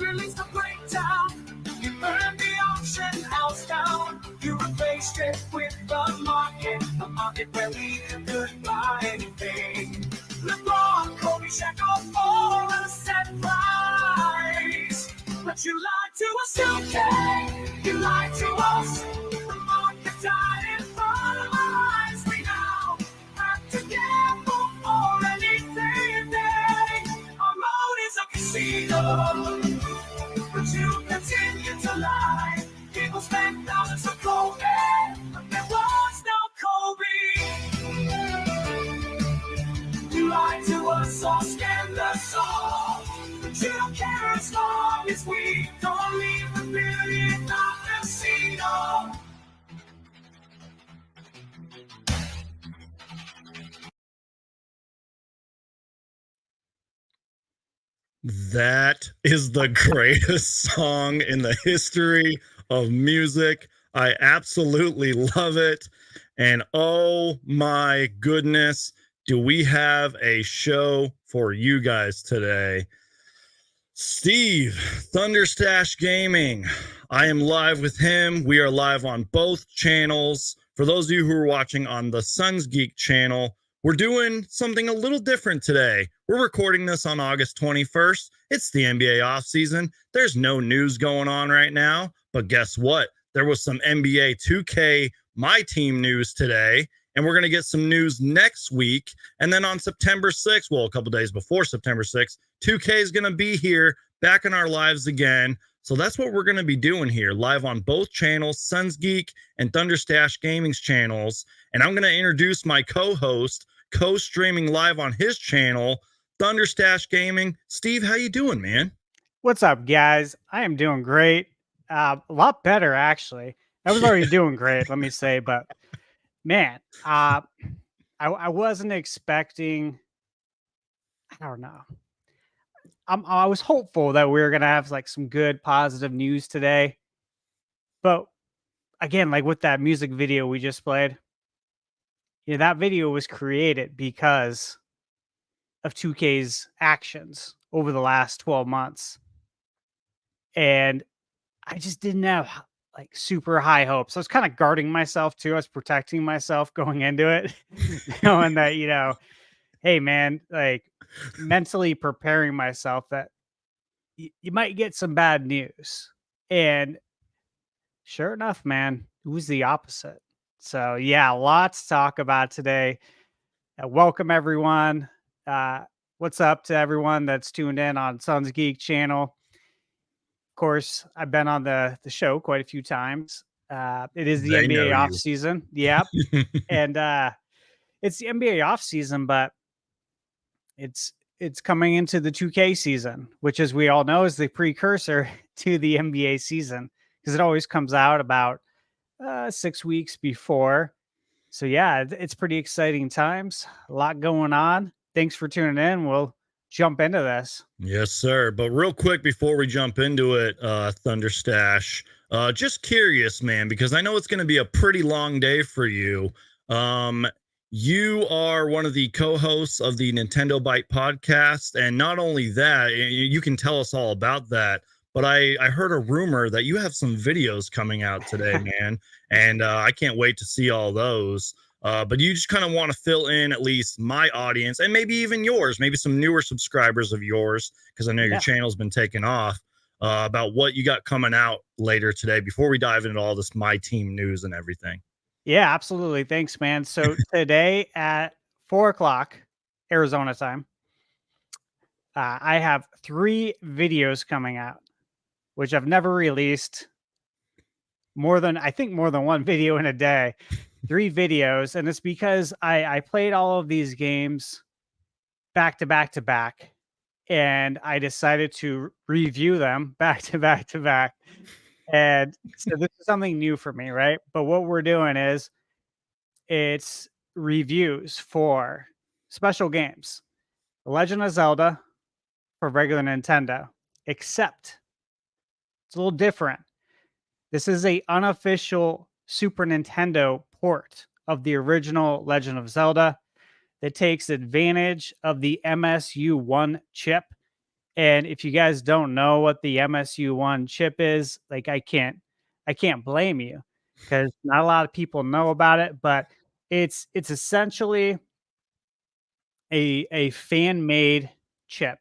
release the breakdown. You burn the auction house down. You replace it with the market where we could buy anything. LeBron, Kobe, Shaq, all for a set price. But you lied to us, UK. You lied to us. The market died in front of our eyes. We now have to gamble for anything. Our road is a casino, but you continue to lie. People spend thousands of Kobe, but there was no Kobe. You lied to us, or scammed us all. But you don't care as long as we don't leave the billion dollar casino. That is the greatest song in the history of music. I absolutely love it. And oh my goodness, do we have a show for you guys today? Steve, Thunderstash Gaming. I am live with him. We are live on both channels. For those of you who are watching on the SunsGeek channel, we're doing something a little different today. We're recording this on August 21st. It's the NBA offseason. There's no news going on right now. But guess what? There was some NBA2K MyTeam news today. And we're going to get some news next week. And then on September 6th, well, a couple days before September 6th, 2K is going to be here back in our lives again. So that's what we're going to be doing here, live on both channels, SunsGeek and Thunderstash Gaming's channels. And I'm going to introduce my co-host, co-streaming live on his channel, Thunderstash Gaming. Steve, how you doing, man? What's up, guys? I am doing great. A lot better, actually. I was already doing great, let me say, but man, I wasn't expecting, I don't know. I was hopeful that we were going to have like some good positive news today. But again, like with that music video we just played, you know, that video was created because of 2K's actions over the last 12 months. And I just didn't have like super high hopes. I was kind of guarding myself too. I was protecting myself going into it, knowing that, you know, hey man, like mentally preparing myself that you might get some bad news. And sure enough, man, it was the opposite. So yeah, lots to talk about today. Welcome everyone. What's up to everyone that's tuned in on SunsGeek channel? Of course, I've been on the show quite a few times. It is the NBA off season. Yep. And it's the NBA off season, but it's coming into the 2K season, which, as we all know, is the precursor to the NBA season, because it always comes out about 6 weeks before. So yeah, it's pretty exciting times. A lot going on. Thanks for tuning in. We'll jump into this. Yes, sir. But real quick before we jump into it, Thunderstash, just curious, man, because I know it's going to be a pretty long day for you. You are one of the co-hosts of the Nintendo Byte podcast. And not only that, you can tell us all about that. But I heard a rumor that you have some videos coming out today, man. And I can't wait to see all those. But you just kind of want to fill in at least my audience and maybe even yours, maybe some newer subscribers of yours, because I know your channel's been taken off, about what you got coming out later today before we dive into all this MyTeam news and everything. Yeah, absolutely. Thanks, man. So today at 4 o'clock Arizona time, I have 3 videos coming out, which I've never released. I think more than one video in a day. 3 videos, and it's because I played all of these games back to back to back, and I decided to review them back to back to back. And so this is something new for me, right? But what we're doing is it's reviews for special games. The Legend of Zelda for regular Nintendo, except it's a little different. This is a unofficial Super Nintendo port of the original Legend of Zelda that takes advantage of the MSU1 chip And if you guys don't know what the MSU1 chip is, like I can't blame you because not a lot of people know about it, but it's essentially a fan-made chip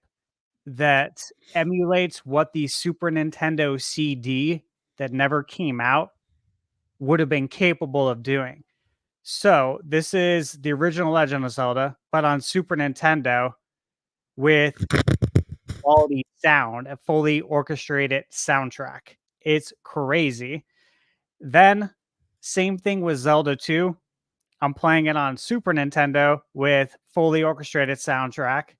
that emulates what the Super Nintendo CD that never came out would have been capable of doing. So this is the original Legend of Zelda, but on Super Nintendo with quality sound, a fully orchestrated soundtrack. It's crazy. Then, same thing with Zelda 2. I'm playing it on Super Nintendo with fully orchestrated soundtrack.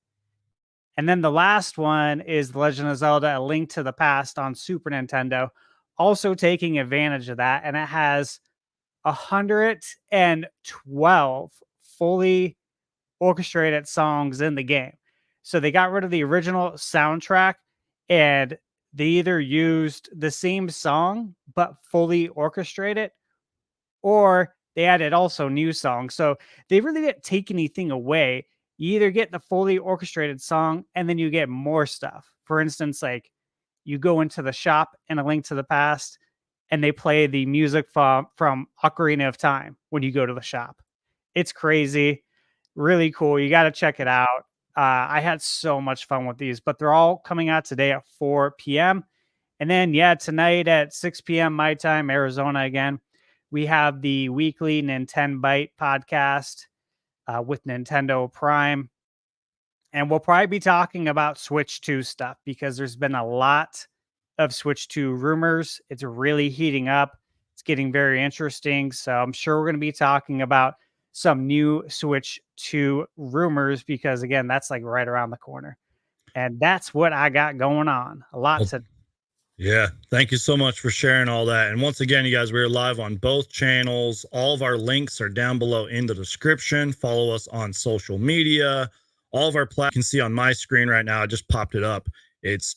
And then the last one is The Legend of Zelda: A Link to the Past on Super Nintendo, also taking advantage of that. And it has 112 fully orchestrated songs in the game. So they got rid of the original soundtrack and they either used the same song but fully orchestrated, or they added also new songs. So they really didn't take anything away. You either get the fully orchestrated song and then you get more stuff. For instance, like you go into the shop in A Link to the Past and they play the music from Ocarina of Time when you go to the shop. It's crazy, really cool. You got to check it out. I had so much fun with these, but they're all coming out today at 4 p.m. And then, yeah, tonight at 6 p.m. my time, Arizona again, we have the weekly Nintendo Byte podcast with Nintendo Prime. And we'll probably be talking about Switch 2 stuff because there's been a lot of Switch 2 rumors. It's really heating up. It's getting very interesting. So I'm sure we're going to be talking about some new Switch 2 rumors because, again, that's like right around the corner. And that's what I got going on. A lot to. Yeah, thank you so much for sharing all that. And once again, you guys, we're live on both channels. All of our links are down below in the description. Follow us on social media. All of our platforms you can see on my screen right now. I just popped it up. It's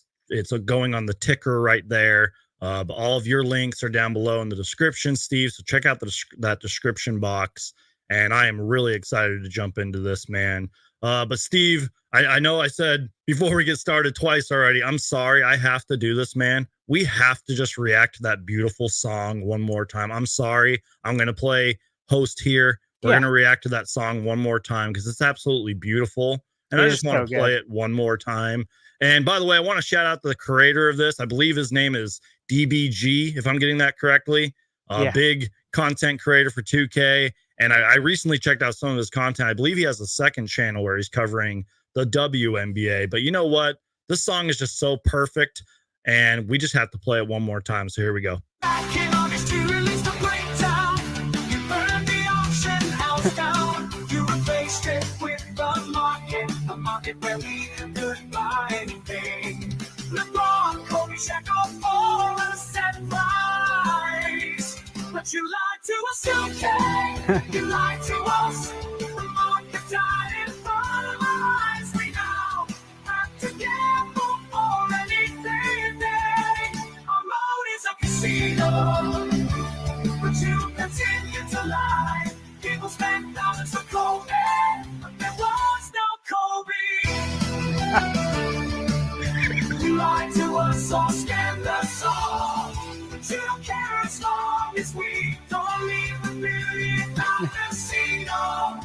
going on the ticker right there. But all of your links are down below in the description, Steve. So check out that description box. And I am really excited to jump into this, man. But Steve, I know I said before we get started twice already, I'm sorry. I have to do this, man. We have to just react to that beautiful song one more time. I'm sorry. I'm going to play host here. We're going to react to that song one more time because it's absolutely beautiful. And I just want to play it one more time. And by the way, I want to shout out to the creator of this. I believe his name is DBG, if I'm getting that correctly. Big content creator for 2K. And I recently checked out some of his content. I believe he has a second channel where he's covering the WNBA. But you know what? This song is just so perfect. And we just have to play it one more time. So here we go. Back in August, you released a breakdown. You burned the auction house down. You replaced it with the market where we could buy anything. LeBron, Kobe, Shaq, all a set price. But you lied to us, okay? You lied to us. The market died in front of our eyes. We now have to gamble for anything. Our road is a casino, but you continue to lie. People spend thousands for Kobe, but there was no Kobe. You lied to us or scammed us all. But you don't care as long as we don't leave $1 million casino.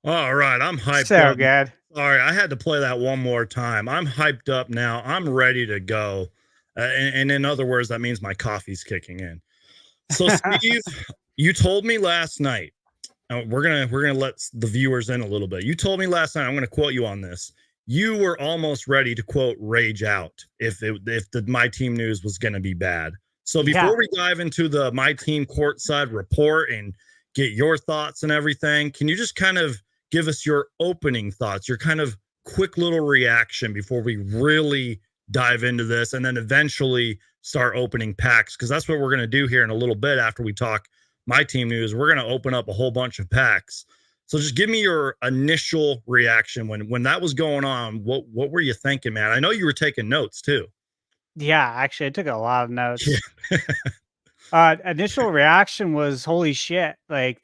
All right, I'm hyped So up. good. Sorry, I had to play that one more time. I'm hyped up now. I'm ready to go. And in other words, that means my coffee's kicking in. So, Steve, you told me last night. We're gonna let the viewers in a little bit. You told me last night. I'm gonna quote you on this. You were almost ready to quote rage out if the My Team news was gonna be bad. So before we dive into the My Team courtside report and get your thoughts and everything, can you just kind of give us your opening thoughts, your kind of quick little reaction before we really dive into this and then eventually start opening packs? Because that's what we're going to do here in a little bit after we talk My Team news. We're going to open up a whole bunch of packs. So just give me your initial reaction when that was going on. What were you thinking, man? I know you were taking notes too. Yeah, actually, I took a lot of notes. Initial reaction was holy shit. Like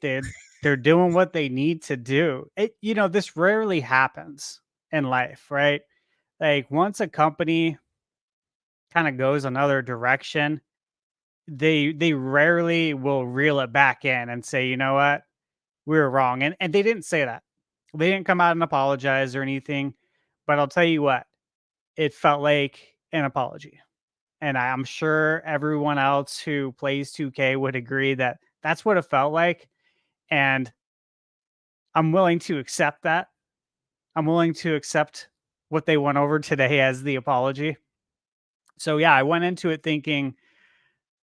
They're doing what they need to do. This rarely happens in life, right? Like once a company kind of goes another direction, they rarely will reel it back in and say, you know what, we were wrong. And they didn't say that. They didn't come out and apologize or anything. But I'll tell you what, it felt like an apology. And I'm sure everyone else who plays 2K would agree that that's what it felt like. And I'm willing to accept that. I'm willing to accept what they went over today as the apology. So yeah, I went into it thinking,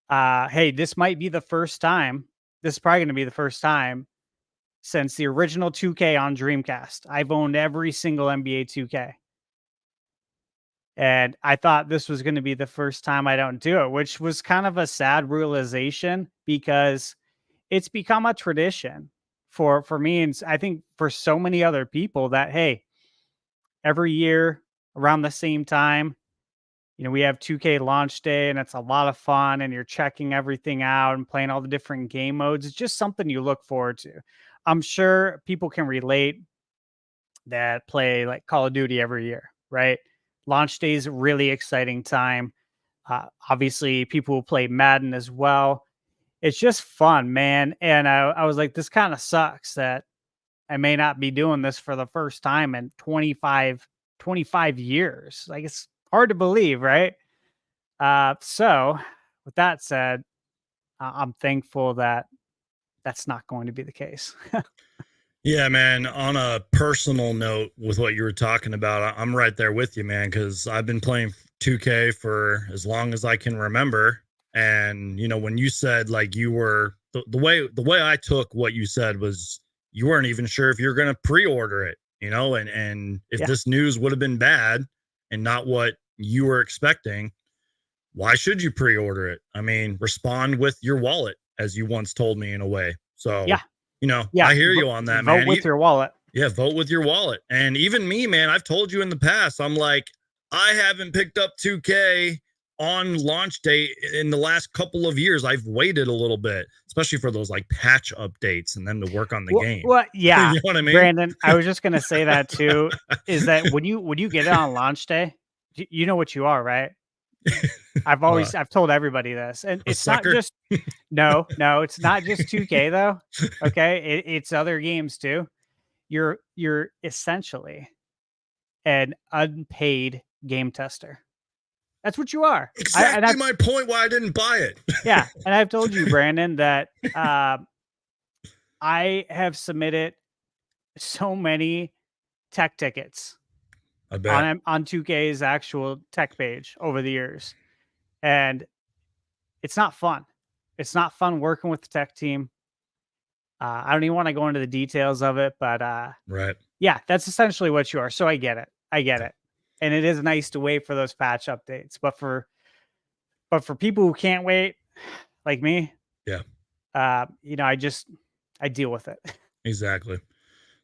hey, this might be the first time. This is probably going to be the first time since the original 2K on Dreamcast. I've owned every single NBA 2K. And I thought this was going to be the first time I don't do it, which was kind of a sad realization because it's become a tradition for me, and I think for so many other people, that hey, every year around the same time, we have 2K launch day and it's a lot of fun and you're checking everything out and playing all the different game modes. It's just something you look forward to. I'm sure people can relate that play like Call of Duty every year, right? Launch day is a really exciting time. Obviously, people will play Madden as well. It's just fun, man. And I was like, this kind of sucks that I may not be doing this for the first time in 25 years. Like, it's hard to believe, right? So with that said, I'm thankful that that's not going to be the case. Yeah, man. On a personal note, with what you were talking about, I'm right there with you, man, because I've been playing 2K for as long as I can remember. And when you said like you were the way I took what you said was you weren't even sure if you're going to pre-order it, and if Yeah. this news would have been bad and not what you were expecting, why should you pre-order it? I mean, respond with your wallet, as you once told me in a way. So Yeah. I hear you on that, Vote man. with your wallet. Yeah, vote with your wallet. And even me, man, I've told you in the past, I'm like, I haven't picked up 2K on launch day in the last couple of years. I've waited a little bit, especially for those like patch updates and them to work on the game. Well, yeah, You know what I mean? Brandon, I was just gonna say that too. Is that when you get it on launch day, you know what you are, right? I've told everybody this, and it's sucker? not just no, it's not just 2K though. Okay, it's other games too. You're essentially an unpaid game tester. That's what you are. Exactly my point why I didn't buy it. Yeah, and I've told you, Brandon, that I have submitted so many tech tickets I bet. on 2K's actual tech page over the years. And it's not fun. It's not fun working with the tech team. I don't even want to go into the details of it, but right. Yeah, that's essentially what you are. So I get it. And it is nice to wait for those patch updates. But for people who can't wait, like me, yeah, I deal with it. Exactly.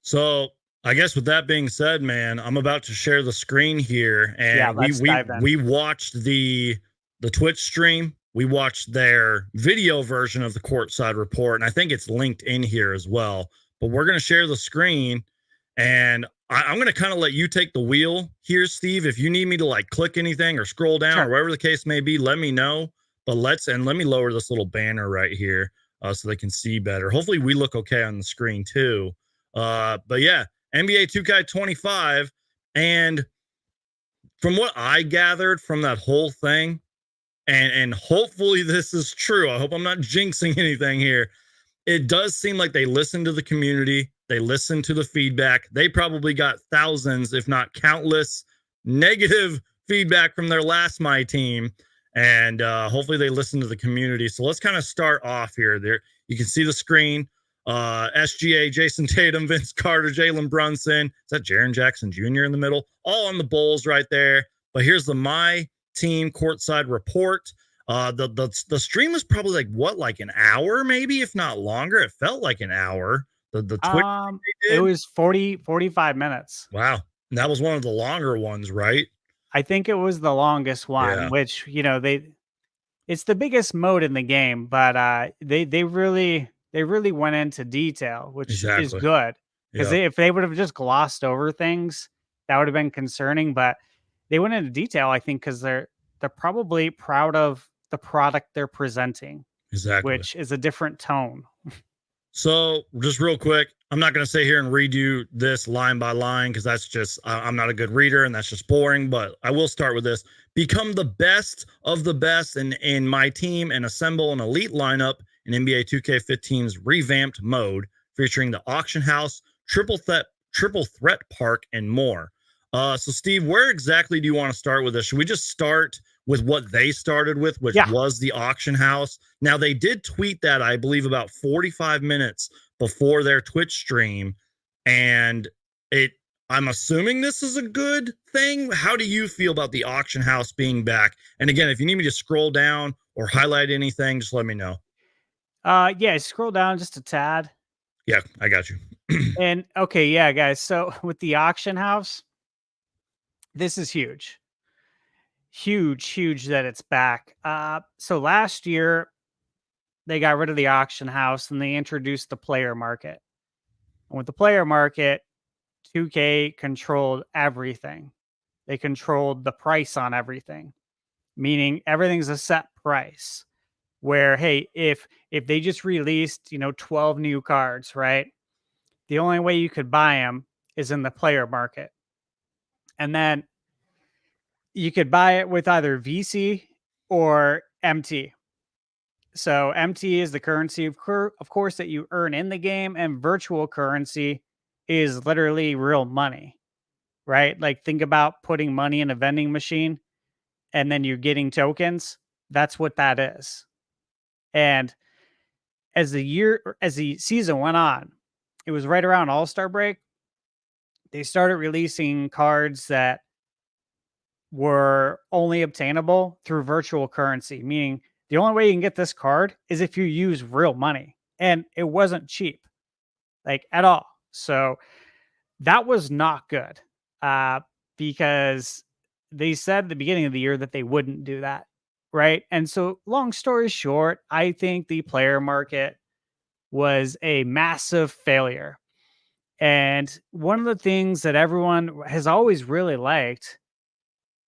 So I guess with that being said, man, I'm about to share the screen here, and Yeah, let's dive in. we watched the Twitch stream. We watched their video version of the courtside report, and I think it's linked in here as well. But we're gonna share the screen, and I'm gonna kind of let you take the wheel here, Steve. If you need me to like click anything or scroll down or whatever the case may be, let me know. But let me lower this little banner right here so they can see better. Hopefully, we look okay on the screen too. But yeah, NBA 2K25, and from what I gathered from that whole thing, and hopefully this is true. I hope I'm not jinxing anything here. It does seem like they listened to the community. They listened to the feedback. They probably got thousands, if not countless, negative feedback from their last MyTeam. And hopefully they listen to the community. So let's kind of start off here. There, you can see the screen. SGA, Jason Tatum, Vince Carter, Jalen Brunson. Is that Jaren Jackson Jr. in the middle? All on the Bulls right there. But here's the MyTeam courtside report. The stream was probably like an hour, maybe, if not longer. It felt like an hour. The Twitch it was 45 minutes. Wow. And that was one of the longer ones, right? I think it was the longest one, which, it's the biggest mode in the game, but they they really went into detail, which is Exactly. good. Because Yeah. if they would have just glossed over things, that would have been concerning. But they went into detail, I think, because they're probably proud of the product they're presenting, Exactly. which is a different tone. So, just real quick, I'm not going to sit here and read you this line by line because that's just, I'm not a good reader and that's just boring. But I will start with this: become the best of the best in my team and assemble an elite lineup in NBA 2K15's revamped mode featuring the auction house, triple threat park, and more. So, Steve, where exactly do you want to start with this? Should we just start with what they started with, which Yeah. was the auction house? Now, they did tweet that, I believe, about 45 minutes before their Twitch stream. And I'm assuming this is a good thing. How do you feel about the auction house being back? And again, if you need me to scroll down or highlight anything, just let me know. Yeah, scroll down just a tad. Yeah, I got you. And okay, yeah, guys. So with the auction house, this is huge. Huge that it's back. So last year they got rid of the auction house and they introduced the player market. And with the player market, 2K controlled everything. They controlled the price on everything, meaning everything's a set price. Where hey, if they just released 12 new cards, right? The only way you could buy them is in the player market, and then you could buy it with either VC or MT. So MT is the currency, of course, that you earn in the game, and virtual currency is literally real money, right? Like think about putting money in a vending machine and then you're getting tokens. That's what that is. And as the season went on, it was right around All-Star break. They started releasing cards that were only obtainable through virtual currency, meaning the only way you can get this card is if you use real money. And it wasn't cheap, like at all. So that was not good because they said at the beginning of the year that they wouldn't do that. Right. And so, long story short, I think the player market was a massive failure. And one of the things that everyone has always really liked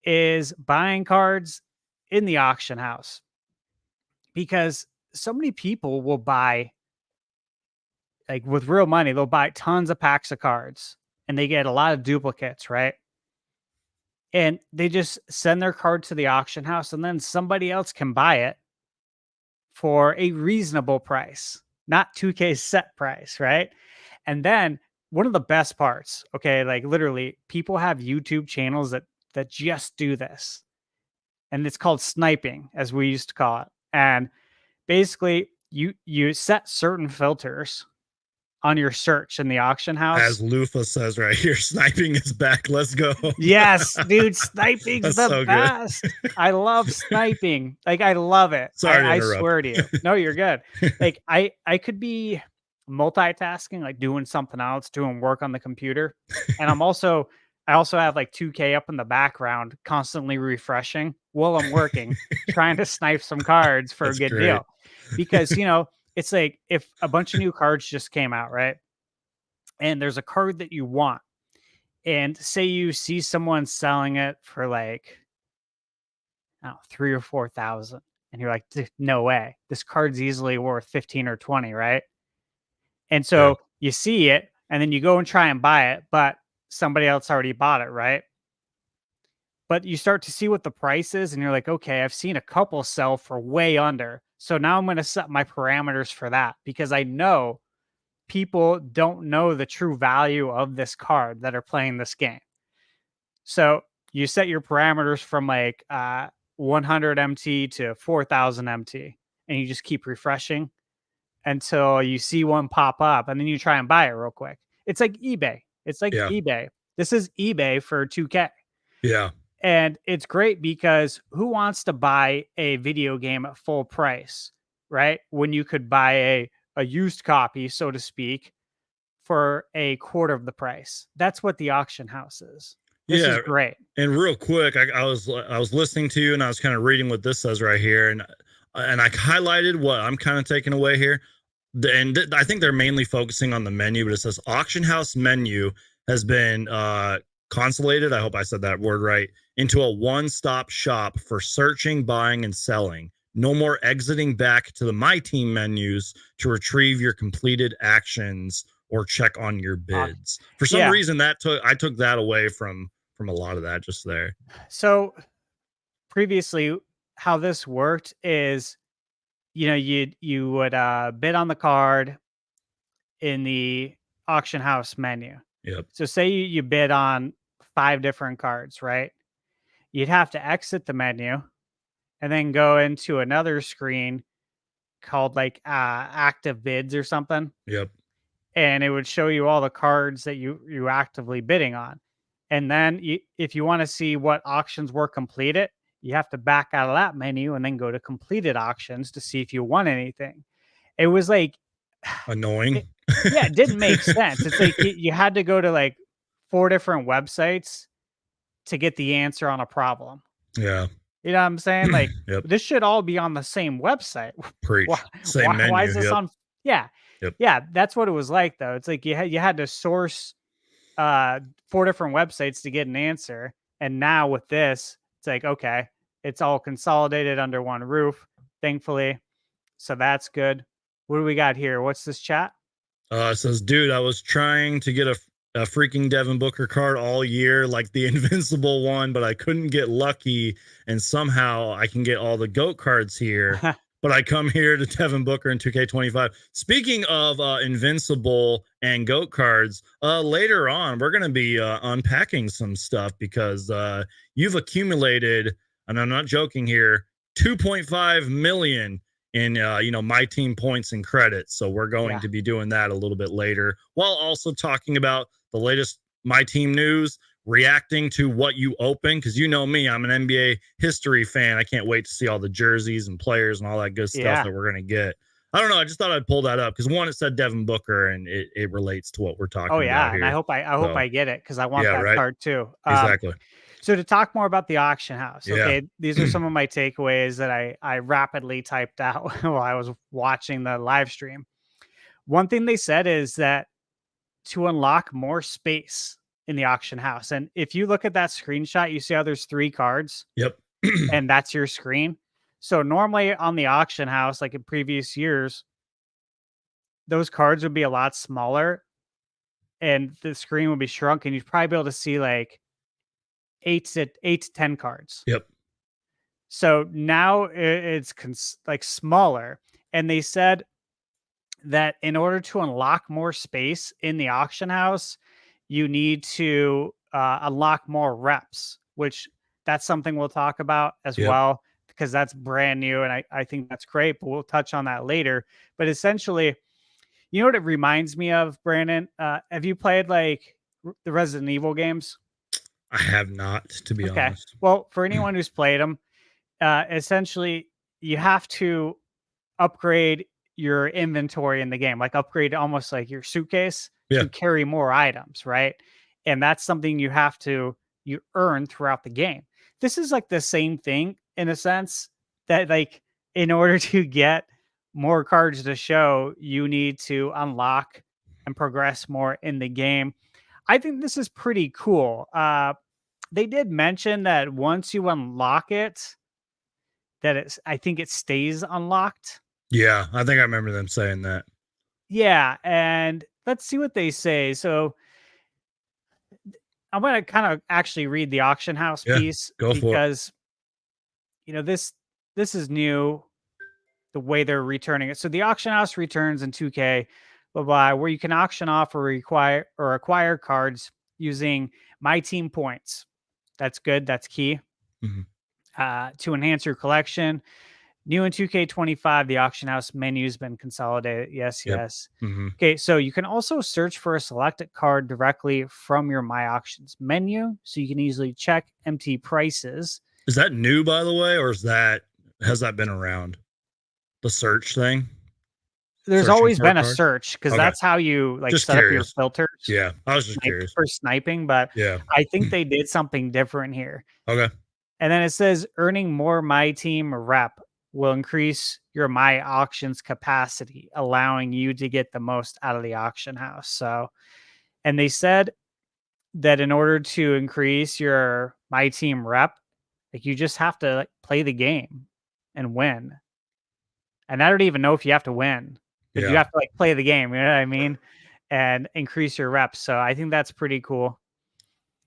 is buying cards in the auction house because so many people will buy, like with real money, they'll buy tons of packs of cards and they get a lot of duplicates, right? And they just send their card to the auction house and then somebody else can buy it for a reasonable price, not 2K's set price, right? And then one of the best parts, okay, like literally people have YouTube channels that just do this. And it's called sniping, as we used to call it. And basically you set certain filters on your search in the auction house. As Lufa says right here, sniping is back. Let's go. Yes, dude, sniping's That's the so best. good. I love sniping. Like I love it. Sorry to I interrupt. swear to you. No, you're good. Like I could be multitasking, like doing something else, doing work on the computer. And I also have like 2K up in the background, constantly refreshing while I'm working, trying to snipe some cards for That's a good great. deal. Because it's like if a bunch of new cards just came out, right? And there's a card that you want. And say you see someone selling it for like, I don't know, 3 or 4,000. And you're like, no way. This card's easily worth 15 or 20, right? And so you see it and then you go and try and buy it, but somebody else already bought it, right? But you start to see what the price is and you're like, okay, I've seen a couple sell for way under. So now I'm going to set my parameters for that because I know people don't know the true value of this card that are playing this game. So you set your parameters from like 100 MT to 4,000 MT, and you just keep refreshing until you see one pop up, and then you try and buy it real quick. It's like eBay. It's like eBay. This is eBay for 2K. Yeah. And it's great because who wants to buy a video game at full price, right? When you could buy a used copy, so to speak, for a quarter of the price. That's what the auction house is. This is great. And real quick, I was listening to you and I was kind of reading what this says right here, and I highlighted what I'm kind of taking away here. I think they're mainly focusing on the menu, but it says auction house menu has been consolidated, I hope I said that word right, into a one-stop shop for searching, buying, and selling. No more exiting back to the MyTeam menus to retrieve your completed actions or check on your bids. For some Yeah. reason, I took that away from a lot of that just there. So previously, how this worked is, you would bid on the card in the auction house menu. Yep. So say you bid on 5 different cards, right? You'd have to exit the menu and then go into another screen called like active bids or something, Yep. and it would show you all the cards that you actively bidding on. And then if you want to see what auctions were completed, you have to back out of that menu and then go to completed auctions to see if you won anything. It was like Annoying. yeah, it didn't make sense. It's like you had to go to like 4 different websites to get the answer on a problem. Yeah. You know what I'm saying? Like, Yep. this should all be on the same website. Preach. Why, Same menu. why is this yep. on? Yeah. Yep. Yeah. That's what it was like, though. It's like you had to source 4 different websites to get an answer. And now with this, it's like, okay, it's all consolidated under one roof, thankfully. So that's good. What do we got here? What's this chat? It says, dude, I was trying to get a freaking Devin Booker card all year, like the Invincible one, but I couldn't get lucky. And somehow I can get all the GOAT cards here. But I come here to Devin Booker and 2K25. Speaking of Invincible and GOAT cards, later on, we're going to be unpacking some stuff because you've accumulated, and I'm not joking here, 2.5 million in MyTeam points and credits. So we're going to be doing that a little bit later, while also talking about the latest MyTeam news, reacting to what you open, because you know me, I'm an NBA history fan. I can't wait to see all the jerseys and players and all that good stuff that we're going to get. I don't know. I just thought I'd pull that up because one, it said Devin Booker, and it relates to what we're talking about. Oh yeah, and I hope I get it because I want that card too. Exactly. So to talk more about the auction house, okay, these are some of my takeaways that I rapidly typed out while I was watching the live stream. One thing they said is that to unlock more space in the auction house, and if you look at that screenshot, you see how there's 3 cards. Yep. And that's your screen. So normally on the auction house, like in previous years, those cards would be a lot smaller and the screen would be shrunk, and you'd probably be able to see like 8 to 10 cards. Yep. So now it's like smaller. And they said that in order to unlock more space in the auction house, you need to unlock more reps, which that's something we'll talk about as well, because that's brand new. And I think that's great, but we'll touch on that later. But essentially, you know what it reminds me of, Brandon? Have you played like the Resident Evil games? I have not, to be honest. Well, for anyone who's played them, essentially you have to upgrade your inventory in the game, like upgrade almost like your suitcase to carry more items, right? And that's something you earn throughout the game. This is like the same thing in a sense that, like, in order to get more cards to show, you need to unlock and progress more in the game. I think this is pretty cool. They did mention that once you unlock it, that I think it stays unlocked. Yeah, I think I remember them saying that. Yeah, and let's see what they say. So I'm going to kind of actually read the auction house piece because, this is new, the way they're returning it. So the auction house returns in 2K, where you can auction off or acquire cards using MyTeam points. That's good. That's key. To enhance your collection. New in 2K25, the auction house menu has been consolidated. Yes. Okay, so you can also search for a selected card directly from your My Auctions menu, so you can easily check empty prices. Is that new, by the way, or has that been around? The search thing? There's always been a search, because that's how you set up your filters. Yeah, I was just curious. For sniping, but I think they did something different here. Okay. And then it says earning more MyTeam rep will increase your my auctions capacity, allowing you to get the most out of the auction house. So, and they said that in order to increase your my team rep, like you just have to like, play the game and win. And I don't even know if you have to win, but you Yeah. have to like play the game. You know what I mean? And increase your reps. So I think that's pretty cool.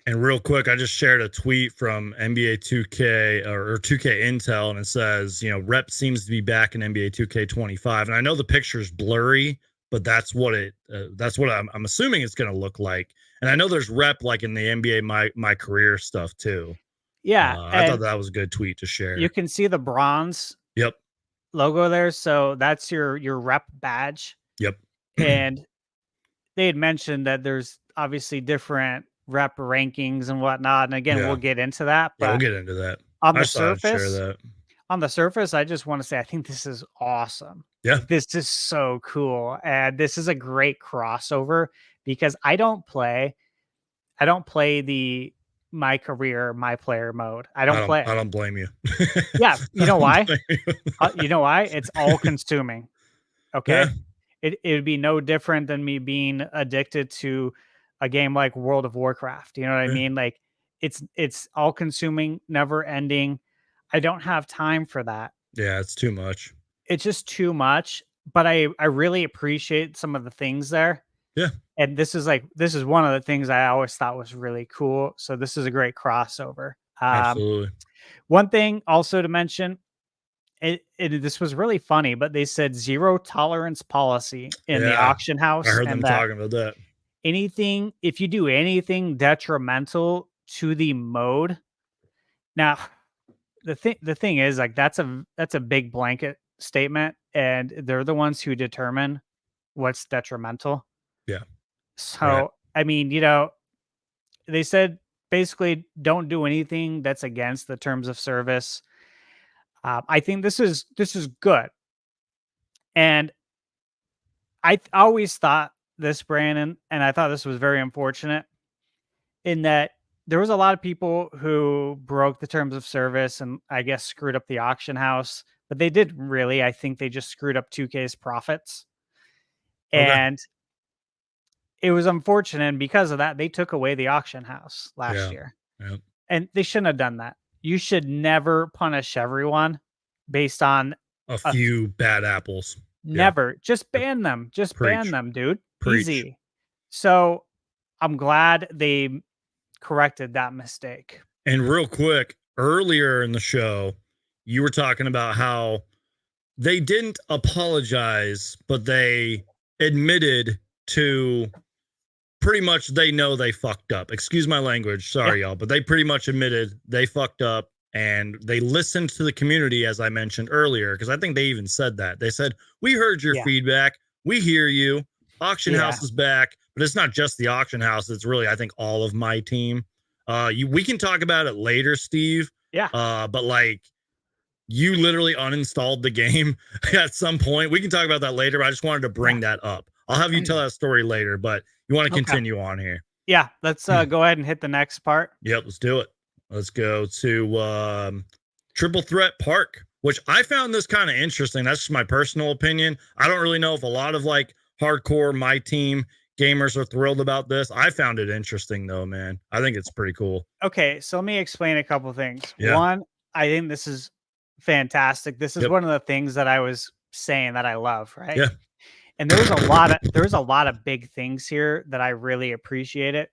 And real quick, I just shared a tweet from NBA 2K or 2K Intel, and it says, rep seems to be back in NBA 2K25. And I know the picture's blurry, but that's what I'm assuming it's going to look like. And I know there's rep like in the NBA my career stuff too. Yeah. I thought that was a good tweet to share. You can see the bronze Yep. logo there. So that's your rep badge. Yep. And they had mentioned that there's obviously different rep rankings and whatnot. And again, we'll get into that. Yeah, But we'll get into that. on I the just thought I'd share surface, that. I just want to say I think this is awesome. Yeah. Like, this is so cool. And this is a great crossover because I don't play the my career, my player mode. I don't play. I don't blame you. Yeah. You know why? You know why? It's all consuming. Okay. Yeah. It would be no different than me being addicted to a game like World of Warcraft. You know what I mean? Like it's all consuming, never ending. I don't have time for that. Yeah, it's too much. It's just too much. But I really appreciate some of the things there. Yeah. And this is one of the things I always thought was really cool. So this is a great crossover. Absolutely. One thing also to mention, this was really funny, but they said 0 tolerance policy in the auction house. I heard them talking about that. If you do anything detrimental to the mode, now the thing is like that's a big blanket statement, and they're the ones who determine what's detrimental. Yeah. So right. I mean, they said basically don't do anything that's against the terms of service. I think this is good. And I always thought this, Brandon, and I thought this was very unfortunate in that there was a lot of people who broke the terms of service and I guess screwed up the auction house, but they didn't really. I think they just screwed up 2K's profits. Okay. And it was unfortunate. And because of that, they took away the auction house last year. Yeah. And they shouldn't have done that. You should never punish everyone based on a few bad apples. Never. Just ban them. Just ban them, dude. Preach. Easy. So I'm glad they corrected that mistake. And real quick, earlier in the show, you were talking about how they didn't apologize, but they admitted to pretty much they know they fucked up. Excuse my language. Sorry, y'all. But they pretty much admitted they fucked up and they listened to the community, as I mentioned earlier, because I think they even said that. They said, we heard your feedback. We hear you. Auction house is back. But it's not just the auction house. It's really, I think, all of my team. We can talk about it later, Steve. Yeah. But like, you literally uninstalled the game at some point. We can talk about that later. But I just wanted to bring that up. I'll have you tell that story later, but you want to continue on here. Yeah, let's go ahead and hit the next part. Yep, let's do it. Let's go to Triple Threat Park, which I found this kind of interesting. That's just my personal opinion. I don't really know if a lot of like hardcore my team gamers are thrilled about this. I found it interesting though, man. I think it's pretty cool. Okay, so let me explain a couple things. Yeah. One, I think this is fantastic. This is one of the things that I was saying that I love, right? Yeah. And there's a lot of big things here that I really appreciate it.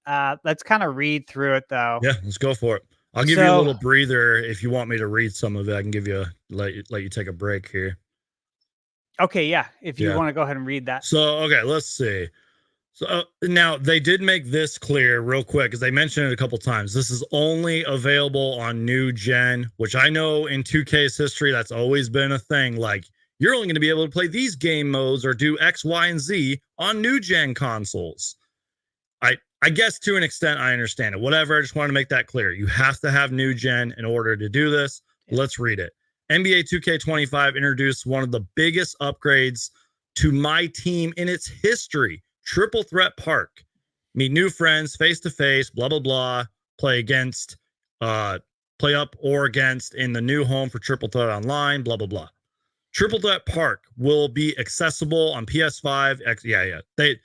Let's kind of read through it though. Yeah, let's go for it. I'll give you a little breather if you want me to read some of it. I can give you let you take a break here. Okay, yeah. If you want to go ahead and read that. So, okay, let's see. So now they did make this clear real quick because they mentioned it a couple times. This is only available on new gen, which I know in 2K's history, that's always been a thing. Like, you're only going to be able to play these game modes or do X, Y, and Z on new gen consoles. I guess to an extent, I understand it. Whatever. I just want to make that clear. You have to have new gen in order to do this. Let's read it. NBA 2K25 introduced one of the biggest upgrades to my team in its history. Triple Threat Park. Meet new friends face to face, blah, blah, blah. Play against play up or against in the new home for Triple Threat Online, blah, blah, blah. Triple Threat Park will be accessible on PS5. They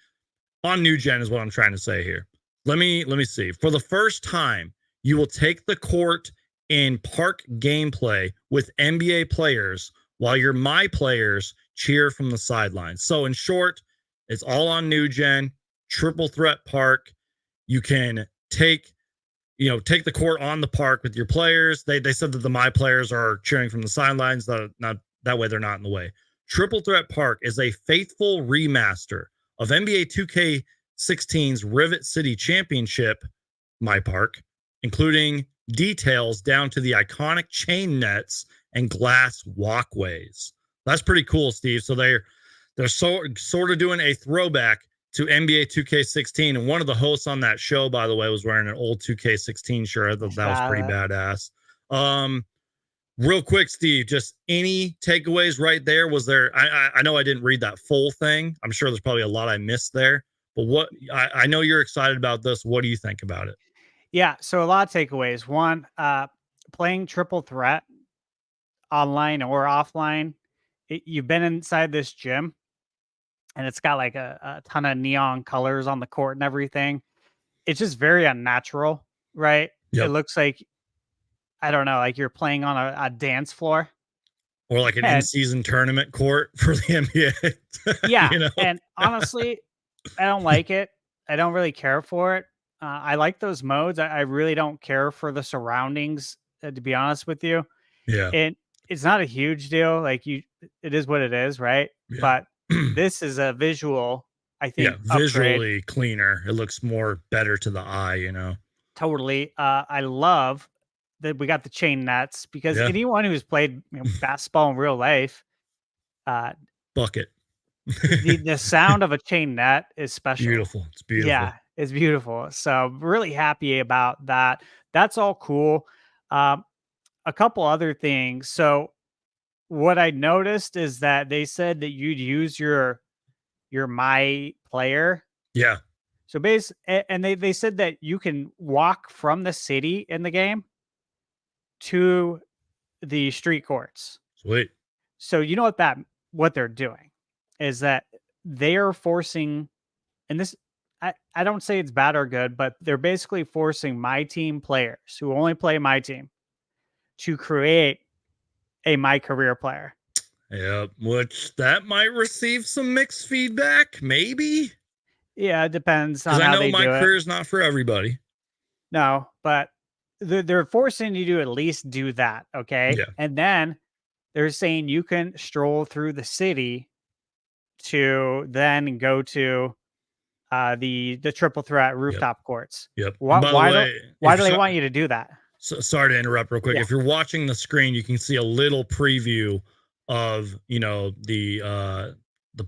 on new gen is what I'm trying to say here. Let me see. For the first time, you will take the court in park gameplay with NBA players while your my players cheer from the sidelines. So in short, it's all on new gen, Triple Threat Park. You can take the court on the park with your players. They said that the my players are cheering from the sidelines. That way they're not in the way. Triple Threat Park is a faithful remaster of NBA 2K16's Rivet City Championship, My Park, including details down to the iconic chain nets and glass walkways. That's pretty cool, Steve. So they're sort of doing a throwback to NBA 2K16. And one of the hosts on that show, by the way, was wearing an old 2K16 shirt. I thought that was pretty badass. Real quick, Steve, just any takeaways right there? Was there, I know I didn't read that full thing. I'm sure there's probably a lot I missed there, but I know you're excited about this. What do you think about it? Yeah, so a lot of takeaways. One, playing Triple Threat online or offline, you've been inside this gym and it's got like a ton of neon colors on the court and everything. It's just very unnatural, right? Yep. It looks like, I don't know, like you're playing on a dance floor. Or like an in-season tournament court for the NBA. Yeah. And honestly, I don't like it. I don't really care for it. I like those modes. I really don't care for the surroundings, to be honest with you. Yeah. And it's not a huge deal. Like it is what it is, right? Yeah. But this is a visual, I think, visually cleaner. It looks better to the eye, Totally. I love that we got the chain nets because anyone who's played basketball in real life, bucket. the sound of a chain net is special. Beautiful. It's beautiful. Yeah, it's beautiful. So really happy about that. That's all cool. A couple other things. So what I noticed is that they said that you'd use your my player. Yeah. So and they said that you can walk from the city in the game to the street courts. Sweet. So you know what they're doing is that they are forcing, and this I don't say it's bad or good, but they're basically forcing MyTeam players who only play MyTeam to create a My Career player. Yep, which that might receive some mixed feedback, maybe. Yeah, it depends on how they do it. Because I know My Career is not for everybody. No, but they're forcing you to at least do that, okay? Yeah. And then they're saying you can stroll through the city to then go to the Triple Threat rooftop courts. Yep. Why do they want you to do that? So, sorry to interrupt real quick. Yeah. If you're watching the screen, you can see a little preview of the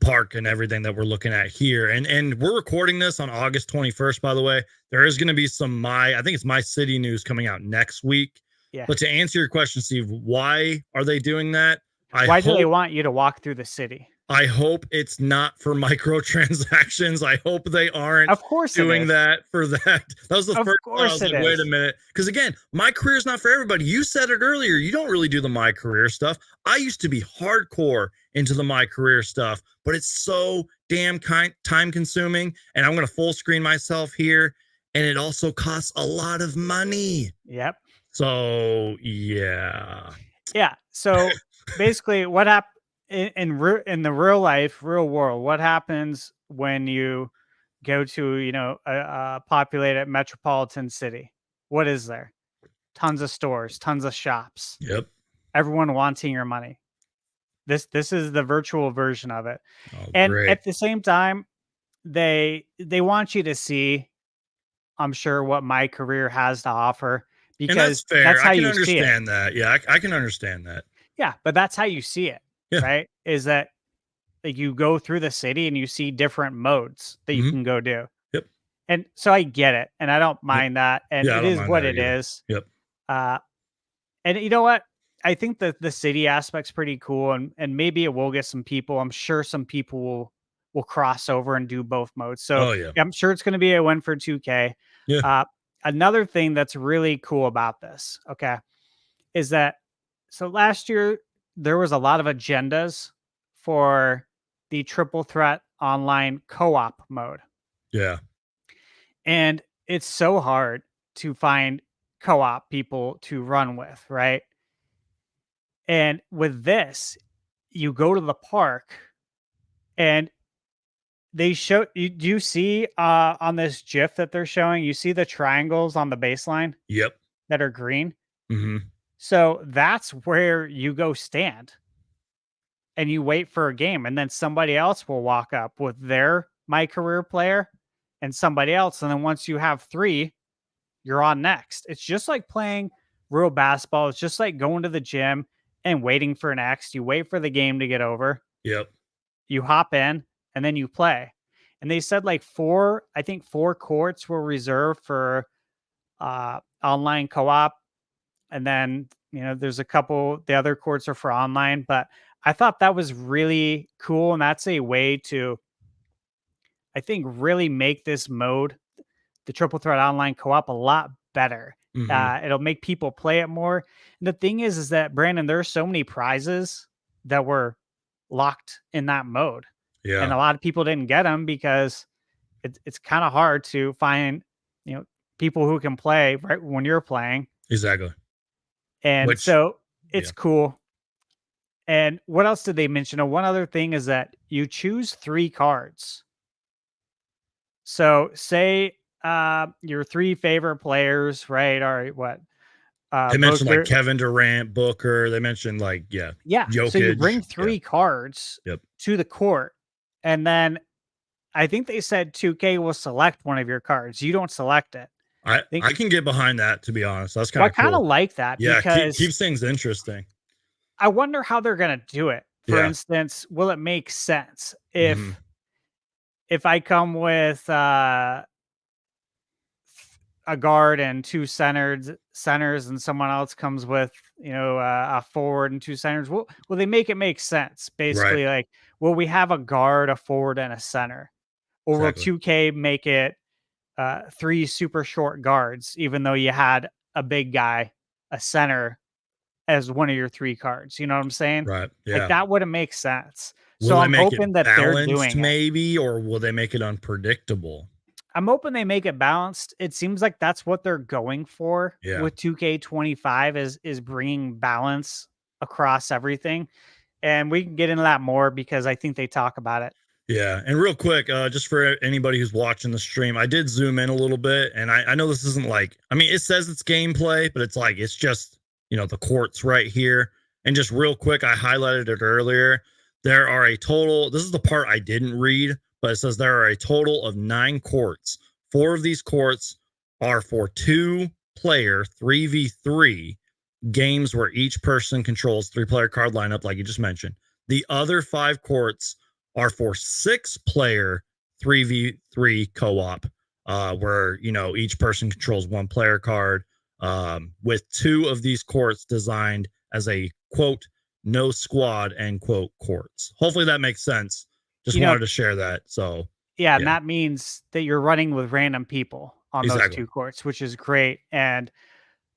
park and everything that we're looking at here. And we're recording this on August 21st, by the way. There is going to be some I think it's My City news coming out next week. Yeah. But to answer your question, Steve, why are they doing that? Why do they want you to walk through the city? I hope it's not for microtransactions. I hope they aren't doing that for that. That was the first one. I was like, wait a minute. Because again, My Career is not for everybody. You said it earlier. You don't really do the My Career stuff. I used to be hardcore into the My Career stuff, but it's so damn time consuming. And I'm going to full screen myself here. And it also costs a lot of money. Yep. So, yeah. Yeah. So basically what happened in the real world, what happens when you go to, a populated metropolitan city? What is there? Tons of stores, tons of shops. Yep. Everyone wanting your money. This is the virtual version of it. Oh, and great. At the same time, they want you to see, I'm sure, what My Career has to offer, because and that's fair. That's how I can you understand see it. that. Yeah, I can understand that. Yeah, but that's how you see it, right? Is that like you go through the city and you see different modes that you can go do. Yep. And so I get it, and I don't mind that, and it is what it is. Yep. And you know what? I think that the city aspect's pretty cool, and maybe it will get some people. I'm sure some people will cross over and do both modes. So I'm sure it's going to be a win for 2K. Yeah. Another thing that's really cool about this, okay, is that so last year there was a lot of agendas for the triple threat online co-op mode. Yeah. And it's so hard to find co-op people to run with, right? And with this, you go to the park and they show you, do you see on this GIF that they're showing, you see the triangles on the baseline Yep. that are green? Mm-hmm. So that's where you go stand and you wait for a game, and then somebody else will walk up with their my career player and somebody else. And then once you have three, you're on next. It's just like playing real basketball. It's just like going to the gym and waiting for next. You wait for the game to get over, Yep. you hop in, and then you play. And they said like four, I think four courts were reserved for online co-op. And then, there's a couple, the other courts are for online, but I thought that was really cool. And that's a way to, I think, really make this mode, the triple threat online co-op, a lot better. Mm-hmm. It'll make people play it more. And the thing is that Brandon, there are so many prizes that were locked in that mode. Yeah. And a lot of people didn't get them because it's kind of hard to find, people who can play right when you're playing. Exactly. And so it's cool. And what else did they mention? One other thing is that you choose 3 cards. So say your 3 favorite players, right? Are what? They mentioned Booker. like Kevin Durant, Booker. They mentioned like, Jokic. So you bring 3 cards to the court. And then I think they said 2K will select one of your cards. You don't select it. I can get behind that, to be honest. That's kind of cool. I kind of like that because keeps things interesting. I wonder how they're going to do it. For instance, will it make sense if I come with a guard and 2 centers and someone else comes with, a forward and 2 centers? Will they make it make sense? Basically, like, will we have a guard, a forward, and a center? Or will 2K make it 3 super short guards, even though you had a big guy, a center, as one of your 3 cards? You know what I'm saying? Right. Yeah. Like, that wouldn't make sense. So I'm hoping that they're doing it. Maybe, or will they make it unpredictable? I'm hoping they make it balanced. It seems like that's what they're going for with 2K25 is bringing balance across everything. And we can get into that more because I think they talk about it. Yeah. And real quick, just for anybody who's watching the stream, I did zoom in a little bit, and I know this isn't like, I mean, it says it's gameplay, but it's like, it's just, the courts right here. And just real quick, I highlighted it earlier. There are a total, this is the part I didn't read, but it says there are a total of 9 courts. 4 of these courts are for 2-player 3v3 games where each person controls 3-player card lineup, like you just mentioned. The other 5 courts are for 6-player 3v3 co-op, where, each person controls 1 player card, with 2 of these courts designed as a, quote, no squad, end quote, courts. Hopefully that makes sense. Just wanted to share that. So and that means that you're running with random people on those 2 courts, which is great. And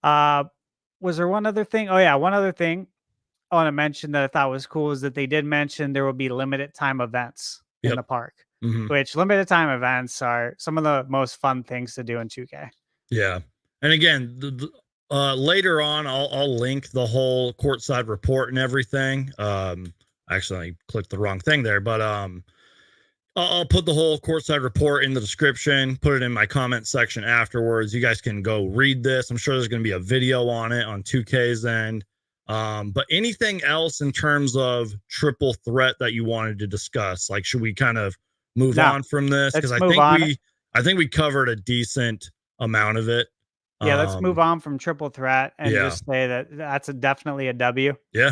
was there one other thing? Oh yeah, one other thing I want to mention that I thought was cool is that they did mention there will be limited time events in the park, which limited time events are some of the most fun things to do in 2K. Yeah. And again, later on, I'll link the whole courtside report and everything. Actually, I clicked the wrong thing there, but I'll put the whole courtside report in the description, put it in my comment section afterwards. You guys can go read this. I'm sure there's going to be a video on it on 2K's end. But anything else in terms of triple threat that you wanted to discuss? Like, should we kind of move on from this? Because I think we covered a decent amount of it. Yeah, let's move on from triple threat and just say that that's definitely a W. Yeah,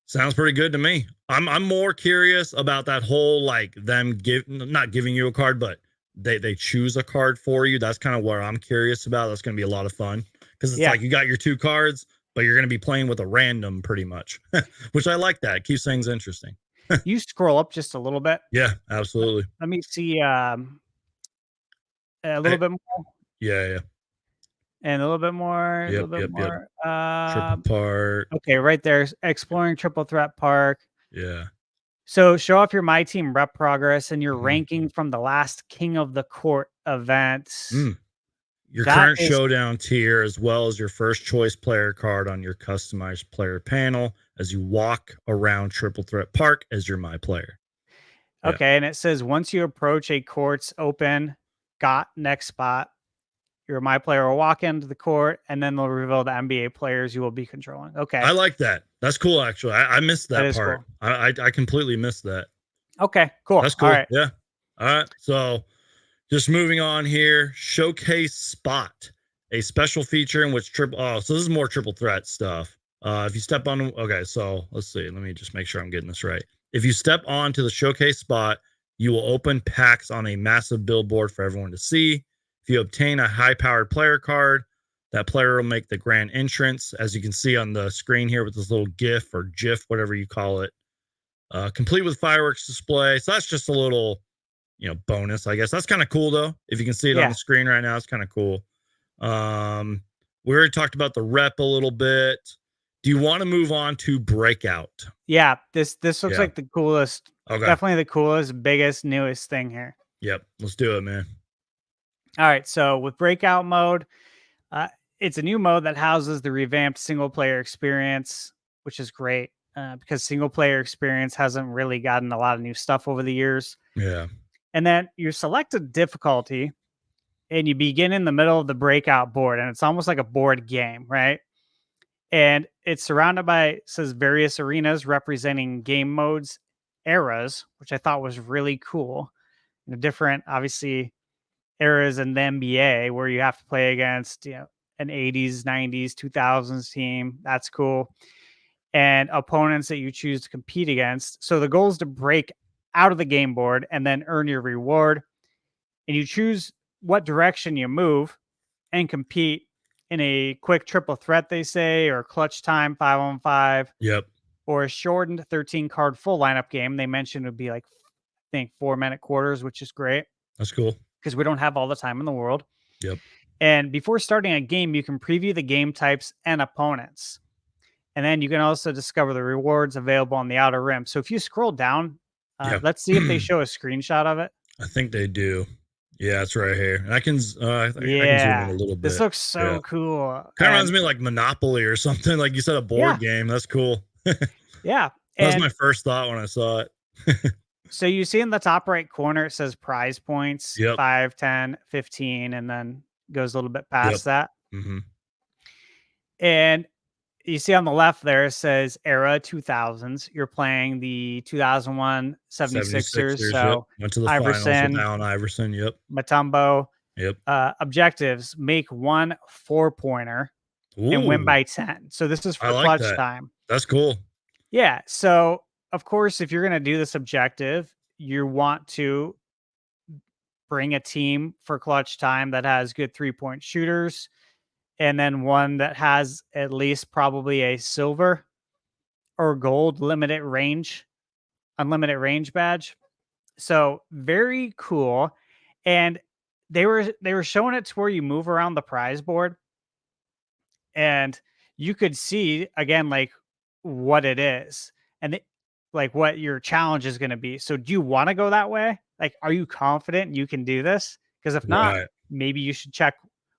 sounds pretty good to me. I'm more curious about that whole, like, them not giving you a card, but they choose a card for you. That's kind of what I'm curious about. That's going to be a lot of fun because it's like you got your 2 cards, but you're going to be playing with a random pretty much, which I like that. It keeps things interesting. You scroll up just a little bit. Yeah, absolutely. Let me see a little bit more. Yeah. And a little bit more, a Yep, little bit yep, yep. more. Triple Park. Okay, right there. Exploring Triple Threat Park. Yeah. So show off your MyTeam rep progress and your Mhm. ranking from the last King of the Court events. Your That current is showdown tier, as well as your first choice player card on your customized player panel as you walk around Triple Threat Park as your my player. Yeah. okay. And it says once you approach a court's open next spot, your my player will walk into the court and then they'll reveal the NBA players you will be controlling. Okay. I like that. That's cool, actually. I missed that is part. cool. I completely missed that. Okay, cool. That's cool. All right. Yeah. All right. So just moving on here, Showcase Spot, a special feature in which so this is more triple threat stuff. If you step on, okay, so let's see. Let me just make sure I'm getting this right. If you step onto the Showcase Spot, you will open packs on a massive billboard for everyone to see. If you obtain a high-powered player card, that player will make the grand entrance, as you can see on the screen here with this little GIF or GIF, whatever you call it, complete with fireworks display. So that's just a little, bonus, I guess. That's kind of cool, though. If you can see it on the screen right now, it's kind of cool. We already talked about the rep a little bit. Do you want to move on to Breakout? Yeah, this looks like the coolest. Okay. Definitely the coolest, biggest, newest thing here. Yep. Let's do it, man. All right. So with Breakout mode, it's a new mode that houses the revamped single player experience, which is great because single player experience hasn't really gotten a lot of new stuff over the years. Yeah. And then you select a difficulty and you begin in the middle of the Breakout board, and it's almost like a board game, right? And it's surrounded by, says, various arenas representing game modes, eras, which I thought was really cool. Different, obviously, eras in the NBA where you have to play against, an 80s, 90s, 2000s team. That's cool. And opponents that you choose to compete against. So the goal is to break out of the game board and then earn your reward. And you choose what direction you move and compete in a quick triple threat, they say, or clutch time 5-on-5. Yep. Or a shortened 13 card full lineup game. They mentioned it would be like, I think, 4-minute quarters, which is great. That's cool. Because we don't have all the time in the world. Yep. And before starting a game, you can preview the game types and opponents. And then you can also discover the rewards available on the outer rim. So if you scroll down, let's see if they show a screenshot of it. I think they do. Yeah, it's right here. And I can zoom in a little bit. This looks so cool. Kind of reminds me of like Monopoly or something. Like you said, a board game. That's cool. Yeah. That was my first thought when I saw it. So you see in the top right corner, it says prize points, 5, 10, 15, and then goes a little bit past that. Mm-hmm. And you see on the left there, it says era 2000s. You're playing the 2001 76ers. So went to the Iverson, finals with Allen Iverson. Yep. Mutombo. Yep. Objectives: make 1 4-pointer and win by 10. So this is for clutch time. That's cool. Yeah. So of course, if you're going to do this objective, you want to bring a team for clutch time that has good 3-point shooters, and then one that has at least probably a silver or gold unlimited range badge. So very cool. And they were showing it to where you move around the prize board and you could see again, like what it is and like what your challenge is going to be. So do you want to go that way? Like, are you confident you can do this? Because if not, maybe you should check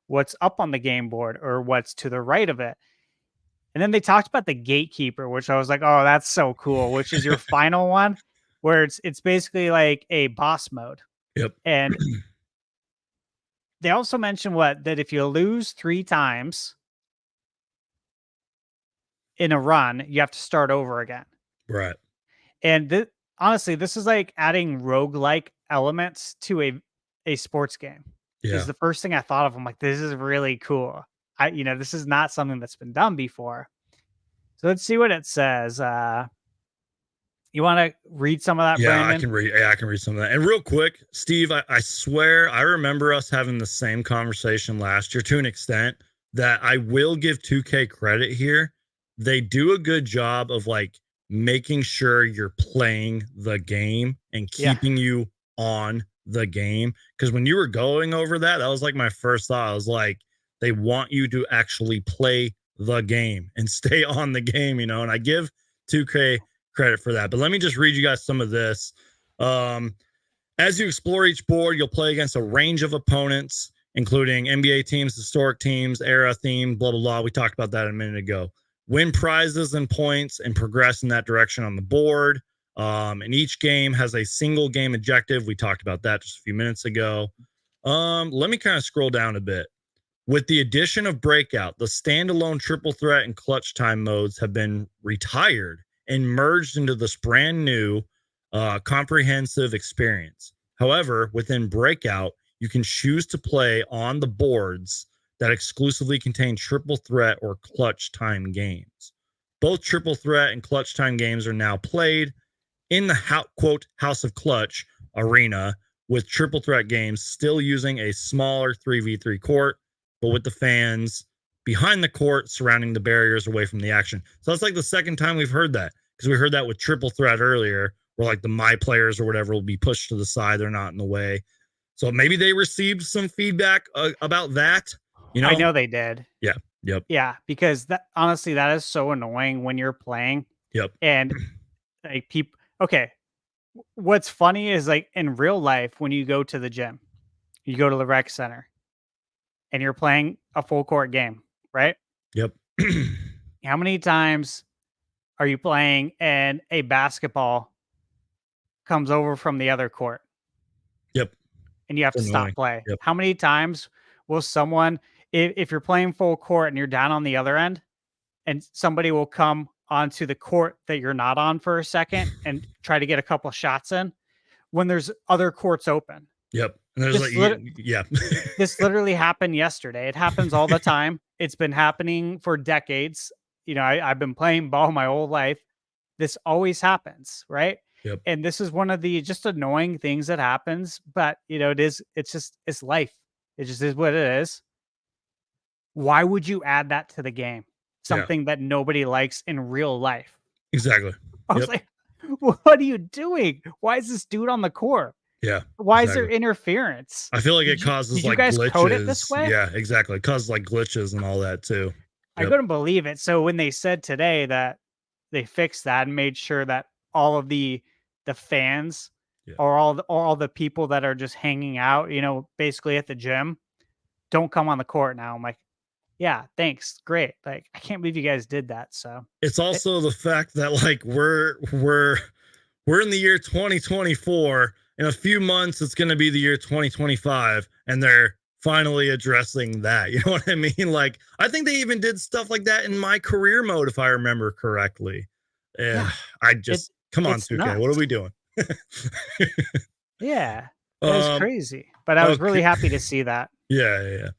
what's up on the game board or what's to the right of it. And then they talked about the gatekeeper, which I was like, oh, that's so cool, which is your final one where it's basically like a boss mode. Yep. And they also mentioned that if you lose 3 times in a run, you have to start over again. Right. And honestly, this is like adding roguelike elements to a sports game. Yeah. Is the first thing I thought of. I'm like, this is really cool. This is not something that's been done before. So let's see what it says. You want to read some of that, Brandon? I can read some of that. And real quick, Steve, I swear I remember us having the same conversation last year to an extent that I will give 2K credit here. They do a good job of like making sure you're playing the game and keeping you on the game. Because when you were going over that was like my first thought. I was like, They want you to actually play the game and stay on the game, you know, and I give 2K credit for that. But let me just read you guys some of this. As you explore each board, you'll play against a range of opponents, including NBA teams, historic teams, era themed, blah, blah, blah. We talked about that a minute ago. Win prizes and points and progress in that direction on the board. And each game has a single game objective. We talked about that just a few minutes ago. Let me kind of scroll down a bit. With the addition of Breakout, the standalone triple threat and clutch time modes have been retired and merged into this brand new comprehensive experience. However, within Breakout, you can choose to play on the boards that exclusively contain triple threat or clutch time games. Both triple threat and clutch time games are now played in the quote House of Clutch arena, with triple threat games still using a smaller 3v3 court, but with the fans behind the court surrounding the barriers away from the action. So that's like the second time we've heard that, because we heard that with triple threat earlier, where like the my players or whatever will be pushed to the side. They're not in the way. So maybe they received some feedback about that. You know? I know they did. Yeah. Yep. Yeah, because that honestly, that is so annoying when you're playing. Yep. And like people, okay. What's funny is like in real life, when you go to the gym, you go to the rec center and you're playing a full court game, right? Yep. How many times are you playing and a basketball comes over from the other court? Yep. And you have to annoying. stop play. Yep. How many times will someone, if you're playing full court and you're down on the other end, and somebody will come onto the court that you're not on for a second and try to get a couple shots in when there's other courts open? Yep. And there's This like, yeah. This literally happened yesterday. It happens all the time. It's been happening for decades. You know, I've been playing ball my whole life. This always happens, right? Yep. And this is one of the just annoying things that happens, but you know, it's life. It just is what it is. Why would you add that to the game? Something that nobody likes in real life. Exactly. I was like, what are you doing? Why is this dude on the court? Yeah. Why is there interference? I feel like it causes did like you guys glitches. code it this way? Yeah, exactly. It causes like glitches and all that too. I couldn't believe it. So when they said today that they fixed that and made sure that all of the fans or all the people that are just hanging out, you know, basically at the gym, don't come on the court now. I'm like, yeah, thanks. Great. Like, I can't believe you guys did that. So it's also the fact that like we're in the year 2024. In a few months, it's going to be the year 2025, and they're finally addressing that. You know what I mean? Like, I think they even did stuff like that in my career mode, if I remember correctly. Yeah, I just come on, 2K. Nuts. What are we doing? Yeah, that was crazy. But I was really happy to see that. Yeah.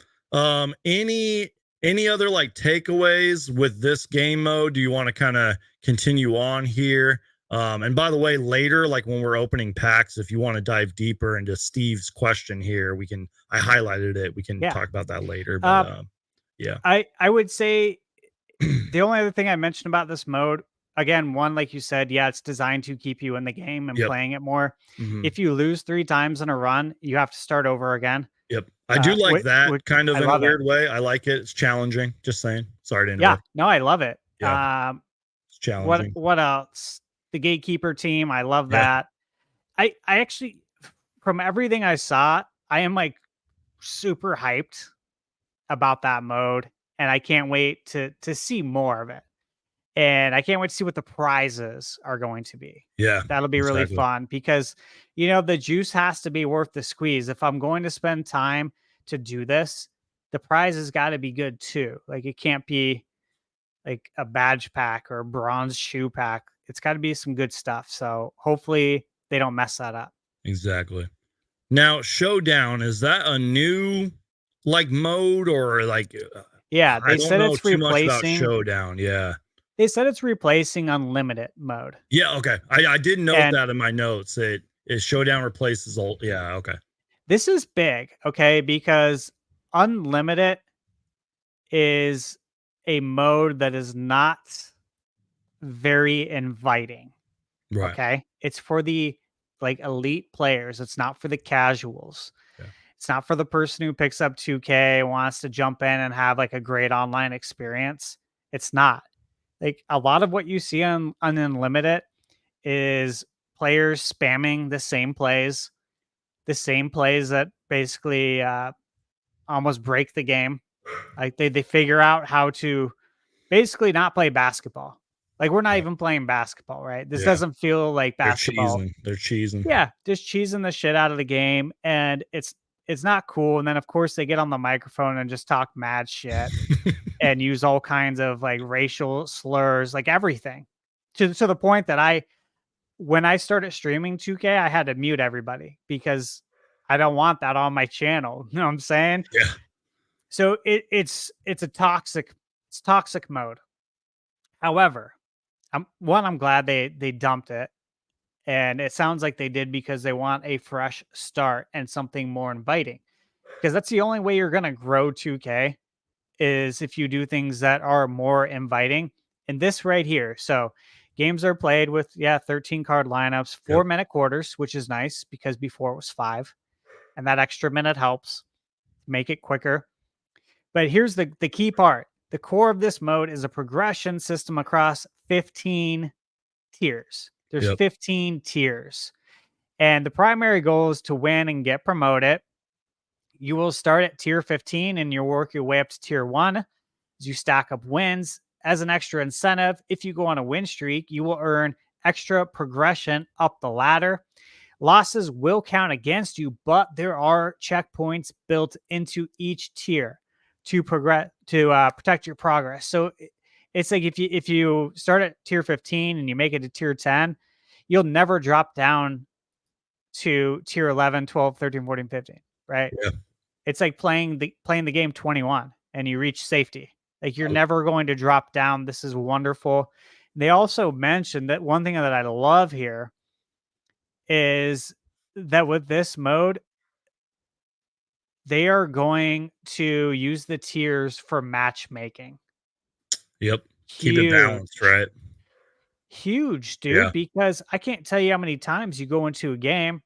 Any other like takeaways with this game mode? Do you want to kind of continue on here? And by the way, later, like when we're opening packs, if you want to dive deeper into Steve's question here, I highlighted it. We can talk about that later. But yeah, I would say the only other thing I mentioned about this mode, again, one, like you said, it's designed to keep you in the game and playing it more. If you lose 3 times in a run, you have to start over again. Yep. I do like that kind of in a weird way. I like it. It's challenging. Just saying. Sorry to interrupt. Yeah, no, I love it. Yeah. It's challenging. What else? The Gatekeeper team. I love that. I actually, from everything I saw, I am like super hyped about that mode, and I can't wait to see more of it. And I can't wait to see what the prizes are going to be. Yeah. That'll be really fun because, you know, the juice has to be worth the squeeze. If I'm going to spend time to do this, the prize has got to be good too. Like, it can't be like a badge pack or a bronze shoe pack. It's got to be some good stuff. So hopefully they don't mess that up. Exactly. Now, Showdown, is that a new like mode or like? Yeah, they said it's replacing Showdown. Yeah. They said it's replacing Unlimited mode. Yeah, okay. I did note that in my notes. It is Showdown replaces old. Yeah, okay. This is big, okay, because Unlimited is a mode that is not very inviting. Right. Okay. It's for the like elite players. It's not for the casuals. Yeah. It's not for the person who picks up 2K, wants to jump in and have like a great online experience. It's not. Like a lot of what you see on Unlimited is players spamming the same plays that basically almost break the game. Like they figure out how to basically not play basketball. Like we're not Yeah. even playing basketball, right? This Yeah. doesn't feel like They're basketball. cheesing. They're cheesing. Yeah, just cheesing the shit out of the game, and it's not cool. And then of course they get on the microphone and just talk mad shit and use all kinds of like racial slurs, like everything. To the point that when I started streaming 2K, I had to mute everybody because I don't want that on my channel. You know what I'm saying? Yeah. So it's toxic mode. However, I'm glad they dumped it, and it sounds like they did because they want a fresh start and something more inviting. Because that's the only way you're gonna grow 2K is if you do things that are more inviting. And this right here, so games are played with 13 card lineups, Yep. 4-minute quarters, which is nice because before it was 5, and that extra minute helps make it quicker. But here's the key part. The core of this mode is a progression system across 15 tiers. There's Yep. 15 tiers. And the primary goal is to win and get promoted. You will start at tier 15 and you'll work your way up to tier 1 as you stack up wins. As an extra incentive, if you go on a win streak, you will earn extra progression up the ladder. Losses will count against you, but there are checkpoints built into each tier to protect your progress. So it's like if you start at tier 15 and you make it to tier 10, you'll never drop down to tier 11, 12, 13, 14, 15, right? Yeah. It's like playing the game 21 and you reach safety. Like you're never going to drop down. This is wonderful. They also mentioned that one thing that I love here is that with this mode, they are going to use the tiers for matchmaking. Yep. Huge. Keep it balanced, right? Huge, dude, Yeah. because I can't tell you how many times you go into a game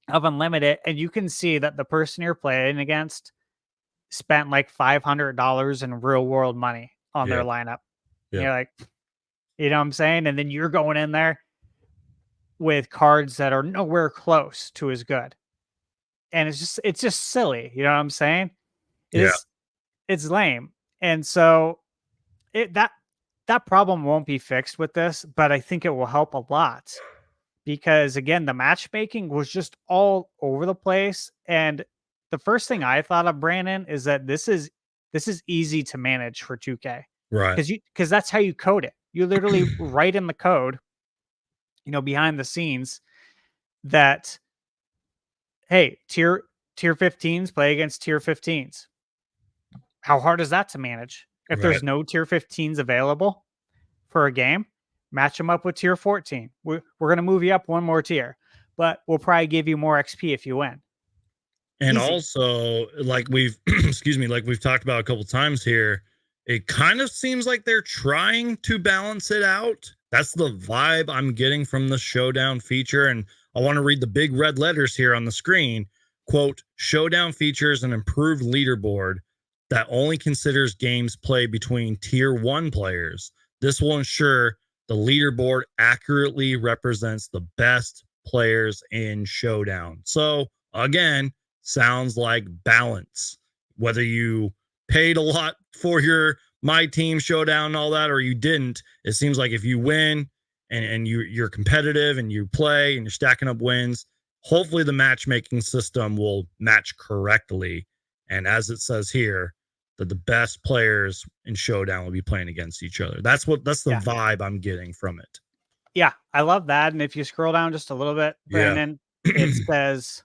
of Unlimited and you can see that the person you're playing against spent like $500 in real world money on their Yeah. lineup. Yeah. You're like, you know what I'm saying? And then you're going in there with cards that are nowhere close to as good. And it's just silly. You know what I'm saying? Yeah. It's lame. And so that problem won't be fixed with this, but I think it will help a lot because again, the matchmaking was just all over the place. And the first thing I thought of, Brandon, is that this is easy to manage for 2K. Right. Because that's how you code it. You literally write in the code, behind the scenes that, hey, tier 15s play against tier 15s. How hard is that to manage? If there's no tier 15s available for a game, match them up with tier 14. We're going to move you up one more tier, but we'll probably give you more XP if you win. And Easy. also, like we've like we've talked about a couple times here, it kind of seems like they're trying to balance it out. That's the vibe I'm getting from the Showdown feature. And I want to read the big red letters here on the screen. Quote, Showdown features an improved leaderboard that only considers games played between tier 1 players. This will ensure the leaderboard accurately represents the best players in Showdown. So again, sounds like balance. Whether you paid a lot for your MyTeam Showdown and all that, or you didn't, it seems like if you win and you're competitive and you play and you're stacking up wins, hopefully the matchmaking system will match correctly. And as it says here, that the best players in Showdown will be playing against each other. That's the vibe I'm getting from it. Yeah, I love that. And if you scroll down just a little bit, Brandon, it says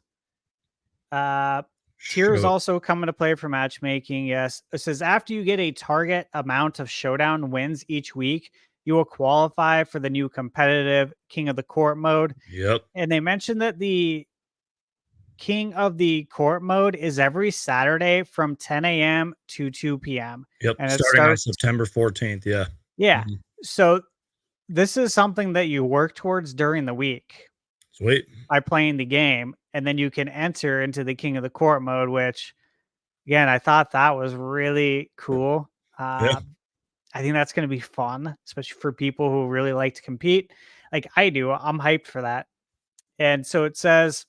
tiers also come into play for matchmaking. Yes. It says after you get a target amount of Showdown wins each week, you will qualify for the new competitive King of the Court mode. Yep. And they mentioned that the King of the Court mode is every Saturday from 10 a.m. to 2 p.m. Yep. And starting on September 14th. Yeah. Yeah. So this is something that you work towards during the week. Sweet. by playing the game, and then you can enter into the King of the Court mode, which again, I thought that was really cool. Yeah. I think that's going to be fun, especially for people who really like to compete like I do. I'm hyped for that. And so it says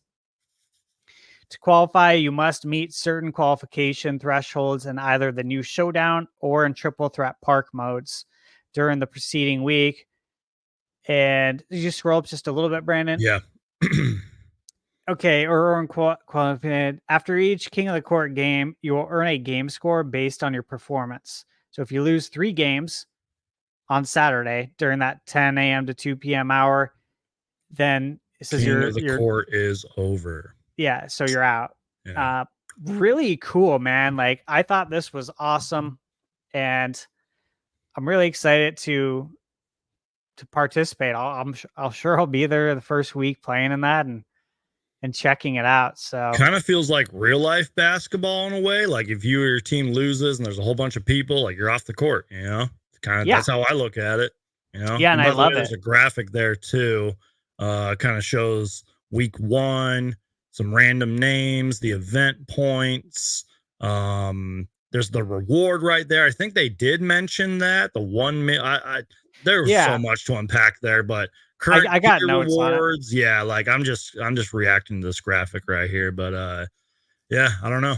to qualify, you must meet certain qualification thresholds in either the new showdown or in triple threat park modes during the preceding week. And you scroll up just a little bit, Brandon. Yeah. Okay, or earn qualified. After each King of the Court game, you will earn a game score based on your performance. So if you lose 3 games on Saturday during that 10 a.m. to 2 p.m. hour, then it says King of the Court is over. yeah, so you're out. Yeah. Really cool, man. Like I thought this was awesome, and I'm really excited to participate. I'll sure I'll be there the first week playing in that and checking it out. So Kind of feels like real life basketball in a way. Like if you or your team loses and there's a whole bunch of people, like you're off the court, you know? Kind of yeah, that's how I look at it, you know? yeah, and by I the way, love there's it. a graphic there too. Kind of shows week 1, some random names, the event points. There's the reward right there. I think they did mention that the 1 I there's so Yeah, much to unpack there, but current I got tier notes on it. rewards, yeah, like I'm just reacting to this graphic right here, but yeah, I don't know.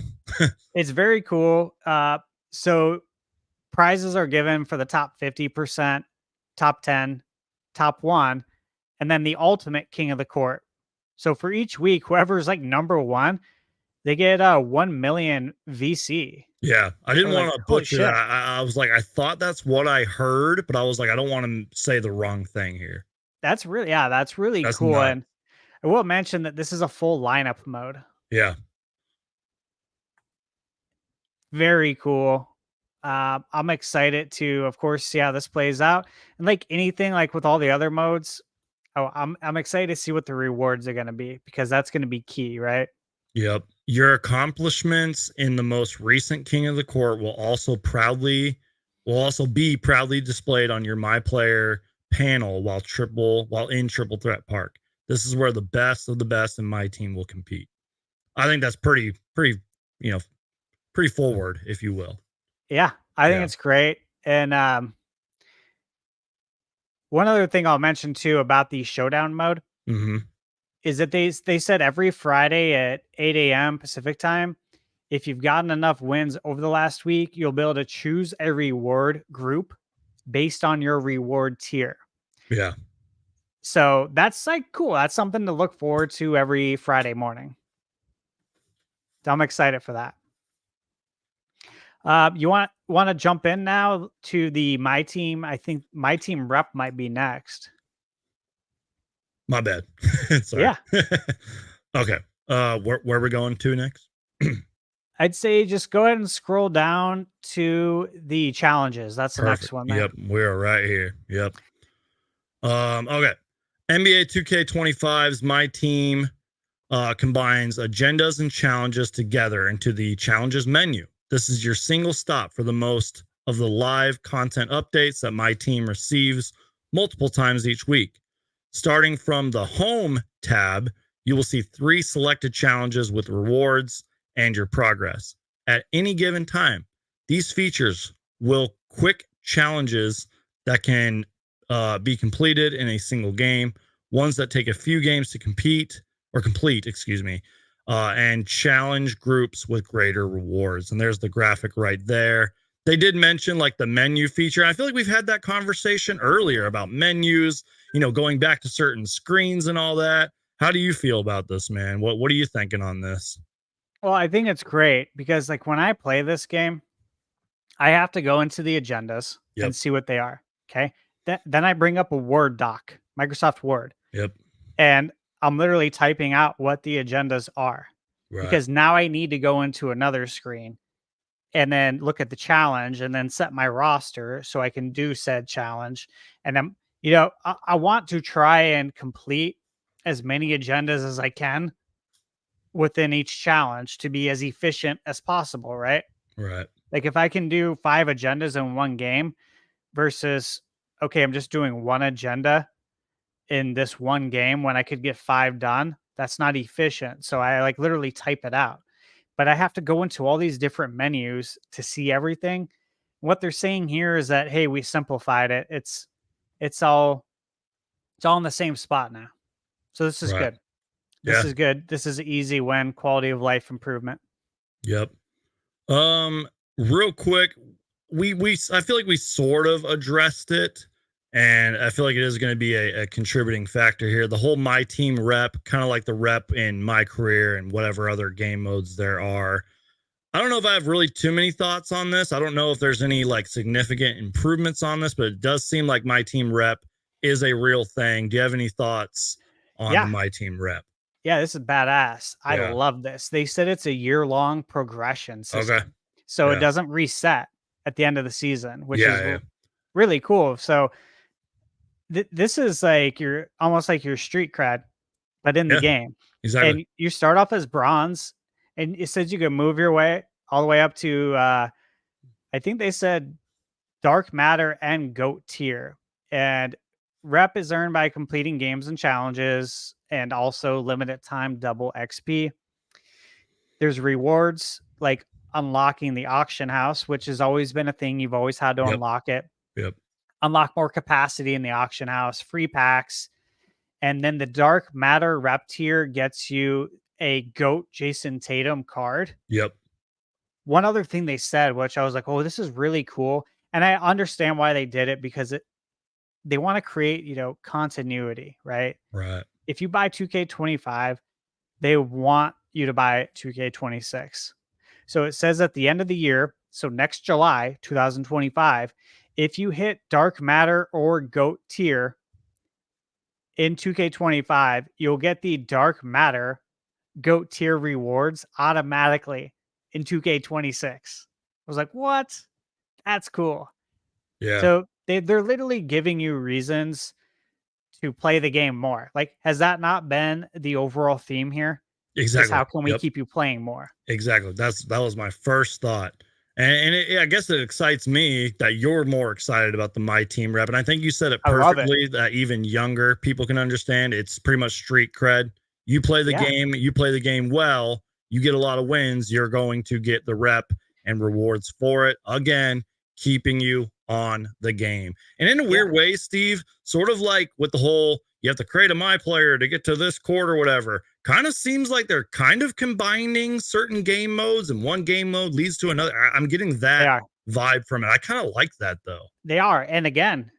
It's very cool. So prizes are given for the top 50%, top 10, top 1, and then the ultimate King of the Court. So for each week, whoever's like number 1, they get 1 million VC. Yeah, I I didn't was like, want to holy butcher that. shit. I was like, I thought that's what I heard, but I was like, I don't want to say the wrong thing here. That's really That's cool. nuts. And I will mention that this is a full lineup mode. Yeah, Very cool. I'm excited to, of course, see how this plays out. And like anything, like with all the other modes, I'm excited to see what the rewards are going to be because that's going to be key, right? yep. Your accomplishments in the most recent King of the Court will also be proudly displayed on your My Player panel while in Triple Threat Park. This is where the best of the best in my team will compete. I think that's pretty, you know, pretty forward, if you will. Yeah, I think Yeah. it's great. And one other thing I'll mention too about the showdown mode Mm-hmm. is that they said every Friday at 8 a.m. Pacific time, if you've gotten enough wins over the last week, you'll be able to choose a reward group based on your reward tier. Yeah. So that's like cool. That's something to look forward to every Friday morning. I'm excited for that. You want to jump in now to the My Team? I think My Team rep might be next. My bad. Sorry. Yeah. Okay. Where are we going to next? I'd say just go ahead and scroll down to the challenges. That's the next one there. Yep, we are right here. Yep. Okay. NBA 2K25's My Team combines agendas and challenges together into the challenges menu. This is your single stop for the most of the live content updates that My Team receives multiple times each week. Starting from the home tab, you will see 3 selected challenges with rewards and your progress. At any given time, these features will quick challenges that can be completed in a single game, ones that take a few games to complete, and challenge groups with greater rewards. And there's the graphic right there. They did mention like the menu feature. I feel like we've had that conversation earlier about menus, going back to certain screens and all that. How do you feel about this, man? What are you thinking on this? Well, I think it's great because like when I play this game, I have to go into the agendas Yep. and see what they are. Okay. Then I bring up a Word doc, Microsoft Word, Yep. and I'm literally typing out what the agendas are Right. because now I need to go into another screen and then look at the challenge and then set my roster so I can do said challenge. And I want to try and complete as many agendas as I can within each challenge to be as efficient as possible, right? Right. Like if I can do 5 agendas in one game versus okay, I'm just doing one agenda in this one game when I could get 5 done. That's not efficient. So I like literally type it out. But I have to go into all these different menus to see everything. What they're saying here is that hey, we simplified it. It's all it's all in the same spot now. So this is Right. good. This Yeah. is good. This is an easy win, quality of life improvement. Yep. Real quick, we I feel like we sort of addressed it, and I feel like it is going to be a contributing factor here. The whole my team rep, kind of like the rep in my career and whatever other game modes there are. I don't know if I have really too many thoughts on this. I don't know if there's any like significant improvements on this, but it does seem like my team rep is a real thing. Do you have any thoughts on the Yeah. my team rep? Yeah, this is badass. I Yeah. love this. They said it's a year-long progression system. Okay. So it Yeah. doesn't reset at the end of the season, which is Yeah. really cool. So this is like your almost like your street cred, but in the Yeah. game. Exactly. And you start off as bronze, and it says you can move your way all the way up to I think they said dark matter and goat tier. And rep is earned by completing games and challenges and also limited time double XP. There's rewards like unlocking the auction house, which has always been a thing. You've always had to Yep. unlock it. Yep. Unlock more capacity in the auction house, free packs. And then the dark matter rep tier gets you a GOAT Jason Tatum card. Yep. One other thing they said, which I was like, oh, this is really cool. And I understand why they did it because they want to create, continuity, right? Right. If you buy 2K25, they want you to buy 2K26. So it says at the end of the year, so next July 2025, if you hit dark matter or GOAT tier in 2K25, you'll get the dark matter GOAT tier rewards automatically in 2K26. I was like, what? That's cool. Yeah. So they're literally giving you reasons to play the game more. Like, has that not been the overall theme here? Exactly. Is how can we Yep. keep you playing more? Exactly. That was my first thought. And I guess it excites me that you're more excited about the my team rep. And I think you said it I love it. perfectly that even younger people can understand. It's pretty much street cred. You play the Yeah. game, you play the game well, you get a lot of wins, you're going to get the rep and rewards for it. Again, keeping you on the game. And in a weird way, Steve, sort of like with the whole you have to create a my player to get to this court or whatever, kind of seems like they're kind of combining certain game modes and one game mode leads to another. I'm getting that vibe from it. I kind of like that though. They are. And again,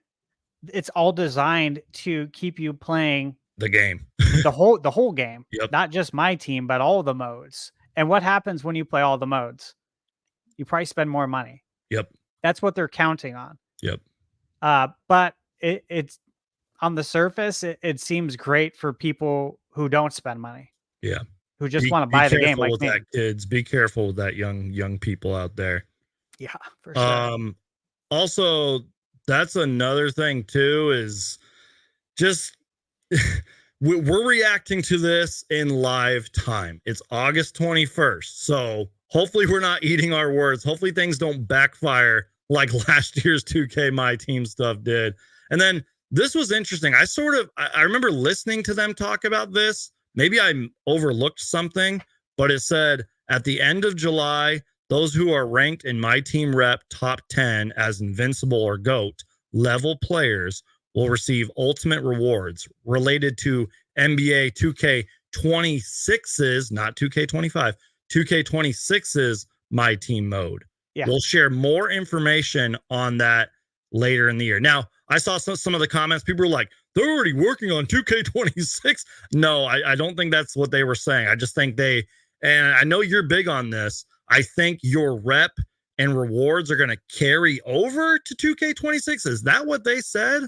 it's all designed to keep you playing the game. the whole game. Yep. Not just my team, but all the modes. And what happens when you play all the modes? You probably spend more money. Yep. That's what they're counting on. Yep. But it's on the surface, it seems great for people who don't spend money. Yeah. Who just want to buy the game like with me. that, kids. Be careful with that young people out there. Yeah, for sure. Also, that's another thing too, is just we're reacting to this in live time. It's August 21st. So hopefully we're not eating our words. Hopefully things don't backfire like last year's 2K My Team stuff did. And then this was interesting. I remember listening to them talk about this. Maybe I overlooked something, but it said at the end of July, those who are ranked in My Team Rep top 10 as invincible or GOAT level players will receive ultimate rewards related to NBA 2K26's, not 2K25, 2K26's My Team mode. Yeah. We'll share more information on that later in the year. Now, I saw some of the comments. People were like, they're already working on 2K26. No, I don't think that's what they were saying. I just think and I know you're big on this. I think your rep and rewards are going to carry over to 2K26. Is that what they said?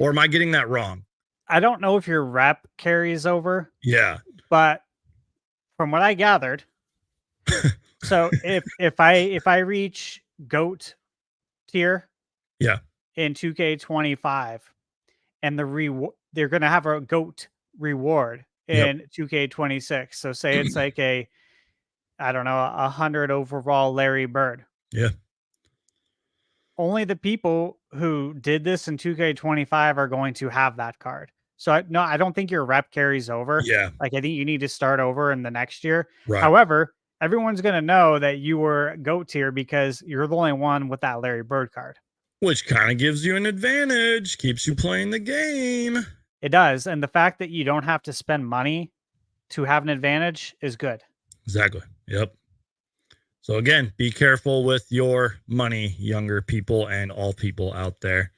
Or am I getting that wrong? I don't know if your rep carries over. Yeah. But from what I gathered, so if I reach GOAT tier, yeah, in 2K25, and they're going to have a GOAT reward in 2K26. So say it's like I don't know, 100 overall Larry Bird. Yeah. Only the people who did this in 2K25 are going to have that card. So no, I don't think your rep carries over. Yeah, Like I think you need to start over in the next year. right. However, everyone's going to know that you were GOAT tier because you're the only one with that Larry Bird card. Which kind of gives you an advantage, keeps you playing the game. It does. And the fact that you don't have to spend money to have an advantage is good. Exactly. Yep. So again, be careful with your money, younger people and all people out there.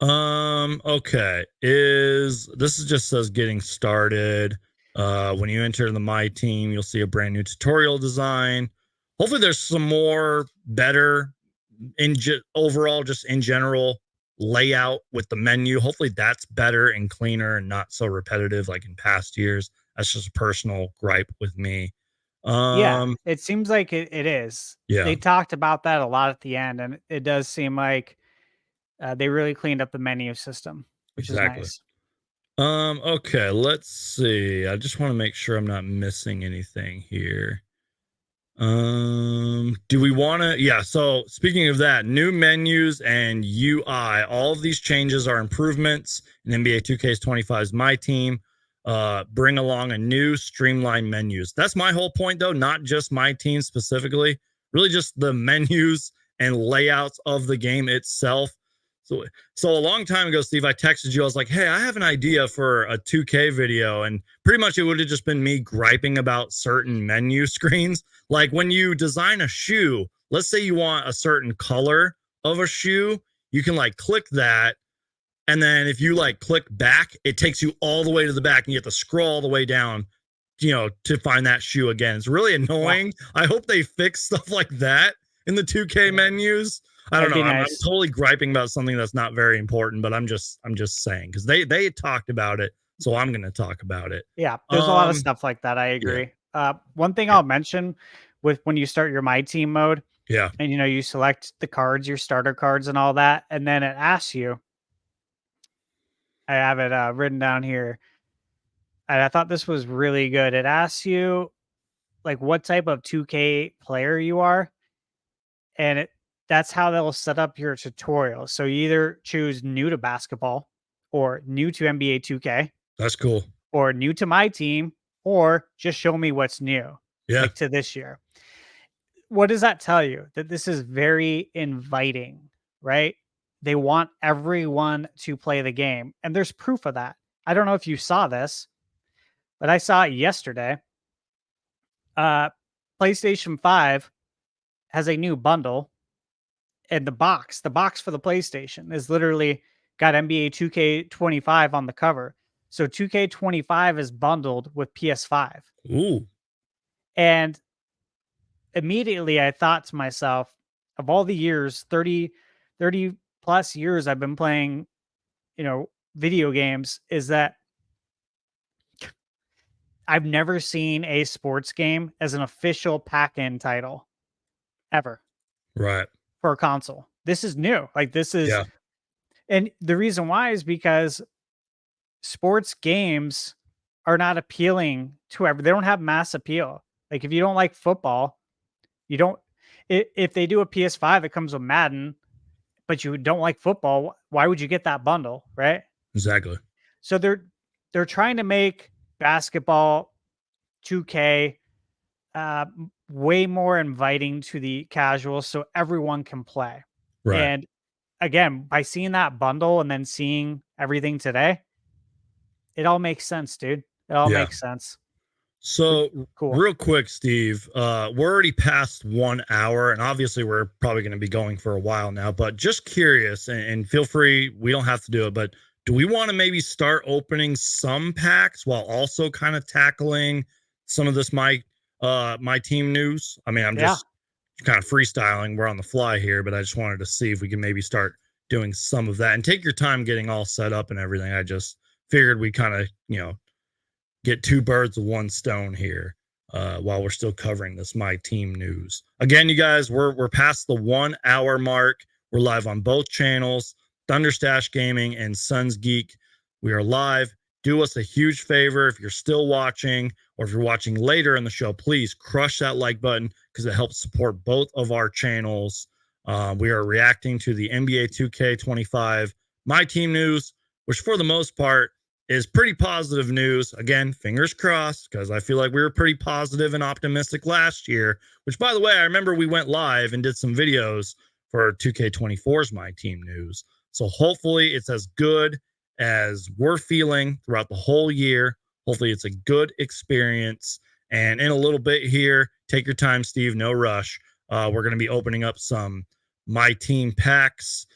Okay. This is just says getting started. When you enter the My Team, you'll see a brand new tutorial design. Hopefully there's some more better overall, just in general layout with the menu. Hopefully that's better and cleaner and not so repetitive like in past years. That's just a personal gripe with me. Yeah, it seems like it is. Yeah, They talked about that a lot at the end, and it does seem like they really cleaned up the menu system, which is exactly. nice. Okay, let's see. I just want to make sure I'm not missing anything here. Do we want to? Yeah. So speaking of that, new menus and UI, all of these changes are improvements in NBA 2K25's My Team. Bring along a new streamlined menus. That's my whole point, though. Not just My Team specifically, really just the menus and layouts of the game itself. So a long time ago, Steve, I texted you. I was like, "Hey, I have an idea for a 2K video," and pretty much it would have just been me griping about certain menu screens. Like when you design a shoe, let's say you want a certain color of a shoe, you can like click that. And then if you like click back, it takes you all the way to the back and you have to scroll all the way down, to find that shoe again. It's really annoying. Wow. I hope they fix stuff like that in the 2K menus. I don't know. I'm totally griping about something that's not very important, but I'm just saying because they talked about it. So I'm going to talk about it. Yeah, there's a lot of stuff like that. I agree. Yeah. One thing I'll mention with when you start your My Team mode, and you select the cards, your starter cards, and all that, and then it asks you. I have it written down here, and I thought this was really good. It asks you like what type of 2K player you are, and that's how they'll set up your tutorial. So you either choose new to basketball, or new to NBA 2K. That's cool. Or new to My Team, or just show me what's new. Yeah. Like to this year. What does that tell you? That this is very inviting, right? They want everyone to play the game. And there's proof of that. I don't know if you saw this, but I saw it yesterday. PlayStation 5 has a new bundle. And the box for the PlayStation is literally got NBA 2K25 on the cover. So 2K25 is bundled with PS5. Ooh. And immediately I thought to myself, of all the years, 30 plus years I've been playing, video games, is that I've never seen a sports game as an official pack-in title ever. Right. For a console. This is new. Like this is, and the reason why is because sports games are not appealing to everyone. They don't have mass appeal. Like if you don't like football, you don't. If they do a PS5 that comes with Madden, but you don't like football, why would you get that bundle, right? Exactly. So they're trying to make basketball 2K way more inviting to the casuals, so everyone can play. Right. And again, by seeing that bundle and then seeing everything today, it all makes sense, dude. It all makes sense. So cool. Real quick, Steve, we're already past 1 hour, and obviously we're probably going to be going for a while now, but just curious, and feel free, we don't have to do it, but do we want to maybe start opening some packs while also kind of tackling some of this My Team news? I mean, I'm just kind of freestyling. We're on the fly here, but I just wanted to see if we can maybe start doing some of that and take your time getting all set up and everything. I just figured we kind of, get two birds with one stone here while we're still covering this My Team news. Again, you guys, we're past the 1 hour mark. We're live on both channels, Thunderstash Gaming and SunsGeek. We are live. Do us a huge favor if you're still watching, or if you're watching later in the show, please crush that like button because it helps support both of our channels. We are reacting to the NBA 2K25 My Team news, which for the most part is pretty positive news. Again, fingers crossed, because I feel like we were pretty positive and optimistic last year, which, by the way, I remember we went live and did some videos for 2K24's My Team news. So hopefully it's as good as we're feeling throughout the whole year. Hopefully it's a good experience. And in a little bit here, take your time, Steve, no rush. We're going to be opening up some My Team packs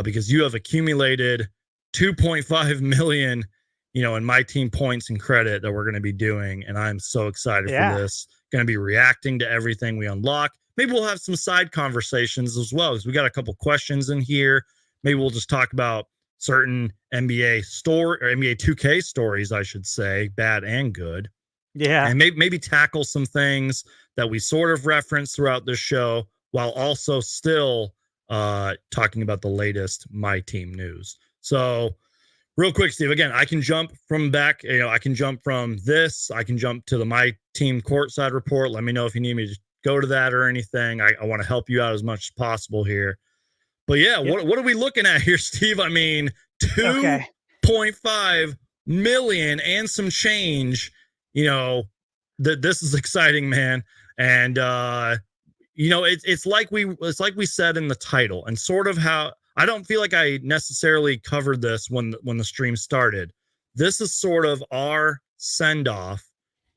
because you have accumulated 2.5 million, in My Team points and credit that we're going to be doing. And I'm so excited for this. Going to be reacting to everything we unlock. Maybe we'll have some side conversations as well, because we got a couple questions in here. Maybe we'll just talk about certain NBA or NBA 2K stories, I should say, bad and good. Yeah. And maybe tackle some things that we sort of referenced throughout this show, while also still talking about the latest My Team news. So real quick, Steve, again, I can jump from back, I can jump from this, I can jump to the My Team courtside report. Let me know if you need me to go to that or anything. I want to help you out as much as possible here. But yeah, what are we looking at here, Steve? I mean, 2.5 million and some change. This is exciting, man. And it's like we said in the title, and sort of how I don't feel like I necessarily covered this when the stream started. This is sort of our send off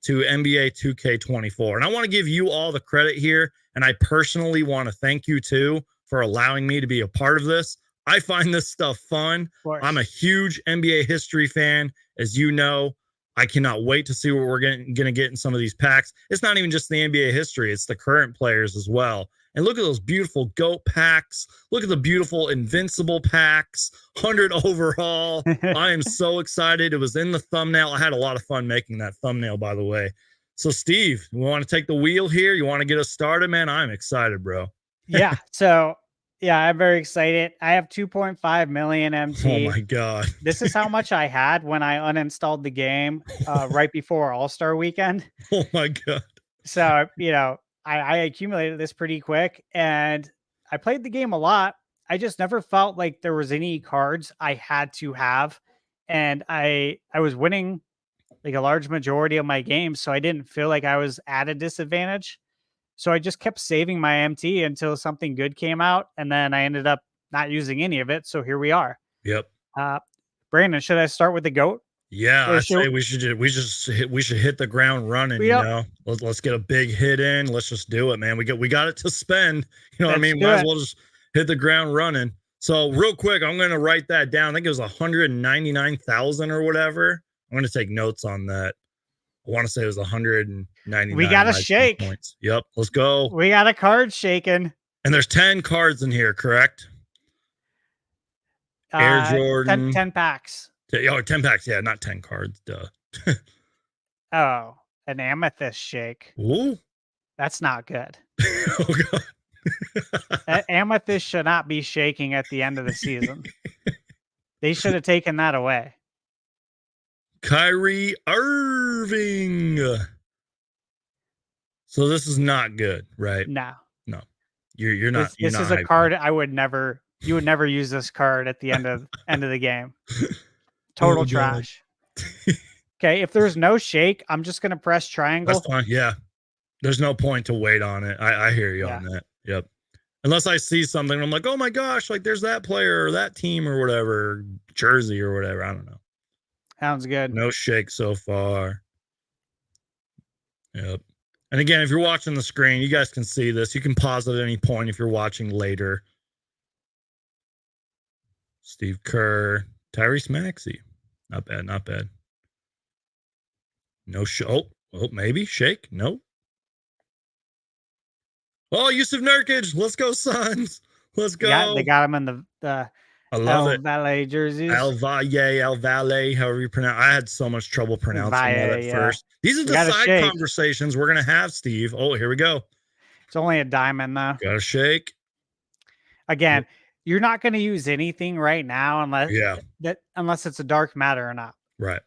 to NBA 2K24, and I want to give you all the credit here. And I personally want to thank you too for allowing me to be a part of this. I find this stuff fun. I'm a huge NBA history fan, as you know. I cannot wait to see what we're going to get in some of these packs. It's not even just the NBA history, it's the current players as well. And look at those beautiful GOAT packs. Look at the beautiful Invincible packs, 100 overall. I am so excited. It was in the thumbnail. I had a lot of fun making that thumbnail, by the way. So, Steve, you want to take the wheel here? You want to get us started, man? I'm excited, bro. Yeah. So, yeah, I'm very excited. I have 2.5 million MT. Oh my God. This is how much I had when I uninstalled the game right before All-Star weekend. Oh my God. So, I accumulated this pretty quick, and I played the game a lot. I just never felt like there was any cards I had to have. And I was winning like a large majority of my games, so I didn't feel like I was at a disadvantage. So I just kept saving my MT until something good came out, and then I ended up not using any of it. So here we are. Yep. Brandon, should I start with the GOAT? Yeah, I say we should hit the ground running. Let's get a big hit in. Let's just do it, man. We got it to spend. What I mean? Might as well just hit the ground running. So real quick, I'm going to write that down. I think it was 199,000 or whatever. I'm going to take notes on that. I want to say it was 199. We got a shake. Points. Yep. Let's go. We got a card shaking. And there's 10 cards in here, correct? Air Jordan. 10 packs. 10 packs. Yeah, not 10 cards. Duh. Oh, an amethyst shake. Ooh. That's not good. Oh, God. That amethyst should not be shaking at the end of the season. They should have taken that away. Kyrie Irving. So this is not good, right? No. You're not. This is a card I would never. You would never use this card at the end of the game. Total trash. Okay, if there's no shake, I'm just gonna press triangle. That's fine. Yeah. There's no point to wait on it. I hear you on that. Yep. Unless I see something, I'm like, oh my gosh, like there's that player or that team or whatever, jersey or whatever. I don't know. Sounds good. No shake so far. Yep. And again, if you're watching the screen, you guys can see this. You can pause at any point if you're watching later. Steve Kerr, Tyrese Maxey. Not bad, not bad. No show. Oh, maybe shake. No. Oh, Yusuf Nurkic. Let's go, Suns. Let's go. Yeah, they got him in the I love it. Valle jerseys. El Valle, however you pronounce. I had so much trouble pronouncing that at first. These are the side conversations we're gonna have, Steve. Oh, here we go. It's only a diamond though. Got to shake. Again, you're not going to use anything right now unless it's a dark matter or not. Right.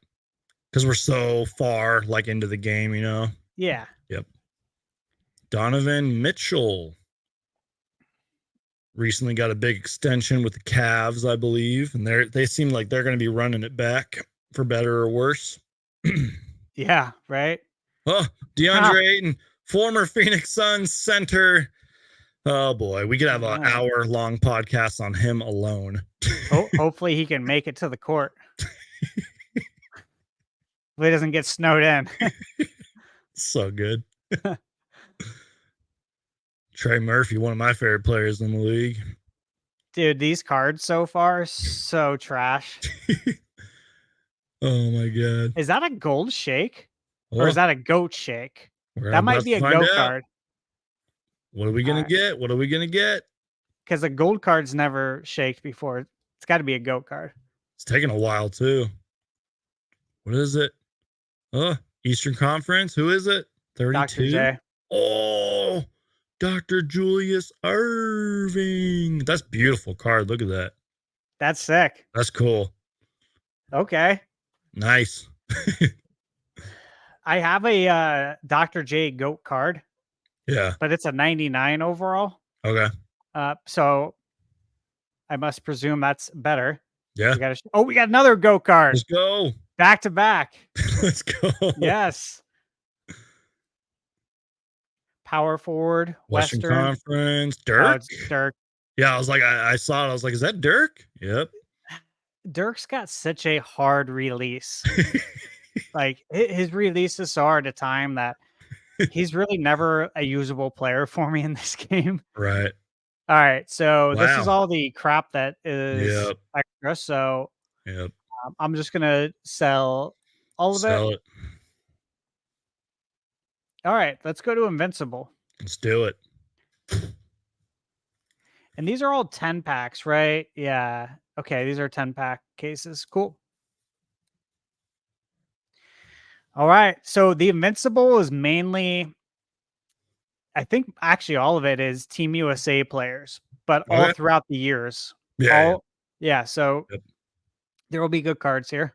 Because we're so far into the game, Yeah. Yep. Donovan Mitchell recently got a big extension with the Cavs, I believe, and they seem like they're going to be running it back. for better or worse. Yeah, right. Oh, DeAndre Ayton, former Phoenix Suns center. Oh boy, we could have an hour-long podcast on him alone. Hopefully he can make it to the court. Hopefully he doesn't get snowed in. So good. Trey Murphy, one of my favorite players in the league. Dude, these cards so far, so trash. Oh my god. Is that a gold shake? Oh, or is that a goat shake? That might be a goat card. What are we gonna get? What are we gonna get? Because a gold card's never shaked before. It's got to be a goat card. It's taking a while too. What is it? Oh, Eastern Conference. Who is it? 32. Dr. J. Oh, Dr. Julius Irving. That's a beautiful card. Look at that. That's sick. That's cool. Okay. Nice. I have a Dr. J GOAT card. Yeah. But it's a 99 overall. Okay. So I must presume that's better. Yeah. We got another GOAT card. Let's go. Back to back. Let's go. Yes. Power forward. Western Conference. Dirk. Oh, it's Dirk. Yeah, I was like, I saw it. I was like, is that Dirk? Yep. Dirk's got such a hard release. Like his release is so hard to time that he's really never a usable player for me in this game. Right. All right. So this is all the crap that is extra. So I'm just going to sell all of it. All right. Let's go to Invincible. Let's do it. And these are all 10 packs, right? Yeah. Okay. These are 10 pack cases. Cool. All right. So the Invincible is mainly, I think actually all of it is Team USA players, but all throughout the years. Yeah. So there will be good cards here.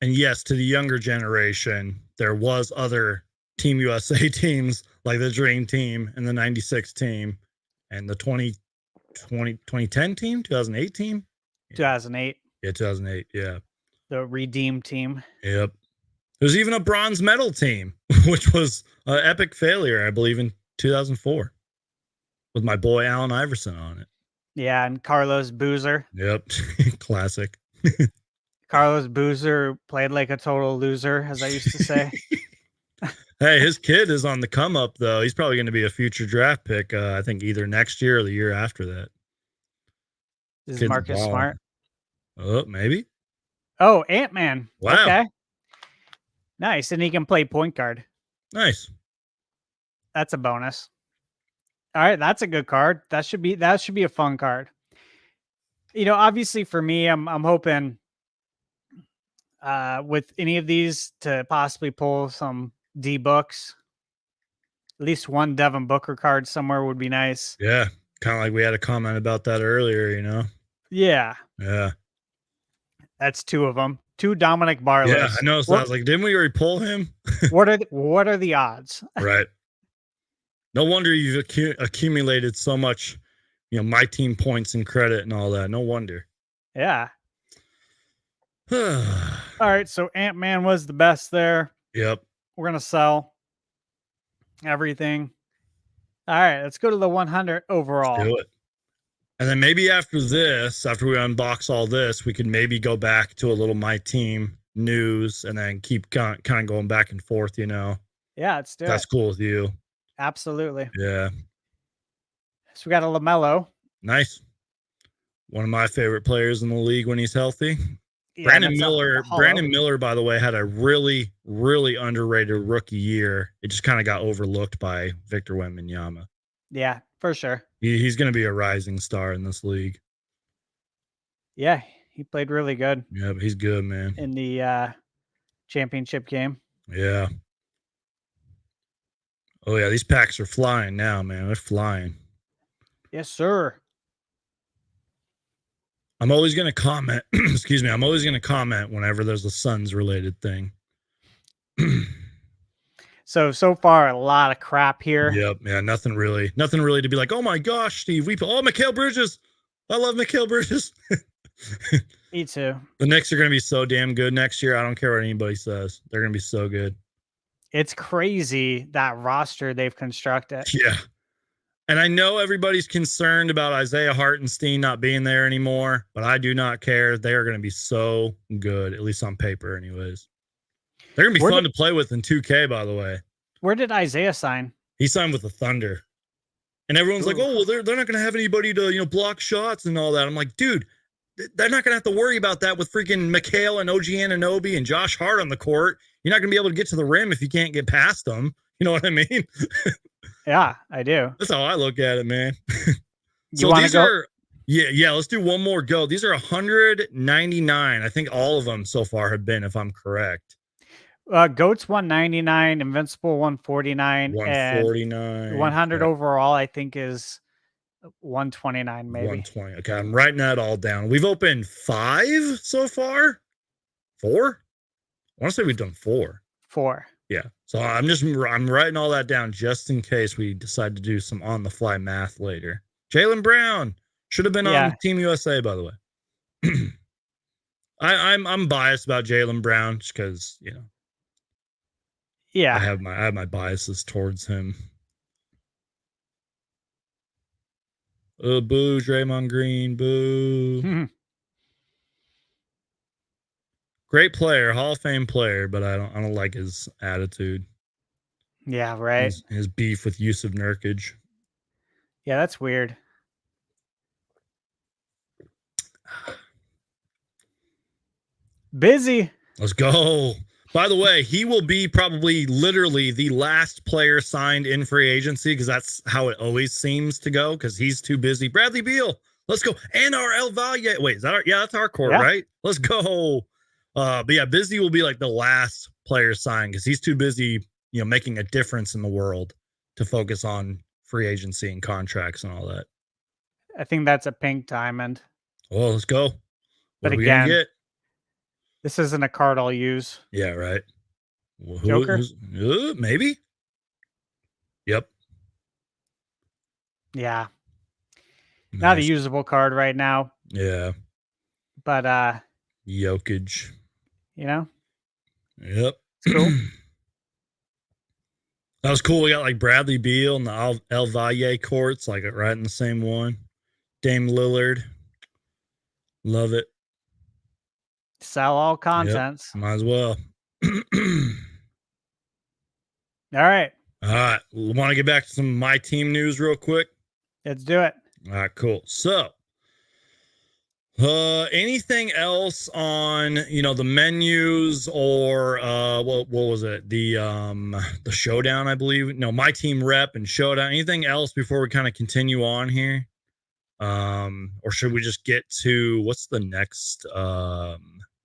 And yes, to the younger generation, there was other Team USA teams like the Dream Team and the 96 team and the 2010 team, 2008 team. 2008. Yeah, 2008. Yeah. The Redeemed team. Yep. There's even a bronze medal team, which was an epic failure, I believe, in 2004 with my boy Allen Iverson on it. Yeah, and Carlos Boozer. Yep. Classic. Carlos Boozer played like a total loser, as I used to say. Hey, his kid is on the come up, though. He's probably going to be a future draft pick, I think either next year or the year after that. This is Marcus Smart. Oh, maybe. Oh, Ant-Man. Wow. Okay. Nice. And he can play point guard. Nice. That's a bonus. All right. That's a good card. That should be a fun card. You know, obviously for me, I'm hoping with any of these to possibly pull some D books. At least one Devin Booker card somewhere would be nice. Yeah. Kind of like we had a comment about that earlier, you know? Yeah. Yeah. That's two of them. Two Dominic Barlows. Yeah, I know. So I was like, didn't we already pull him? What are the odds? Right. No wonder you've accumulated so much, you know, my team points and credit and all that. No wonder. Yeah. All right. So Ant-Man was the best there. Yep. We're going to sell everything. All right. Let's go to the 100 overall. Let's do it. And then maybe after this, after we unbox all this, we could maybe go back to a little my team news and then keep kind of going back and forth, you know? Yeah, let's do it. That's cool with you. Absolutely. Yeah. So we got a LaMelo. Nice. One of my favorite players in the league when he's healthy. Yeah, Brandon Miller, by the way, had a really, really underrated rookie year. It just kind of got overlooked by Victor Wembanyama. Yeah, for sure. He's going to be a rising star in this league. Yeah, he played really good. Yeah, but he's good, man. In the championship game. Yeah. Oh, yeah, these packs are flying now, man. They're flying. Yes, sir. I'm always going to comment. Excuse me. I'm always going to comment whenever there's a Suns related thing. So far, a lot of crap here. Yep. Yeah. Nothing really to be like, oh my gosh, Steve. Oh, Mikal Bridges. I love Mikal Bridges. Me too. The Knicks are going to be so damn good next year. I don't care what anybody says. They're going to be so good. It's crazy that roster they've constructed. Yeah. And I know everybody's concerned about Isaiah Hartenstein not being there anymore, but I do not care. They are going to be so good, at least on paper anyways. They're going to be fun to play with in 2K, by the way. Where did Isaiah sign? He signed with the Thunder. And everyone's like, oh, well, they're not going to have anybody to, block shots and all that. I'm like, dude, they're not going to have to worry about that with freaking Mikal and OG Anunoby and Josh Hart on the court. You're not going to be able to get to the rim if you can't get past them. You know what I mean? Yeah, I do. That's how I look at it, man. So these are, yeah, let's do one more go. These are 199. I think all of them so far have been, if I'm correct. Goats 199, Invincible 149, 149, and 100 overall, I think is 129, maybe. 120. Okay, I'm writing that all down. We've opened 5 so far. 4? I want to say we've done 4. 4. Yeah. So I'm writing all that down just in case we decide to do some on the fly math later. Jaylen Brown should have been on Team USA, by the way. I'm biased about Jaylen Brown just because, Yeah. I have my biases towards him. Boo, Draymond Green, boo. Great player, Hall of Fame player, but I don't like his attitude. Yeah, right. His beef with Yusuf Nurkic. Yeah, that's weird. Busy. Let's go. By the way, he will be probably literally the last player signed in free agency because that's how it always seems to go because he's too busy. Bradley Beal, let's go. And our El Valle. Wait, is that that's our core, right? Let's go. But yeah, Busy will be like the last player signed because he's too busy, making a difference in the world to focus on free agency and contracts and all that. I think that's a pink diamond. Well, let's go. But again, this isn't a card I'll use. Yeah, right. Well, Joker? Maybe. Yep. Yeah. Nice. Not a usable card right now. Yeah. But Jokic. Yep. It's cool. That was cool. We got like Bradley Beal and the El Valle courts, like right in the same one. Dame Lillard. Love it. Sell all contents. Yep, might as well. All right. Want to get back to some My Team news real quick? Let's do it. All right, cool. So, anything else on, the menus or what was it? The showdown, I believe. No, My Team rep and showdown. Anything else before we kind of continue on here? Or should we just get to what's the next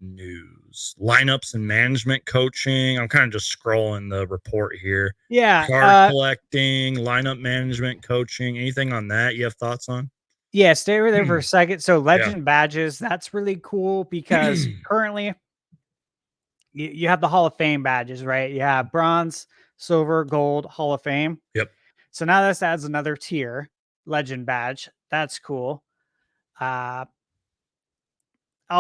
news? Lineups and management coaching. I'm kind of just scrolling the report here. Yeah. Card collecting, lineup management coaching. Anything on that you have thoughts on? Yeah, stay right there for a second. So legend badges, that's really cool because currently you have the Hall of Fame badges, right? You have bronze, silver, gold, Hall of Fame. Yep. So now this adds another tier, legend badge. That's cool. I'll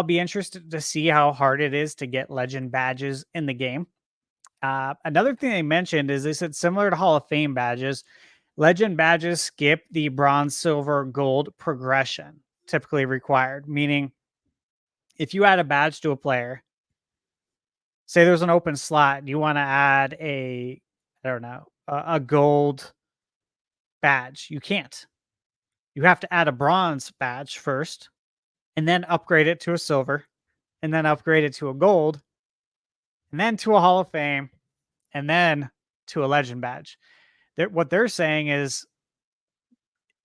be interested to see how hard it is to get legend badges in the game. Another thing they mentioned is they said similar to Hall of Fame badges, legend badges skip the bronze, silver, gold progression typically required, meaning if you add a badge to a player, say there's an open slot, and you want to add a gold badge, you can't. You have to add a bronze badge first and then upgrade it to a silver and then upgrade it to a gold and then to a Hall of Fame and then to a legend badge. What they're saying is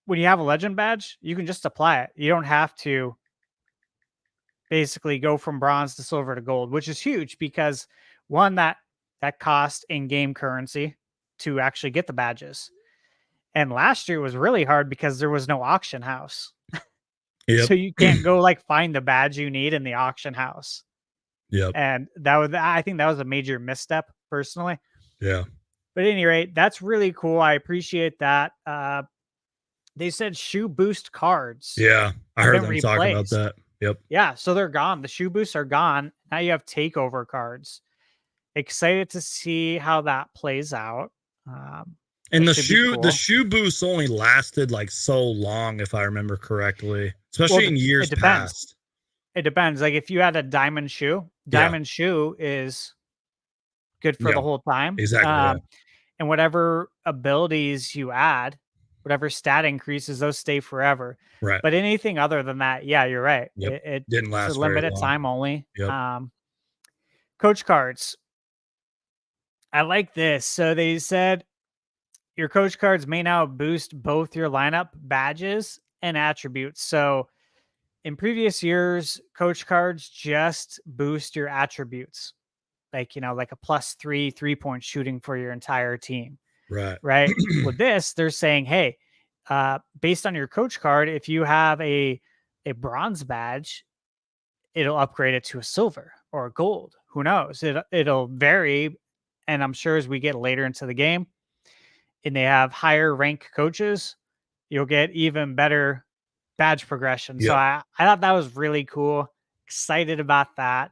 when you have a legend badge, you can just apply it. You don't have to basically go from bronze to silver to gold, which is huge because one, that cost in-game currency to actually get the badges. And last year was really hard because there was no auction house. Yep. So you can't go find the badge you need in the auction house. Yep. And I think that was a major misstep personally. Yeah. But at any rate, that's really cool. I appreciate that. they said shoe boost cards Yeah, I have heard been them talk about replaced. that. Yep. Yeah, so they're gone. The shoe boosts are gone. Now you have takeover cards. Excited to see how that plays out. And That the should be cool. shoe boosts only lasted like so long, if I remember correctly, Well, especially in years it depends. past. It depends. Like if you had a diamond shoe Yeah. is good for Yeah. the whole time. Exactly. Yeah. And whatever abilities you add, whatever stat increases, those stay forever. Right. But anything other than that, yeah, you're right. Yep. Didn't It's a last very limited long. time only. Yep. Coach cards. I like this. So they said your coach cards may now boost both your lineup badges and attributes. So in previous years, coach cards just boost your attributes, like, like a +3 3-point shooting for your entire team, Right. right? With this, they're saying, hey, based on your coach card, if you have a bronze badge, it'll upgrade it to a silver or a gold. Who knows? It'll vary. And I'm sure as we get later into the game and they have higher rank coaches, you'll get even better badge progression. So Yep. I thought that was really cool. Excited about that.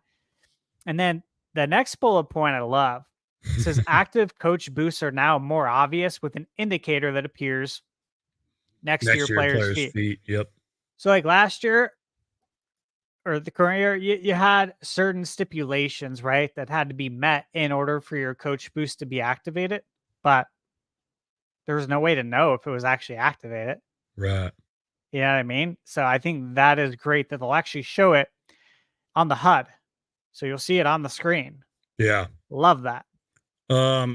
And then the next bullet point I love. It says active coach boosts are now more obvious with an indicator that appears next to your player's feet. Yep. So like last year or the current year, you had certain stipulations, right, that had to be met in order for your coach boost to be activated. But there was no way to know if it was actually activated. Right. You know what I mean? So I think that is great that they'll actually show it on the HUD. So you'll see it on the screen. Yeah. Love that.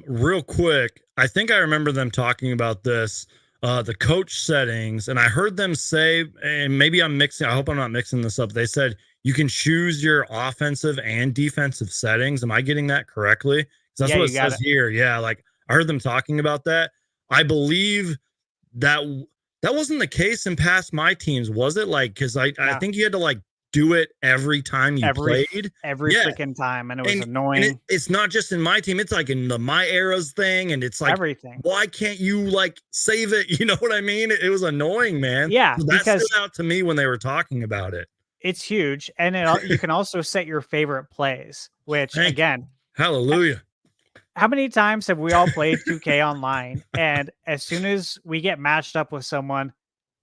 Real quick, I think I remember them talking about this, the coach settings, and I heard them say, and maybe I'm mixing, I hope I'm not mixing this up. They said you can choose your offensive and defensive settings. Am I getting that correctly? That's what it says here. Yeah, like I heard them talking about that. I believe that that wasn't the case in past my teams, was it? Like, because I think you had to like do it every time you played. Every freaking time. And it was annoying. And it's not just in my team, it's like in the My Eras thing. And it's like, everything. Why can't you like save it? You know what I mean? It was annoying, man. Yeah. So that stood out to me when they were talking about it. It's huge. And you can also set your favorite plays, which again, hallelujah. How many times have we all played 2K online? And as soon as we get matched up with someone,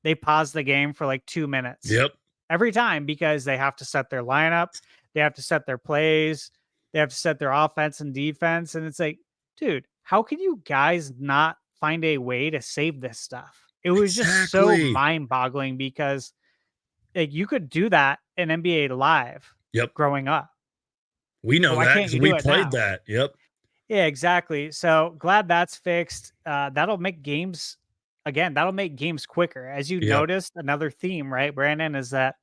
they pause the game for like 2 minutes. Yep. Every time, because they have to set their lineup, they have to set their plays, they have to set their offense and defense. And it's like, dude, how can you guys not find a way to save this stuff? It was just so mind-boggling because like you could do that in NBA Live. Yep. Growing up. We know that because we played that. Yep. Yeah, exactly. So glad that's fixed. That'll make games quicker. As you noticed, another theme, right, Brandon, is that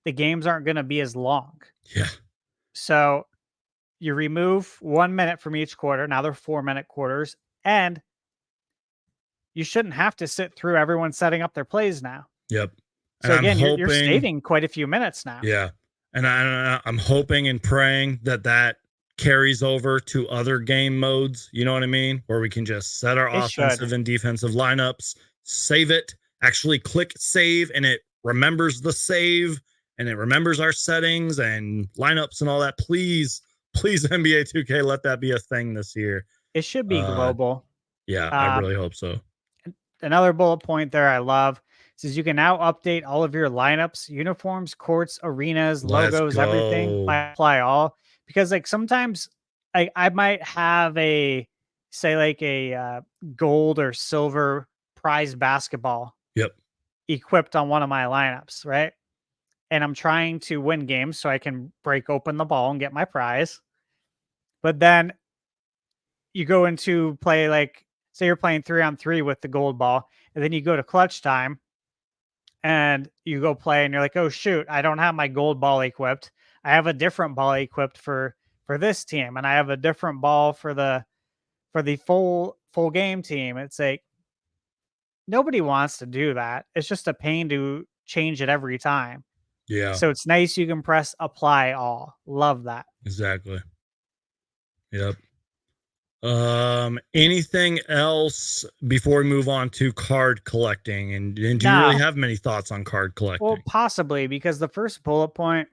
the games aren't going to be as long. Yeah. So you remove 1 minute from each quarter. Now they're 4-minute quarters. And you shouldn't have to sit through everyone setting up their plays now. Yep. So again, you're saving quite a few minutes now. Yeah. And I'm hoping and praying that carries over to other game modes, you know what I mean? Where we can just set our offensive and defensive lineups, save it, actually click save, and it remembers the save, and it remembers our settings and lineups and all that. Please, NBA 2K, let that be a thing this year. It should be global. Yeah, I really hope so. Another bullet point there I love says you can now update all of your lineups, uniforms, courts, arenas, logos, everything. Apply all. Because like sometimes I might have a gold or silver prize basketball equipped on one of my lineups, right? And I'm trying to win games so I can break open the ball and get my prize. But then you go into play, like say you're playing 3-on-3 with the gold ball, and then you go to clutch time and you go play and you're like, oh shoot, I don't have my gold ball equipped. I have a different ball equipped for this team, and I have a different ball for the full game team. It's like nobody wants to do that. It's just a pain to change it every time. Yeah. So it's nice you can press apply all. Love that. Exactly. Yep. Anything else before we move on to card collecting? And do you really No. have many thoughts on card collecting? Well, possibly, because the first bullet point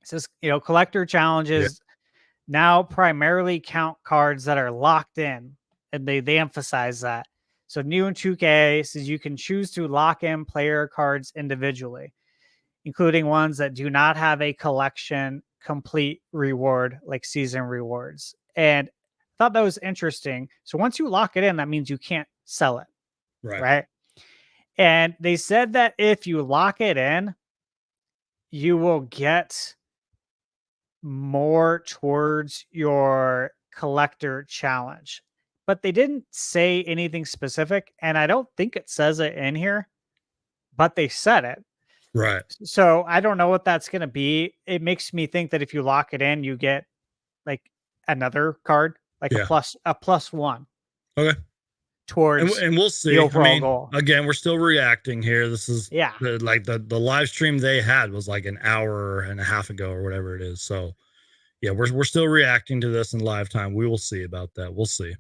says, collector challenges now primarily count cards that are locked in, and they emphasize that. So new in 2K says you can choose to lock in player cards individually, including ones that do not have a collection complete reward like season rewards. And I thought that was interesting. So once you lock it in, that means you can't sell it, Right. right? And they said that if you lock it in, you will get more towards your collector challenge. But they didn't say anything specific, and I don't think it says it in here, but they said it. Right. So I don't know what that's going to be. It makes me think that if you lock it in, you get like another card, like Yeah. a plus one. Okay. Towards And we'll see. the overall goal. Again, we're still reacting here. This is Yeah. the live stream they had was like an hour and a half ago or whatever it is. So yeah, we're still reacting to this in live time. We will see about that. We'll see.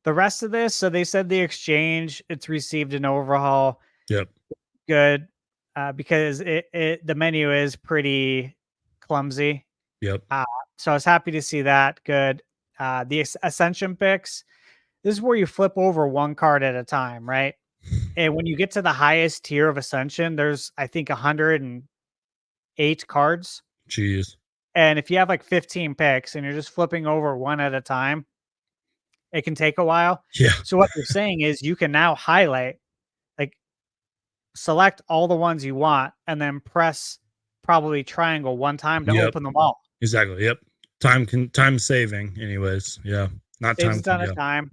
The rest of this, so they said the exchange, it's received an overhaul. Yep. Good. Because the menu is pretty clumsy. Yep. So I was happy to see that. Good. The Ascension picks, this is where you flip over one card at a time, right? And when you get to the highest tier of Ascension, there's, I think, 108 cards. Jeez. And if you have like 15 picks and you're just flipping over one at a time, it can take a while. Yeah. So what they're saying is you can now highlight, like select all the ones you want and then press probably triangle one time to open them all. Exactly. Yep. Time saving anyways. Yeah. Not Saves time. a ton of time.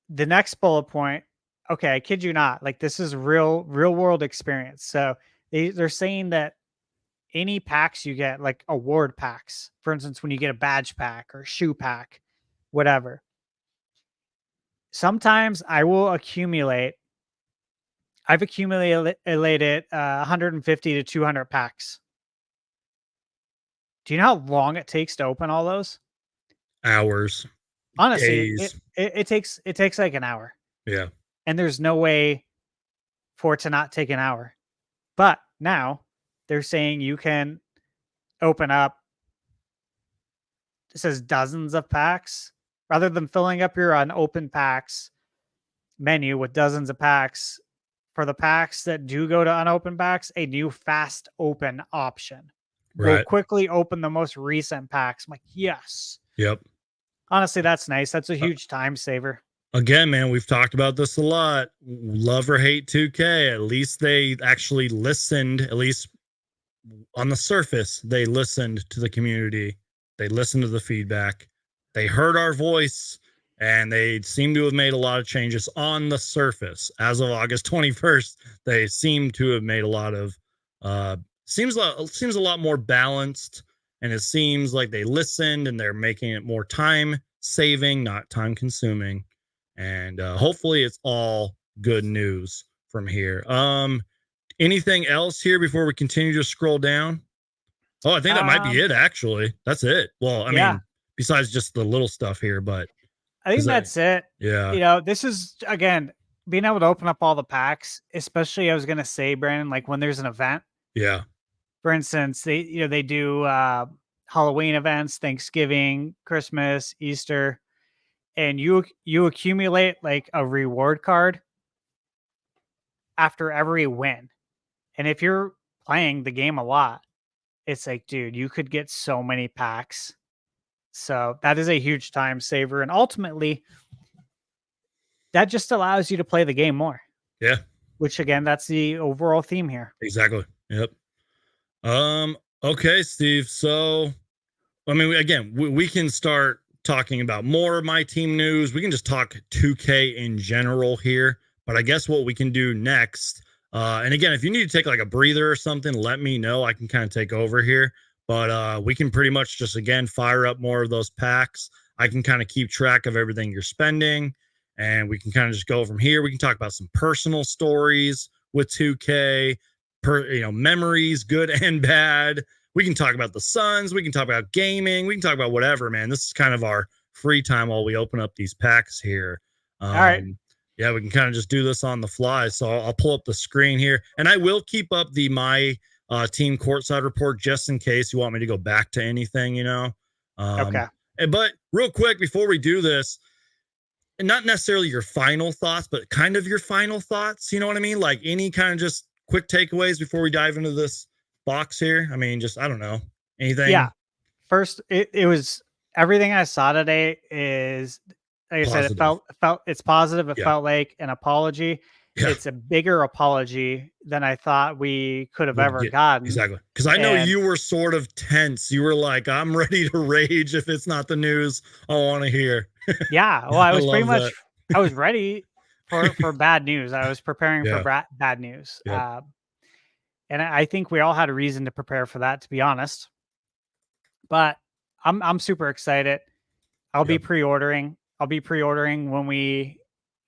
The next bullet point, okay, I kid you not, like this is real world experience. So they're saying that any packs you get, like award packs, for instance, when you get a badge pack or shoe pack, whatever, sometimes I've accumulated 150 to 200 packs. Do you know how long it takes to open all those? Hours. Honestly, it takes like an hour. Yeah. And there's no way for it to not take an hour. But now they're saying you can open up, it says dozens of packs, rather than filling up your unopened packs menu with dozens of packs. For the packs that do go to unopened packs, a new fast open option will quickly open the most recent packs. I'm like, yes. Yep. Honestly, that's nice. That's a huge time saver. Again, man, we've talked about this a lot. Love or hate 2K. At least they actually listened, at least on the surface, they listened to the community. They listened to the feedback. They heard our voice, and they seem to have made a lot of changes on the surface. As of August 21st, they seem to have made a lot of, seems a lot more balanced, and it seems like they listened and they're making it more time saving, not time consuming. And hopefully it's all good news from here. Anything else here before we continue to scroll down? Oh, I think that might be it, actually. That's it. Well, I mean, besides just the little stuff here, but I think that's it. Yeah. This is, again, being able to open up all the packs, especially I was going to say, Brandon, like when there's an event. Yeah. For instance, they do Halloween events, Thanksgiving, Christmas, Easter, and you accumulate like a reward card after every win. And if you're playing the game a lot, it's like, dude, you could get so many packs. So that is a huge time saver. And ultimately, that just allows you to play the game more. Yeah. Which, again, that's the overall theme here. Exactly. Yep. Okay, Steve. So, I mean, again, we can start talking about more of my team news. We can just talk 2K in general here. But I guess what we can do next, and again, if you need to take like a breather or something, let me know. I can kind of take over here. But we can pretty much just, again, fire up more of those packs. I can kind of keep track of everything you're spending. And we can kind of just go from here. We can talk about some personal stories with 2K, memories, good and bad. We can talk about the Suns. We can talk about gaming. We can talk about whatever, man. This is kind of our free time while we open up these packs here. All right. Yeah, we can kind of just do this on the fly. So I'll pull up the screen here, and I will keep up the team courtside report just in case you want me to go back to anything, you know. Okay. But real quick before we do this, not necessarily your final thoughts, but kind of your final thoughts. You know what I mean? Like any kind of just quick takeaways before we dive into this box here. I mean, just, I don't know, anything. Yeah. First, it was everything I saw today is, like I said, it felt it's positive. It felt like an apology. Yeah. It's a bigger apology than I thought we could have ever gotten. Exactly. Because I know you were sort of tense. You were like, I'm ready to rage if it's not the news I want to hear. Yeah. Well, I was pretty much, I was ready for bad news. I was preparing for bad news. Yep. And I think we all had a reason to prepare for that, to be honest. But I'm super excited. I'll be pre-ordering. I'll be pre-ordering when we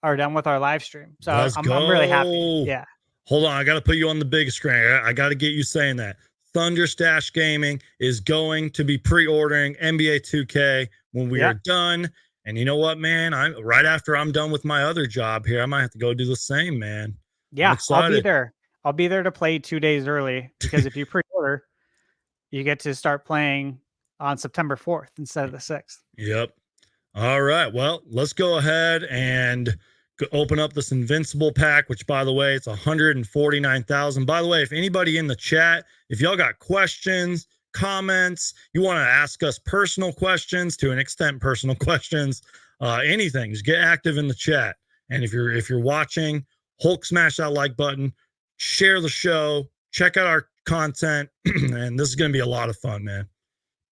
are done with our live stream. So I'm really happy. Yeah. Hold on. I got to put you on the big screen. I got to get you saying that. Thunder Stash Gaming is going to be pre-ordering NBA 2K when we are done. And you know what, man? Right after I'm done with my other job here, I might have to go do the same, man. Yeah, I'll be there. I'll be there to play 2 days early because if you pre-order, you get to start playing on September 4th instead of the 6th. Yep. All right. Well, let's go ahead and open up this Invincible pack, which, by the way, it's 149,000. By the way, if anybody in the chat, if y'all got questions, comments, you want to ask us personal questions, to an extent personal questions, anything, just get active in the chat. And if you're watching, Hulk smash that like button, share the show, check out our content, and this is going to be a lot of fun, man.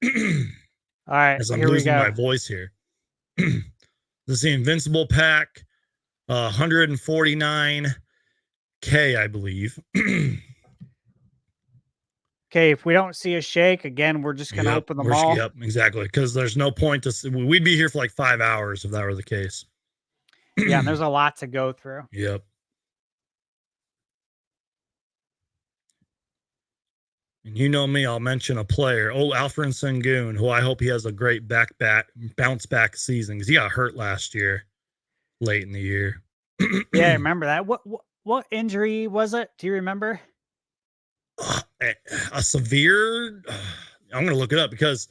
All right, as I'm losing my voice here. This is the Invincible pack, 149K, I believe. Okay, if we don't see a shake again, we're just gonna open them all. Yep, exactly. Because there's no point to. We'd be here for like 5 hours if that were the case. Yeah, and there's a lot to go through. Yep. And you know me, I'll mention a player. Oh, Alfred Sengun, who I hope he has a great bounce back season because he got hurt last year, late in the year. Yeah, I remember that. What injury was it? Do you remember? A severe. I'm gonna look it up because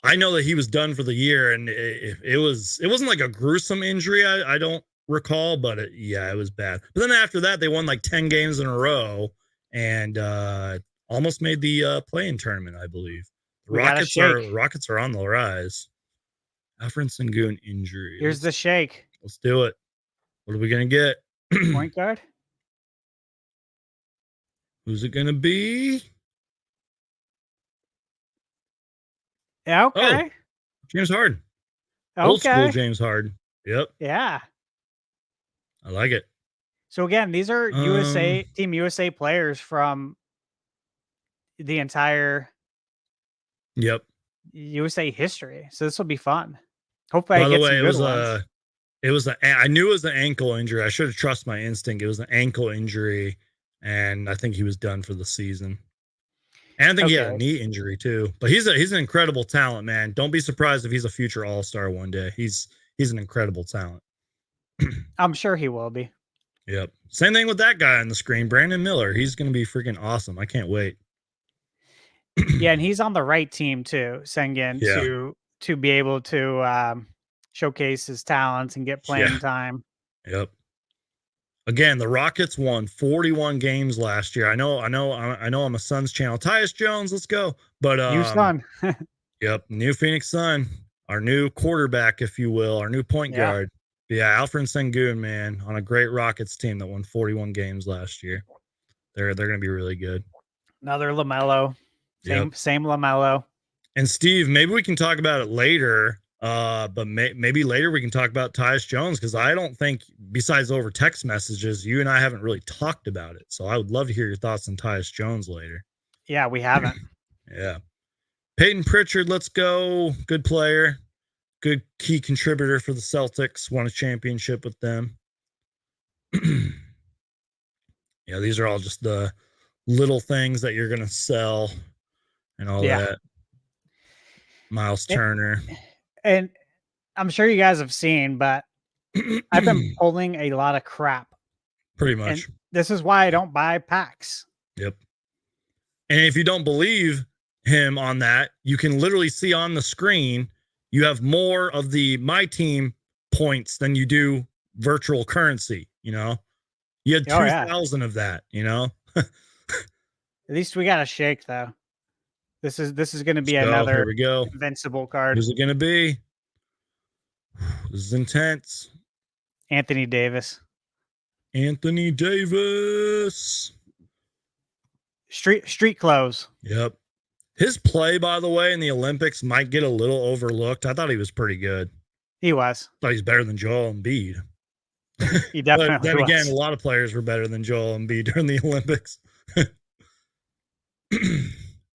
I know that he was done for the year, and it wasn't like a gruesome injury. I don't recall, but it was bad. But then after that, they won like 10 games in a row, and almost made the play-in tournament, I believe. The Rockets are on the rise. Alfred Sengun injury. Here's the shake. Let's do it. What are we gonna get? Point guard. Who's it gonna be? Yeah, okay. Oh, James Harden. Okay. Old school James Harden. Yep. Yeah. I like it. So again, these are Team USA players from the entire USA history. So this will be fun. Hopefully I get some good ones. I knew it was an ankle injury. I should have trusted my instinct. It was an ankle injury, and I think he was done for the season. And I think he had a knee injury too. But he's an incredible talent, man. Don't be surprised if he's a future All-Star one day. He's an incredible talent. I'm sure he will be. Yep. Same thing with that guy on the screen, Brandon Miller. He's going to be freaking awesome. I can't wait. Yeah, and he's on the right team too, Sengun, to be able to showcase his talents and get playing time. Yep. Again, the Rockets won 41 games last year. I know I'm a Suns channel. Tyus Jones, let's go. But new Sun. Yep, new Phoenix Sun, our new quarterback, if you will, our new point guard. Yeah, Alfred Sengun, man, on a great Rockets team that won 41 games last year. They're going to be really good. Another LaMelo. Same LaMelo. And Steve, maybe we can talk about it later. But maybe later we can talk about Tyus Jones, because I don't think, besides over text messages, you and I haven't really talked about it. So I would love to hear your thoughts on Tyus Jones later. Yeah, we haven't. Yeah. Peyton Pritchard, let's go. Good player. Good key contributor for the Celtics. Won a championship with them. Yeah, these are all just the little things that you're going to sell and all that. Miles Turner. And I'm sure you guys have seen, but I've been pulling a lot of crap. Pretty And much. this is why I don't buy packs. Yep. And if you don't believe him on that, you can literally see on the screen you have more of the MyTeam points than you do virtual currency. You know, you had Oh, yeah. 2,000 of that. You know, At least we got a shake though. This is going to be so another here we go. invincible card. Who's it going to be? This is intense. Anthony Davis. Anthony Davis. Street clothes. Yep. His play, by the way, in the Olympics might get a little overlooked. I thought he was pretty good. He was. I thought he's better than Joel Embiid. He definitely But then was. again, a lot of players were better than Joel Embiid during the Olympics.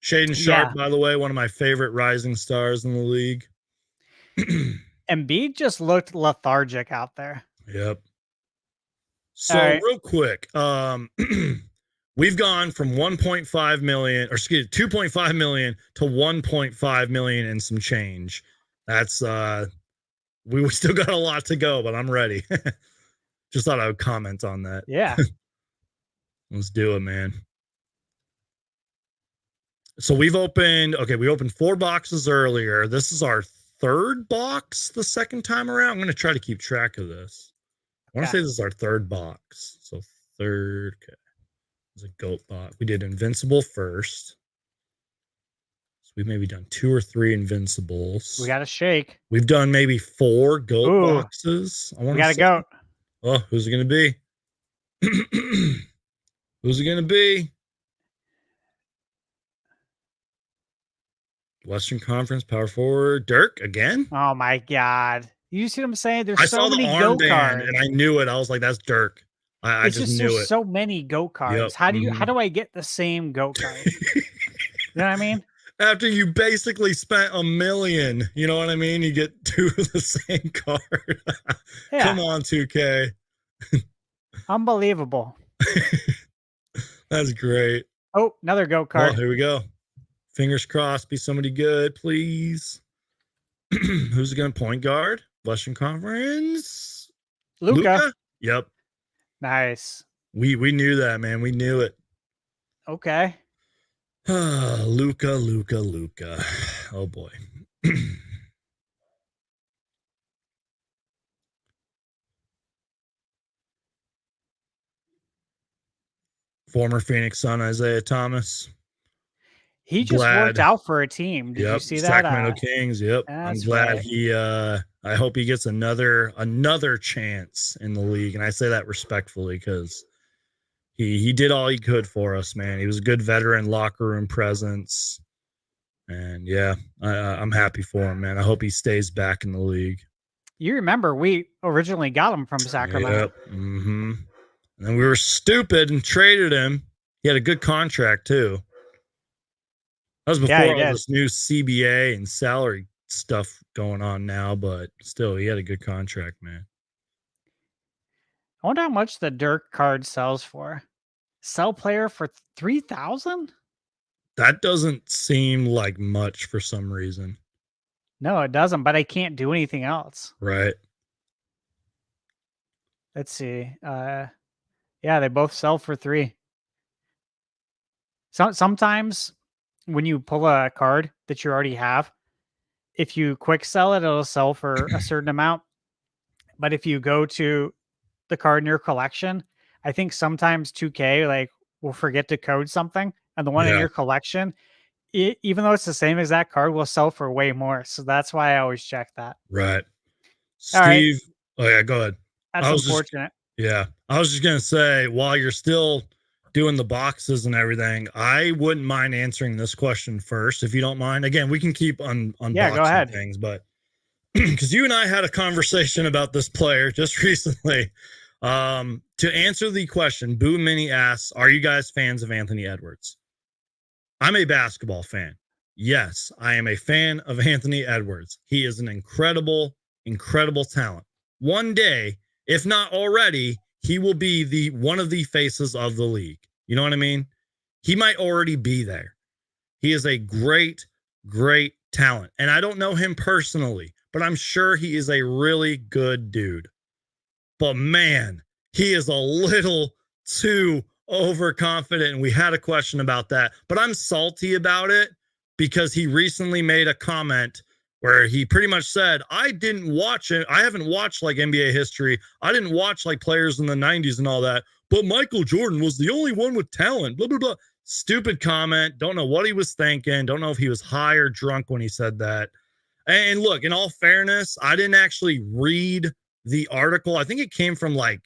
Shaden Sharp, by the way, one of my favorite rising stars in the league. Embiid just looked lethargic out there. Yep. So real quick, we've gone from 1.5 million, or excuse me, 2.5 million to 1.5 million and some change. That's we still got a lot to go, but I'm ready. Just thought I would comment on that. Yeah. Let's do it, man. So we opened 4 boxes earlier. This is our 3rd box the second time around. I'm going to try to keep track of this. I want to say this is our 3rd box. So 3rd, okay. It's a goat box. We did Invincible first. So we've maybe done 2 or 3 Invincibles. We got a shake. We've done maybe 4 goat boxes. We got a goat. Oh, who's it going to be? Who's it going to be? Western Conference power forward Dirk again. Oh my God! You see what I'm saying? There's so many go cards, and I knew it. I was like, "That's Dirk." I just knew it. So many go cards. Yep. How do I get the same go card? You know what I mean? After you basically spent $1 million, you know what I mean? You get 2 of the same card. Yeah. Come on, 2K. Unbelievable. That's great. Oh, another go card. Well, here we go. Fingers crossed, be somebody good, please. Who's going to point guard? Western Conference? Luka. Yep. Nice. We knew that, man. We knew it. Okay. Luka. Oh boy. Former Phoenix Sun Isaiah Thomas. He just worked out for a team. Did you see that? Sacramento Kings. Yep. I'm glad he I hope he gets another chance in the league. And I say that respectfully because he did all he could for us, man. He was a good veteran locker room presence. And yeah, I'm happy for him, man. I hope he stays back in the league. You remember we originally got him from Sacramento. Yep. Mm-hmm. And then we were stupid and traded him. He had a good contract too. That was before all this new CBA and salary stuff going on now, but still, he had a good contract, man. I wonder how much the Dirk card sells for. Sell player for 3,000? That doesn't seem like much for some reason. No, it doesn't, but I can't do anything else. Right. Let's see. Yeah, they both sell for 3. Sometimes when you pull a card that you already have, if you quick sell it, it'll sell for a certain amount. But if you go to the card in your collection, I think sometimes 2K will forget to code something, and the one in your collection, even though it's the same exact card, will sell for way more. So that's why I always check that. Right. Steve. Oh yeah, go ahead. That's unfortunate. I was just gonna say, while you're still doing the boxes and everything, I wouldn't mind answering this question first, if you don't mind. Again, we can keep unboxing things, but because you and I had a conversation about this player just recently. To answer the question, Boo Mini asks, are you guys fans of Anthony Edwards? I'm a basketball fan. Yes, I am a fan of Anthony Edwards. He is an incredible talent. One day, if not already, he will be one of the faces of the league. You know what I mean? He might already be there. He is a great talent. And I don't know him personally, but I'm sure he is a really good dude. But man, he is a little too overconfident. And we had a question about that, but I'm salty about it because he recently made a comment where he pretty much said, I didn't watch it. I haven't watched like NBA history. I didn't watch like players in the 90s and all that, but Michael Jordan was the only one with talent, blah, blah, blah. Stupid comment. Don't know what he was thinking. Don't know if he was high or drunk when he said that. And look, in all fairness, I didn't actually read the article. I think it came from like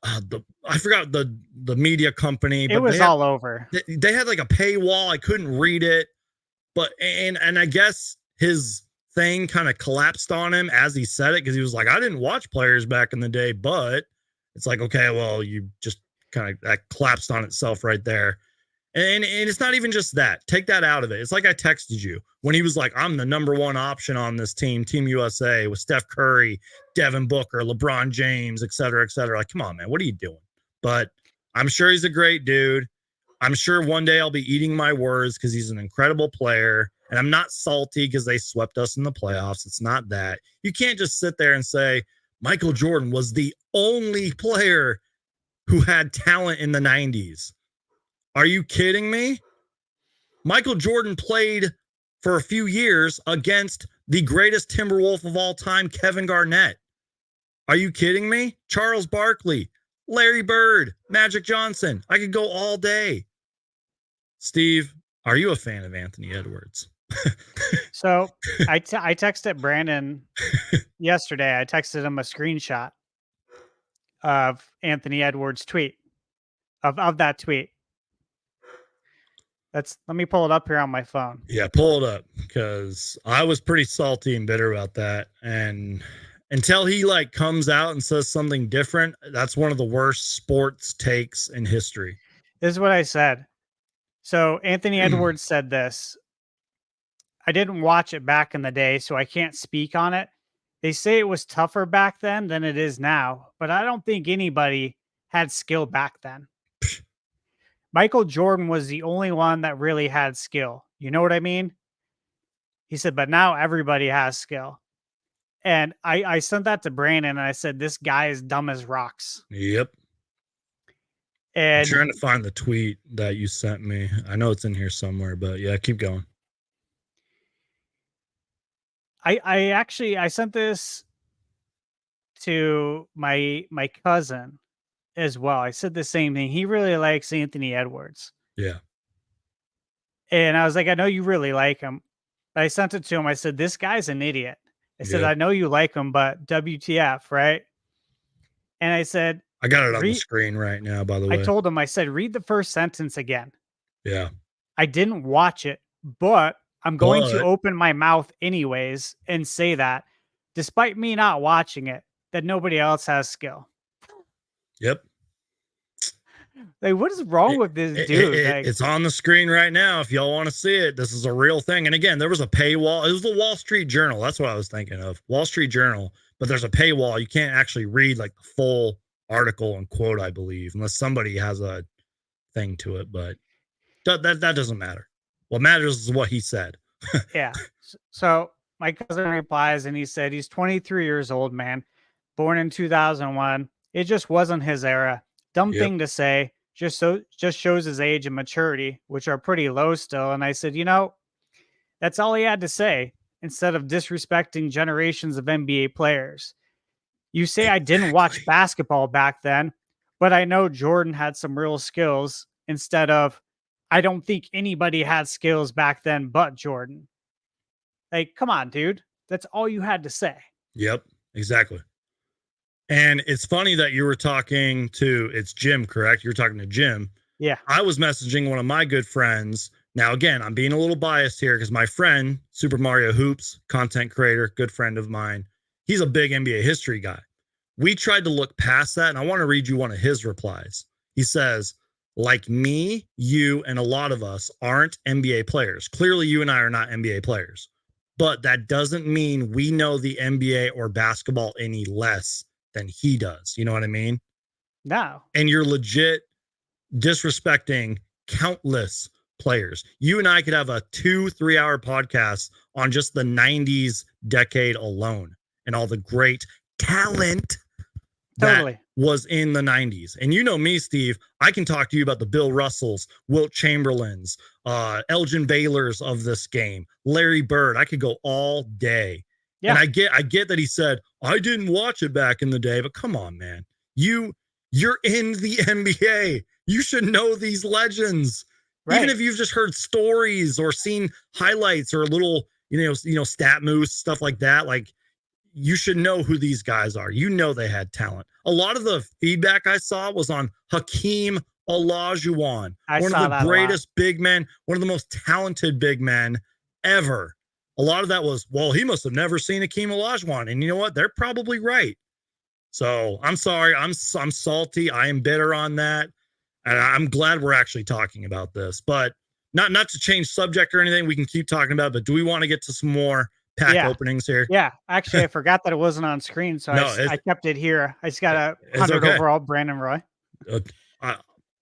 I forgot the media company, but It was all over. They had like a paywall. I couldn't read it, but and I guess his thing kind of collapsed on him as he said it because he was like, I didn't watch players back in the day, but it's like, okay, well, you just kind of that collapsed on itself right there. And it's not even just that. Take that out of it. It's like I texted you when he was like, I'm the number one option on this team, Team USA, with Steph Curry, Devin Booker, LeBron James, et cetera, et cetera. Like, come on, man, what are you doing? But I'm sure he's a great dude. I'm sure one day I'll be eating my words because he's an incredible player. And I'm not salty because they swept us in the playoffs. It's not that. You can't just sit there and say Michael Jordan was the only player who had talent in the 90s. Are you kidding me? Michael Jordan played for a few years against the greatest Timberwolf of all time, Kevin Garnett. Are you kidding me? Charles Barkley, Larry Bird, Magic Johnson. I could go all day. Steve, are you a fan of Anthony Edwards? So I texted Brandon yesterday. I texted him a screenshot of Anthony Edwards' tweet, of that tweet. Let me pull it up here on my phone. Yeah, pull it up because I was pretty salty and bitter about that. And until he like comes out and says something different, that's one of the worst sports takes in history. This is what I said. So Anthony Edwards said this. I didn't watch it back in the day, so I can't speak on it. They say it was tougher back then than it is now, but I don't think anybody had skill back then. Michael Jordan was the only one that really had skill. You know what I mean? He said, but now everybody has skill. And I sent that to Brandon and I said, this guy is dumb as rocks. Yep. And I'm trying to find the tweet that you sent me. I know it's in here somewhere, but yeah, keep going. I sent this to my cousin as well. I said the same thing. He really likes Anthony Edwards. Yeah. And I was like, I know you really like him. I sent it to him. I said, this guy's an idiot. I said, Yep. I know you like him, but WTF, right? And I said, I got it on the screen right now, by the way. I told him, I said, read the first sentence again. Yeah. I didn't watch it, but I'm going to open my mouth anyways and say that despite me not watching it, that nobody else has skill. Yep. Like, what is wrong with this dude? It's on the screen right now. If y'all want to see it, this is a real thing. And again, there was a paywall. It was the Wall Street Journal. That's what I was thinking of. Wall Street Journal. But there's a paywall. You can't actually read like the full article and quote, I believe, unless somebody has a thing to it. But that doesn't matter. What matters is what he said. Yeah. So my cousin replies and he said, he's 23 years old, man, born in 2001. It just wasn't his era. Dumb thing to say, just shows his age and maturity, which are pretty low still. And I said, you know, that's all he had to say instead of disrespecting generations of NBA players. You say I didn't watch basketball back then, but I know Jordan had some real skills instead of I don't think anybody had skills back then but Jordan. Like, come on, dude. That's all you had to say. Yep, exactly. And it's funny that you were talking to, it's Jim, correct? You were talking to Jim. Yeah. I was messaging one of my good friends. Now, again, I'm being a little biased here because my friend, Super Mario Hoops, content creator, good friend of mine, he's a big NBA history guy. We tried to look past that, and I want to read you one of his replies. He says, like me, you, and a lot of us aren't NBA players. Clearly, you and I are not NBA players. But that doesn't mean we know the NBA or basketball any less than he does. You know what I mean? No. And you're legit disrespecting countless players. You and I could have a 2-3 hour podcast on just the 90s decade alone and all the great talent that was in the 90s. And you know me, Steve, I can talk to you about the Bill Russells, Wilt Chamberlains, Elgin Baylors of this game, Larry Bird. I could go all day. Yeah. And I get that he said, I didn't watch it back in the day, but come on, man. You're in the NBA. You should know these legends. Right. Even if you've just heard stories or seen highlights or a little, stat moose, stuff like that, like you should know who these guys are. You know they had talent. A lot of the feedback I saw was on Hakeem Olajuwon, one of the greatest big men, one of the most talented big men ever. A lot of that was, well, he must have never seen Hakeem Olajuwon. And you know what? They're probably right. So I'm sorry. I'm salty. I am bitter on that. And I'm glad we're actually talking about this. But not to change subject or anything. We can keep talking about it. But do we want to get to some more pack openings here? Yeah. Actually, I forgot that it wasn't on screen. So I kept it here. I just got a 100 overall Brandon Roy.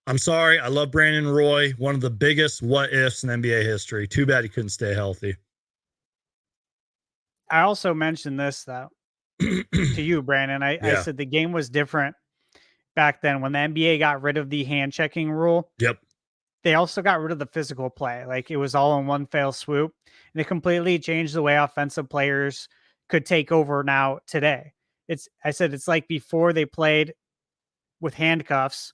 I'm sorry. I love Brandon Roy. One of the biggest what ifs in NBA history. Too bad he couldn't stay healthy. I also mentioned this, though, to you, Brandon. I said the game was different back then when the NBA got rid of the hand checking rule. Yep. They also got rid of the physical play. Like it was all in one fell swoop. And it completely changed the way offensive players could take over now today. I said it's like before they played with handcuffs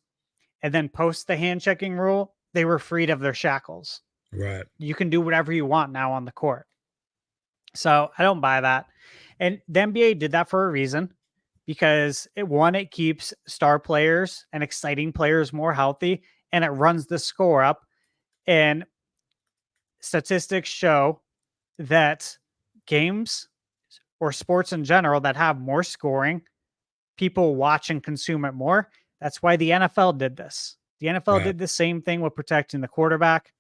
and then post the hand checking rule, they were freed of their shackles. Right. You can do whatever you want now on the court. So I don't buy that. And the NBA did that for a reason, because it keeps star players and exciting players more healthy, and it runs the score up. And statistics show that games or sports in general that have more scoring, people watch and consume it more. That's why the NFL did this. The NFL did the same thing with protecting the quarterback.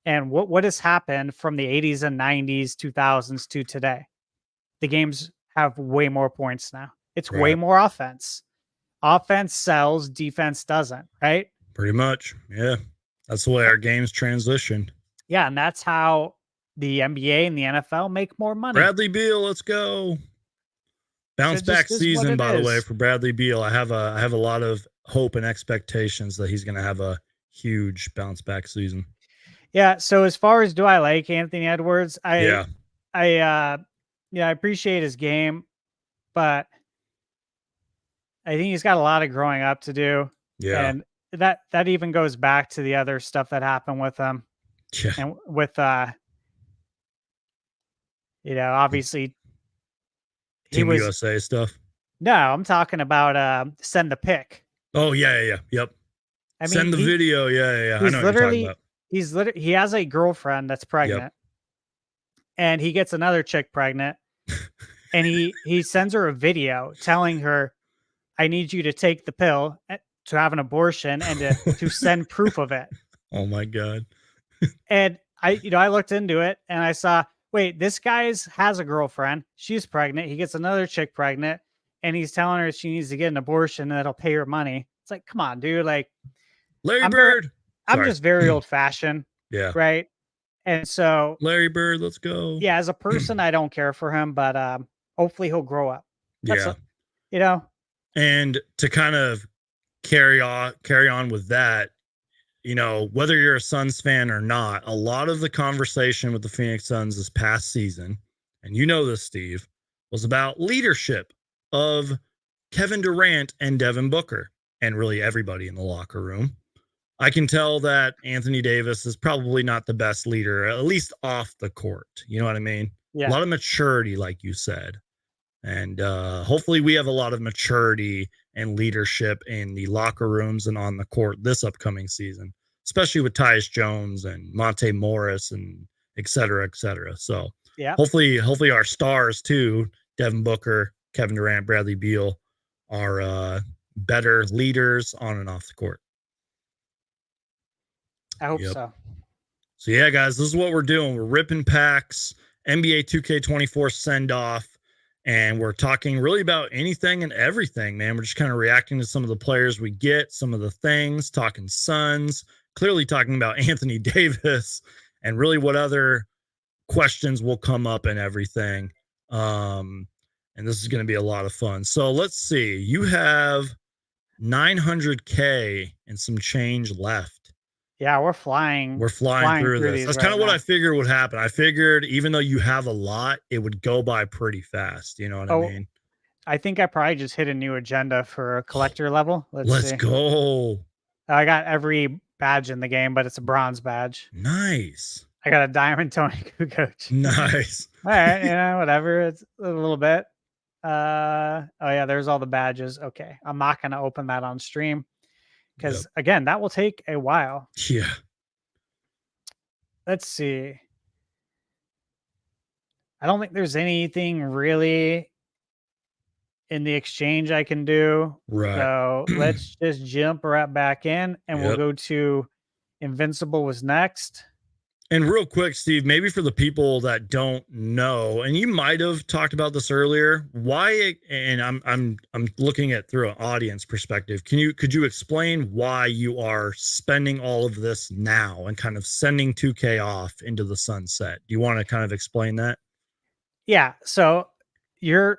And what has happened from the 80s and 90s, 2000s to today? The games have way more points now. It's way more offense. Offense sells, defense doesn't, right? Pretty much. Yeah. That's the way our games transitioned. Yeah, and that's how the NBA and the NFL make more money. Bradley Beal, let's go. Bounce back season, by the way, for Bradley Beal. I have a lot of hope and expectations that he's going to have a huge bounce back season. Yeah. So as far as do I like Anthony Edwards, I appreciate his game, but I think he's got a lot of growing up to do. Yeah. And that even goes back to the other stuff that happened with him. Yeah. And with obviously Team USA stuff. No, I'm talking about send the pic. Oh yeah. Yep. I mean, send the video. Yeah. I know what you're talking about. He has a girlfriend that's pregnant, and he gets another chick pregnant, and he sends her a video telling her, I need you to take the pill to have an abortion and to send proof of it. Oh my God. And I looked into it and I saw, wait, this guy has a girlfriend. She's pregnant. He gets another chick pregnant, and he's telling her she needs to get an abortion and that'll pay her money. It's like, come on, dude. Like, Larry Bird. I'm just very old fashioned. Yeah. Right. And so Larry Bird, let's go. Yeah. As a person, I don't care for him, but hopefully he'll grow up. And to kind of carry on with that, whether you're a Suns fan or not, a lot of the conversation with the Phoenix Suns this past season, and you know this, Steve, was about leadership of Kevin Durant and Devin Booker and really everybody in the locker room. I can tell that Anthony Davis is probably not the best leader, at least off the court. You know what I mean? Yeah. A lot of maturity, like you said. And hopefully we have a lot of maturity and leadership in the locker rooms and on the court this upcoming season, especially with Tyus Jones and Monte Morris and et cetera, et cetera. So hopefully our stars too, Devin Booker, Kevin Durant, Bradley Beal, are better leaders on and off the court. I hope so. So yeah, guys, this is what we're doing. We're ripping packs, NBA 2K24 send off. And we're talking really about anything and everything, man. We're just kind of reacting to some of the players we get, some of the things, talking Suns, clearly talking about Anthony Davis and really what other questions will come up and everything. And this is going to be a lot of fun. So let's see. You have 900K and some change left. Yeah, we're flying. We're flying through this. These That's kind of right what now. I figured would happen. I figured even though you have a lot, it would go by pretty fast. You know what I mean? I think I probably just hit a new agenda for a collector level. Let's see. Go. I got every badge in the game, but it's a bronze badge. Nice. I got a diamond Tony Kukoc. Nice. All right, you know, whatever. It's a little bit. Oh yeah, there's all the badges. Okay, I'm not gonna open that on stream because again, that will take a while. Yeah. Let's see. I don't think there's anything really in the exchange I can do. Right. So let's just jump right back in and we'll go to Invincible was next. And real quick, Steve, maybe for the people that don't know, and you might have talked about this earlier, why? And I'm looking at through an audience perspective. Could you explain why you are spending all of this now and kind of sending 2K off into the sunset? Do you want to kind of explain that? Yeah. So your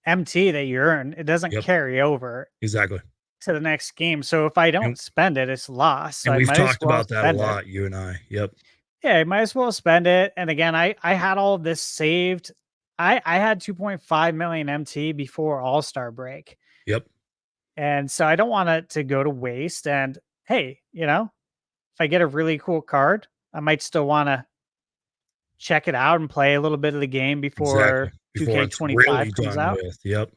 MT that you earn, it doesn't carry over exactly to the next game. So if I don't spend it, it's lost. So and we've talked about that a lot, you and I. Yep. Yeah, I might as well spend it. And again, I had all of this saved. I had 2.5 million MT before All-Star break. Yep. And so I don't want it to go to waste. And hey, you know, if I get a really cool card, I might still want to check it out and play a little bit of the game before 2K25 really comes out. Yep.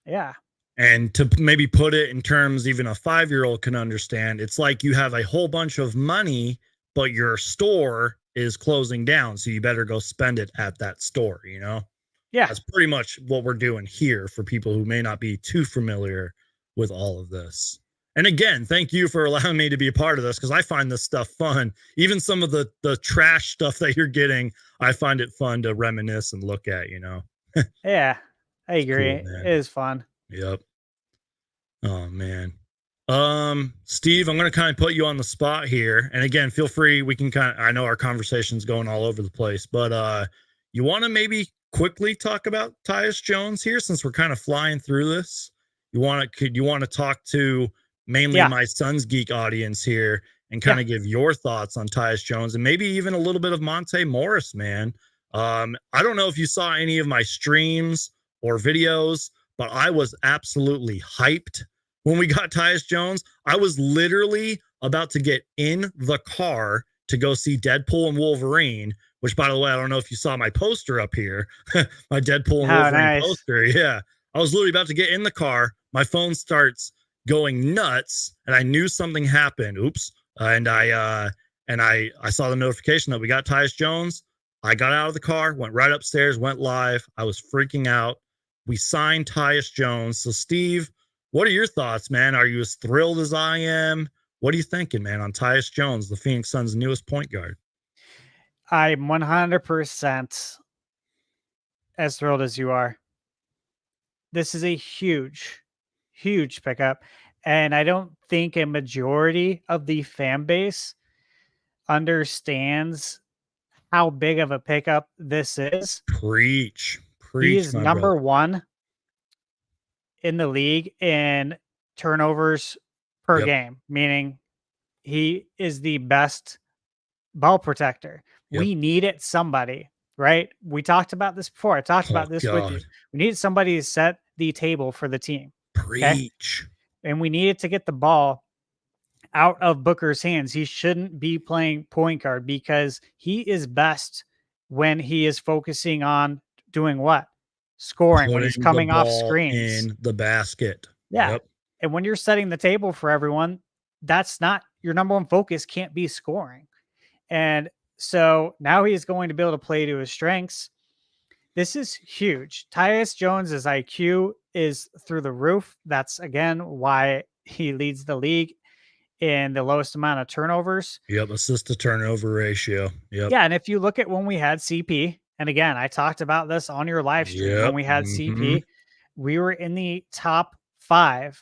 Yeah. And to maybe put it in terms even a 5-year-old can understand, it's like you have a whole bunch of money, but your store is closing down. So you better go spend it at that store, you know? Yeah. That's pretty much what we're doing here for people who may not be too familiar with all of this. And again, thank you for allowing me to be a part of this because I find this stuff fun. Even some of the trash stuff that you're getting, I find it fun to reminisce and look at, you know? Yeah, I agree. Cool, it is fun. Yep. Oh, man. Steve, I'm going to kind of put you on the spot here. And again, feel free. We can I know our conversation's going all over the place, but you want to maybe quickly talk about Tyus Jones here since we're kind of flying through this? You want to talk to mainly my SunsGeek audience here and kind of give your thoughts on Tyus Jones and maybe even a little bit of Monte Morris, man. I don't know if you saw any of my streams or videos, but I was absolutely hyped when we got Tyus Jones. I was literally about to get in the car to go see Deadpool and Wolverine, which, by the way, I don't know if you saw my poster up here, my Deadpool and Wolverine poster. Yeah. I was literally about to get in the car. My phone starts going nuts and I knew something happened. Oops. And I saw the notification that we got Tyus Jones. I got out of the car, went right upstairs, went live. I was freaking out. We signed Tyus Jones. So, Steve, what are your thoughts, man? Are you as thrilled as I am? What are you thinking, man, on Tyus Jones, the Phoenix Suns' newest point guard? I'm 100% as thrilled as you are. This is a huge, huge pickup. And I don't think a majority of the fan base understands how big of a pickup this is. Preach. He is number one in the league in turnovers per game, meaning he is the best ball protector. We needed somebody, right? We talked about this before. I talked about this with you. We needed somebody to set the table for the team. Preach. Okay? And we needed to get the ball out of Booker's hands. He shouldn't be playing point guard because he is best when he is focusing on doing what? Scoring, when he's coming off screens. In the basket. Yeah. And when you're setting the table for everyone, that's not your number one focus, can't be scoring. And so now he's going to be able to play to his strengths. This is huge. Tyus Jones's IQ is through the roof. That's, again, why he leads the league in the lowest amount of turnovers. Yep, assist to turnover ratio. Yep. Yeah, and if you look at when we had CP, and again, I talked about this on your live stream, when we had CP, we were in the top 5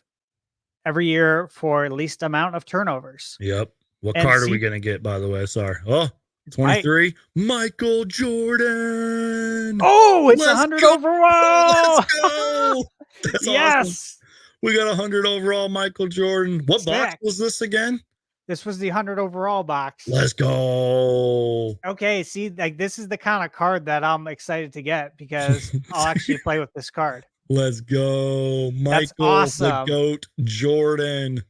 every year for least amount of turnovers. Yep. What And card are we going to get, by the way? Sorry. Oh, It's 23. Michael Jordan. Oh, it's Let's 100 go. overall. Let's go. That's awesome. Yes. We got 100 overall Michael Jordan. What box Sick. was this again? This was the 100 overall box. Let's go. Okay, see, like this is the kind of card that I'm excited to get because I'll actually play with this card. Let's go. That's Michael, awesome. the GOAT, Jordan.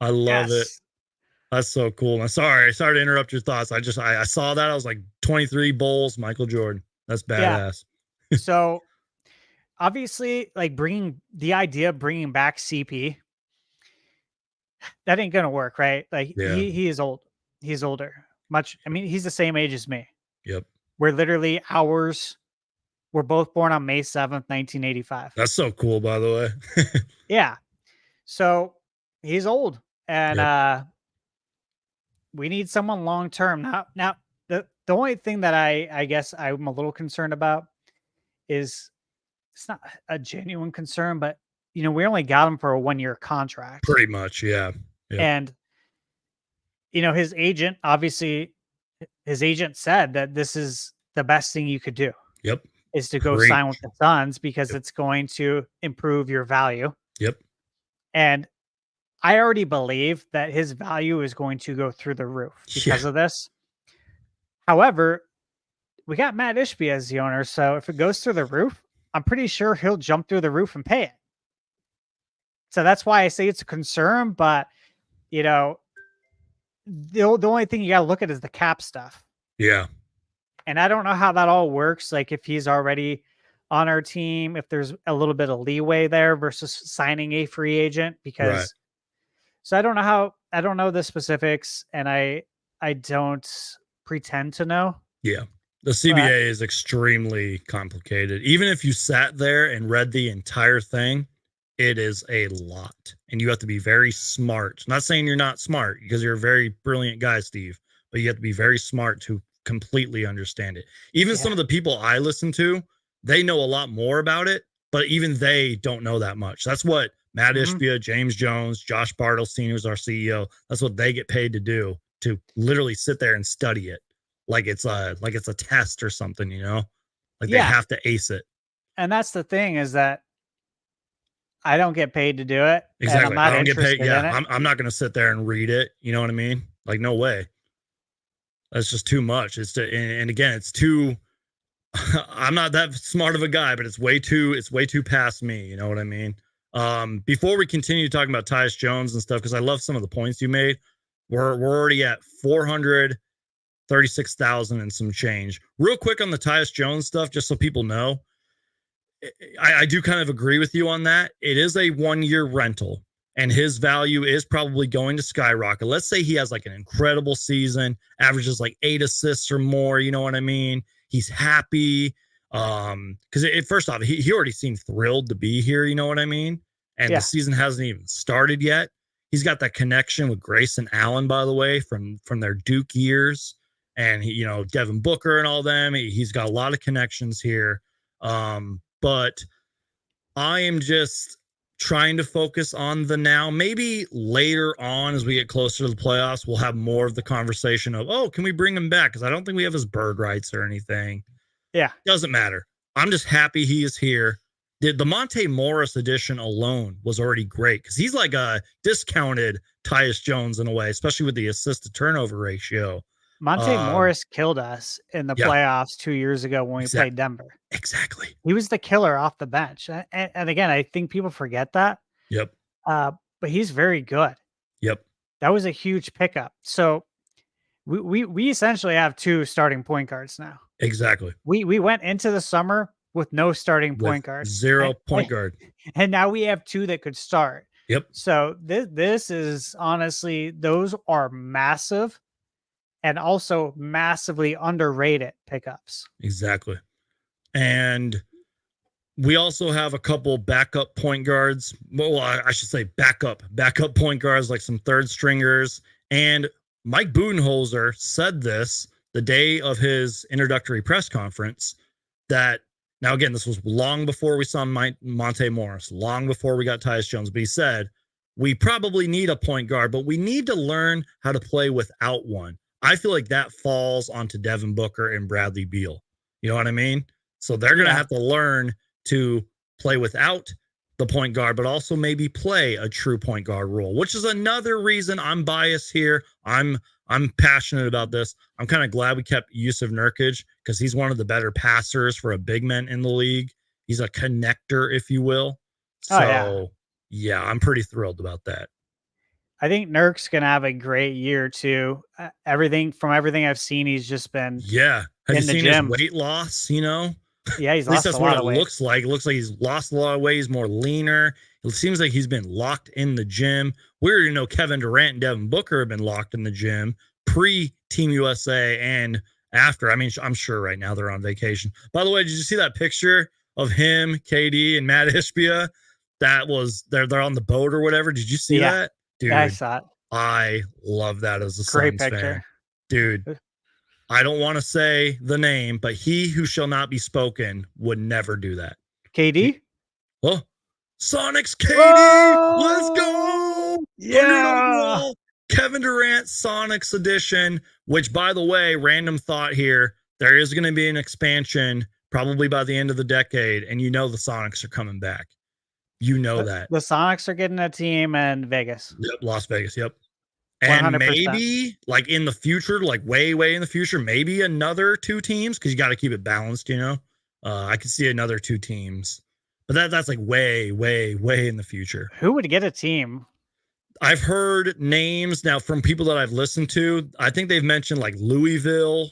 I love it. That's so cool. I'm sorry to interrupt your thoughts. I saw that. I was like 23 Bulls, Michael Jordan. That's badass. Yeah. So obviously, like bringing back CP, that ain't gonna work, right? Like Yeah. he is old. He's older. I mean, he's the same age as me. Yep. We're both born on May 7th, 1985. That's so cool, by the way. Yeah. So he's old. And we need someone long term. Now the only thing that I guess I'm a little concerned about is it's not a genuine concern, but you know, we only got him for a 1-year contract. Pretty much, yeah. Yep. And you know, his agent said that this is the best thing you could do. Yep. Is to go sign with the Suns because it's going to improve your value. Yep. And I already believe that his value is going to go through the roof because of this. However, we got Matt Ishbia as the owner, so if it goes through the roof, I'm pretty sure he'll jump through the roof and pay it. So that's why I say it's a concern, but you know, the only thing you got to look at is the cap stuff. Yeah. And I don't know how that all works. Like if he's already on our team, if there's a little bit of leeway there versus signing a free agent, because so I don't know the specifics, and I don't pretend to know. Yeah. The CBA is extremely complicated. Even if you sat there and read the entire thing, it is a lot. And you have to be very smart. I'm not saying you're not smart because you're a very brilliant guy, Steve, but you have to be very smart to completely understand it. Even some of the people I listen to, they know a lot more about it, but even they don't know that much. That's what Matt Ishbia, James Jones, Josh Bartle Sr. is our CEO. That's what they get paid to do, to literally sit there and study it like it's a test or something, you know? Like they have to ace it. And that's the thing, is that I don't get paid to do it. Exactly. And I'm not I don't get paid. Yeah. in it. I'm not going to sit there and read it. You know what I mean? Like, no way. That's just too much. And again, it's too, I'm not that smart of a guy, but it's way too past me. You know what I mean? Before we continue talking about Tyus Jones and stuff, because I love some of the points you made, we're already at 436,000 and some change. Real quick on the Tyus Jones stuff, just so people know, I do kind of agree with you on that. It is a 1-year rental, and his value is probably going to skyrocket. Let's say he has like an incredible season, averages like 8 assists or more. You know what I mean? He's happy. Because first off, he already seemed thrilled to be here. You know what I mean? And the season hasn't even started yet. He's got that connection with Grayson Allen, by the way, from their Duke years, and he, you know, Devin Booker and all them. He's got a lot of connections here. But I am just trying to focus on the now. Maybe later on, as we get closer to the playoffs, we'll have more of the conversation of, oh, can we bring him back? Because I don't think we have his bird rights or anything. Yeah. Doesn't matter. I'm just happy he is here. The Monte Morris edition alone was already great because he's like a discounted Tyus Jones in a way, especially with the assist to turnover ratio. Monte Morris killed us in the playoffs 2 years ago when we played Denver. Exactly. He was the killer off the bench. And again, I think people forget that. Yep. But he's very good. Yep. That was a huge pickup. So we essentially have 2 starting point guards now. Exactly. We went into the summer with no starting point guard. 0 point guard. And now we have 2 that could start. Yep. So this is honestly, those are massive and also massively underrated pickups. Exactly. And we also have a couple backup point guards. Well, I should say backup point guards, like some third stringers. And Mike Budenholzer said this the day of his introductory press conference, that now, again, this was long before we saw Monte Morris, long before we got Tyus Jones, but he said, we probably need a point guard, but we need to learn how to play without one. I feel like that falls onto Devin Booker and Bradley Beal. You know what I mean? So they're going to Yeah. have to learn to play without the point guard, but also maybe play a true point guard role, which is another reason I'm biased here. I'm passionate about this. I'm kind of glad we kept Yusuf Nurkic because he's one of the better passers for a big man in the league. He's a connector, if you will. Oh, yeah. So, yeah, I'm pretty thrilled about that. I think Nurk's gonna have a great year too. Everything I've seen, he's just been Have you in the seen gym. his weight loss? You know, Yeah, he's at least lost that's a what lot it of weight. looks like. It looks like he's lost a lot of weight. He's more leaner. It seems like he's been locked in the gym. We already know Kevin Durant and Devin Booker have been locked in the gym pre-Team USA and after. I mean, I'm sure right now they're on vacation. By the way, did you see that picture of him, KD, and Matt Ishbia? That was they're on the boat or whatever. Did you see that? Dude, Yeah, I saw it. I love that as a Great Suns picture. fan. Dude, I don't want to say the name, but he who shall not be spoken would never do that. KD? Oh, Sonic's KD. Whoa! Let's go. Yeah. Kevin Durant Sonics edition, which, by the way, random thought here, there is going to be an expansion probably by the end of the decade, and you know the Sonics are coming back. You know that. The Sonics are getting a team in Vegas. Yep, Las Vegas. Yep. And 100%. maybe like in the future, like way, way in the future, maybe another 2 teams because you got to keep it balanced, you know. I could see another 2 teams, but that's like way, way, way in the future. Who would get a team? I've heard names now from people that I've listened to. I think they've mentioned like Louisville.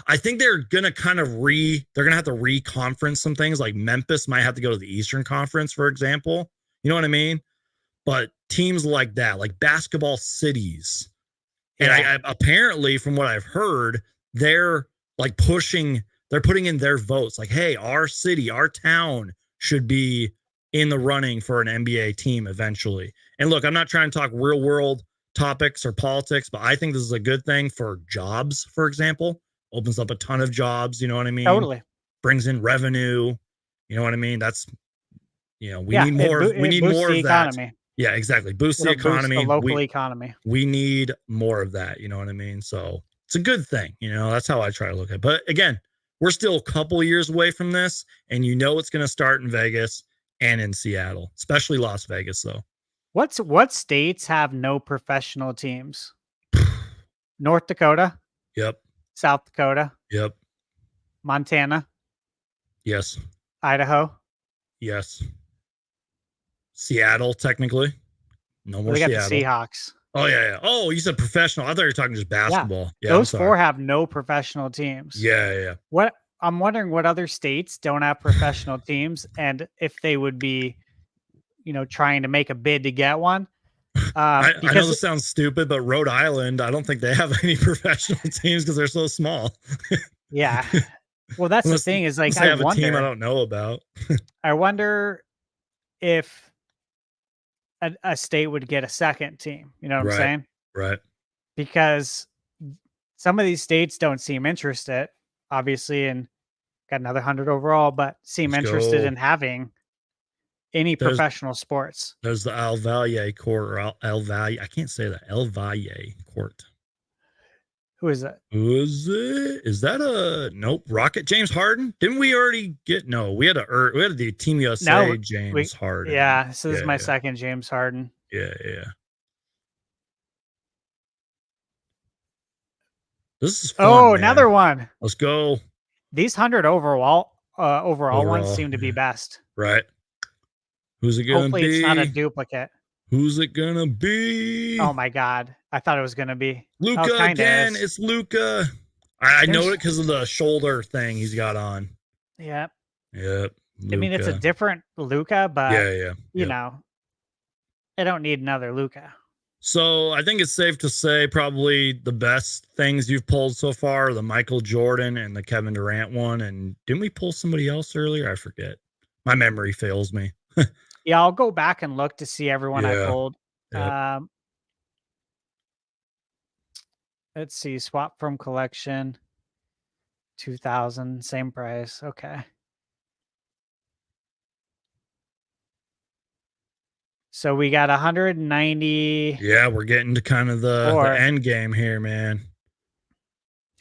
I think they're gonna they're gonna have to re-conference some things. Like Memphis might have to go to the Eastern Conference, for example. You know what I mean? But teams like that, like basketball cities, and I apparently, from what I've heard, they're like they're putting in their votes. Like, hey, our city, our town should be in the running for an NBA team eventually. And look, I'm not trying to talk real world topics or politics, but I think this is a good thing for jobs, for example. Opens up a ton of jobs, you know what I mean? Totally. Brings in revenue, you know what I mean? That's, we need more, we need more of that. Economy. Yeah, exactly. Boost the economy. Boost the local economy. We need more of that, you know what I mean? So it's a good thing, that's how I try to look at it. But again, we're still a couple years away from this, and it's going to start in Vegas and in Seattle, especially Las Vegas, though. What states have no professional teams? North Dakota? Yep. South Dakota? Yep. Montana? Yes. Idaho? Yes. Seattle, technically. No more Seattle. Seattle. The Seahawks. Oh, yeah. Oh, you said professional. I thought you were talking just basketball. Yeah, those 4 have no professional teams. Yeah. I'm wondering what other states don't have professional teams, and if they would be, trying to make a bid to get one. I know this sounds stupid, but Rhode Island, I don't think they have any professional teams because they're so small. Yeah. Well, that's the thing is, like, I have a team I don't know about. I wonder if a state would get a second team. You know what I'm saying? Right. Because some of these states don't seem interested, obviously, and got another 100 overall, but seem interested in having any professional sports. There's the El Valle Court, or El Valle. I can't say that. El Valle Court. Who is that? Who is it? Is that nope? Rocket James Harden? Didn't we already get? No, we had the Team USA James Harden. Yeah, so this is my second James Harden. Yeah. This is fun. Oh, man. Another one. Let's go. These 100 overall ones seem to be best. Right. Who's it gonna Hopefully be? It's not a duplicate. Who's it gonna be? Oh my God! I thought it was gonna be Luka again. It's Luka. I know it because of the shoulder thing he's got on. Yep. Luka. I mean, it's a different Luka, but you know, I don't need another Luka. So I think it's safe to say probably the best things you've pulled so far are the Michael Jordan and the Kevin Durant one. And didn't we pull somebody else earlier? I forget. My memory fails me. Yeah, I'll go back and look to see everyone I pulled. Yep. Let's see. Swap from collection. 2000, same price. Okay. So we got 190. Yeah, we're getting to kind of the end game here, man.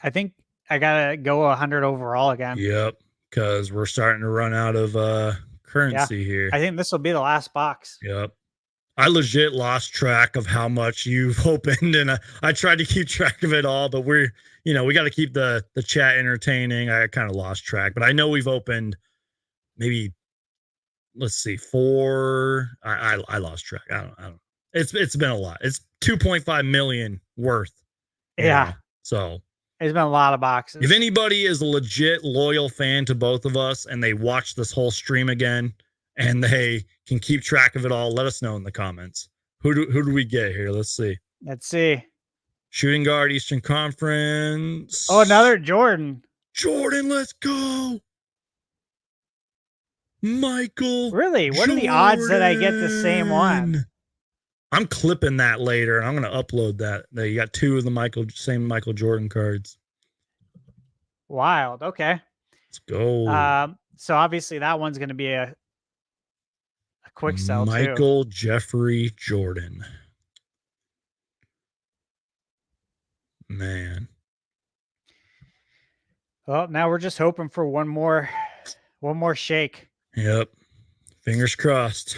I think I gotta go 100 overall again. Yep, because we're starting to run out of currency here. I think this will be the last box. Yep. I legit lost track of how much you've opened, and I tried to keep track of it all, but we got to keep the chat entertaining. I kind of lost track, but I know we've opened maybe, let's see, 4. I lost track. I don't. It's been a lot. It's 2.5 million worth. Yeah. So it's been a lot of boxes. If anybody is a legit loyal fan to both of us and they watch this whole stream again and they can keep track of it all, let us know in the comments. Who do we get here? Let's see. Shooting guard, Eastern Conference. Oh, another Jordan. Jordan, let's go. Michael. Really? What are the odds that I get the same one? I'm clipping that later, and I'm going to upload that. You got 2 of the same Michael Jordan cards. Wild. Okay. Let's go. So obviously that one's going to be a quick sell Michael Jeffrey Jordan. Man. Well, now we're just hoping for one more shake. Yep. Fingers crossed.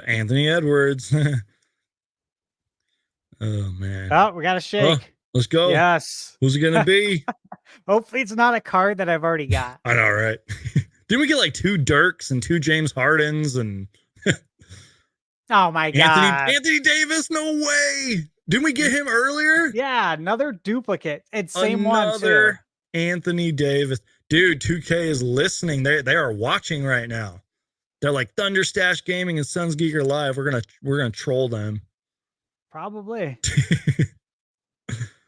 Anthony Edwards. Oh, man. Oh, we got a shake. Oh, let's go. Yes. Who's it going to be? Hopefully it's not a card that I've already got. I know, right? Didn't we get like 2 Dirks and 2 James Hardens and oh my God. Anthony Davis? No way. Didn't we get him earlier? Yeah, another duplicate. It's same one too. Anthony Davis. Dude, 2K is listening. They are watching right now. They're like Thunderstash Gaming and SunsGeek are live. We're gonna troll them. Probably.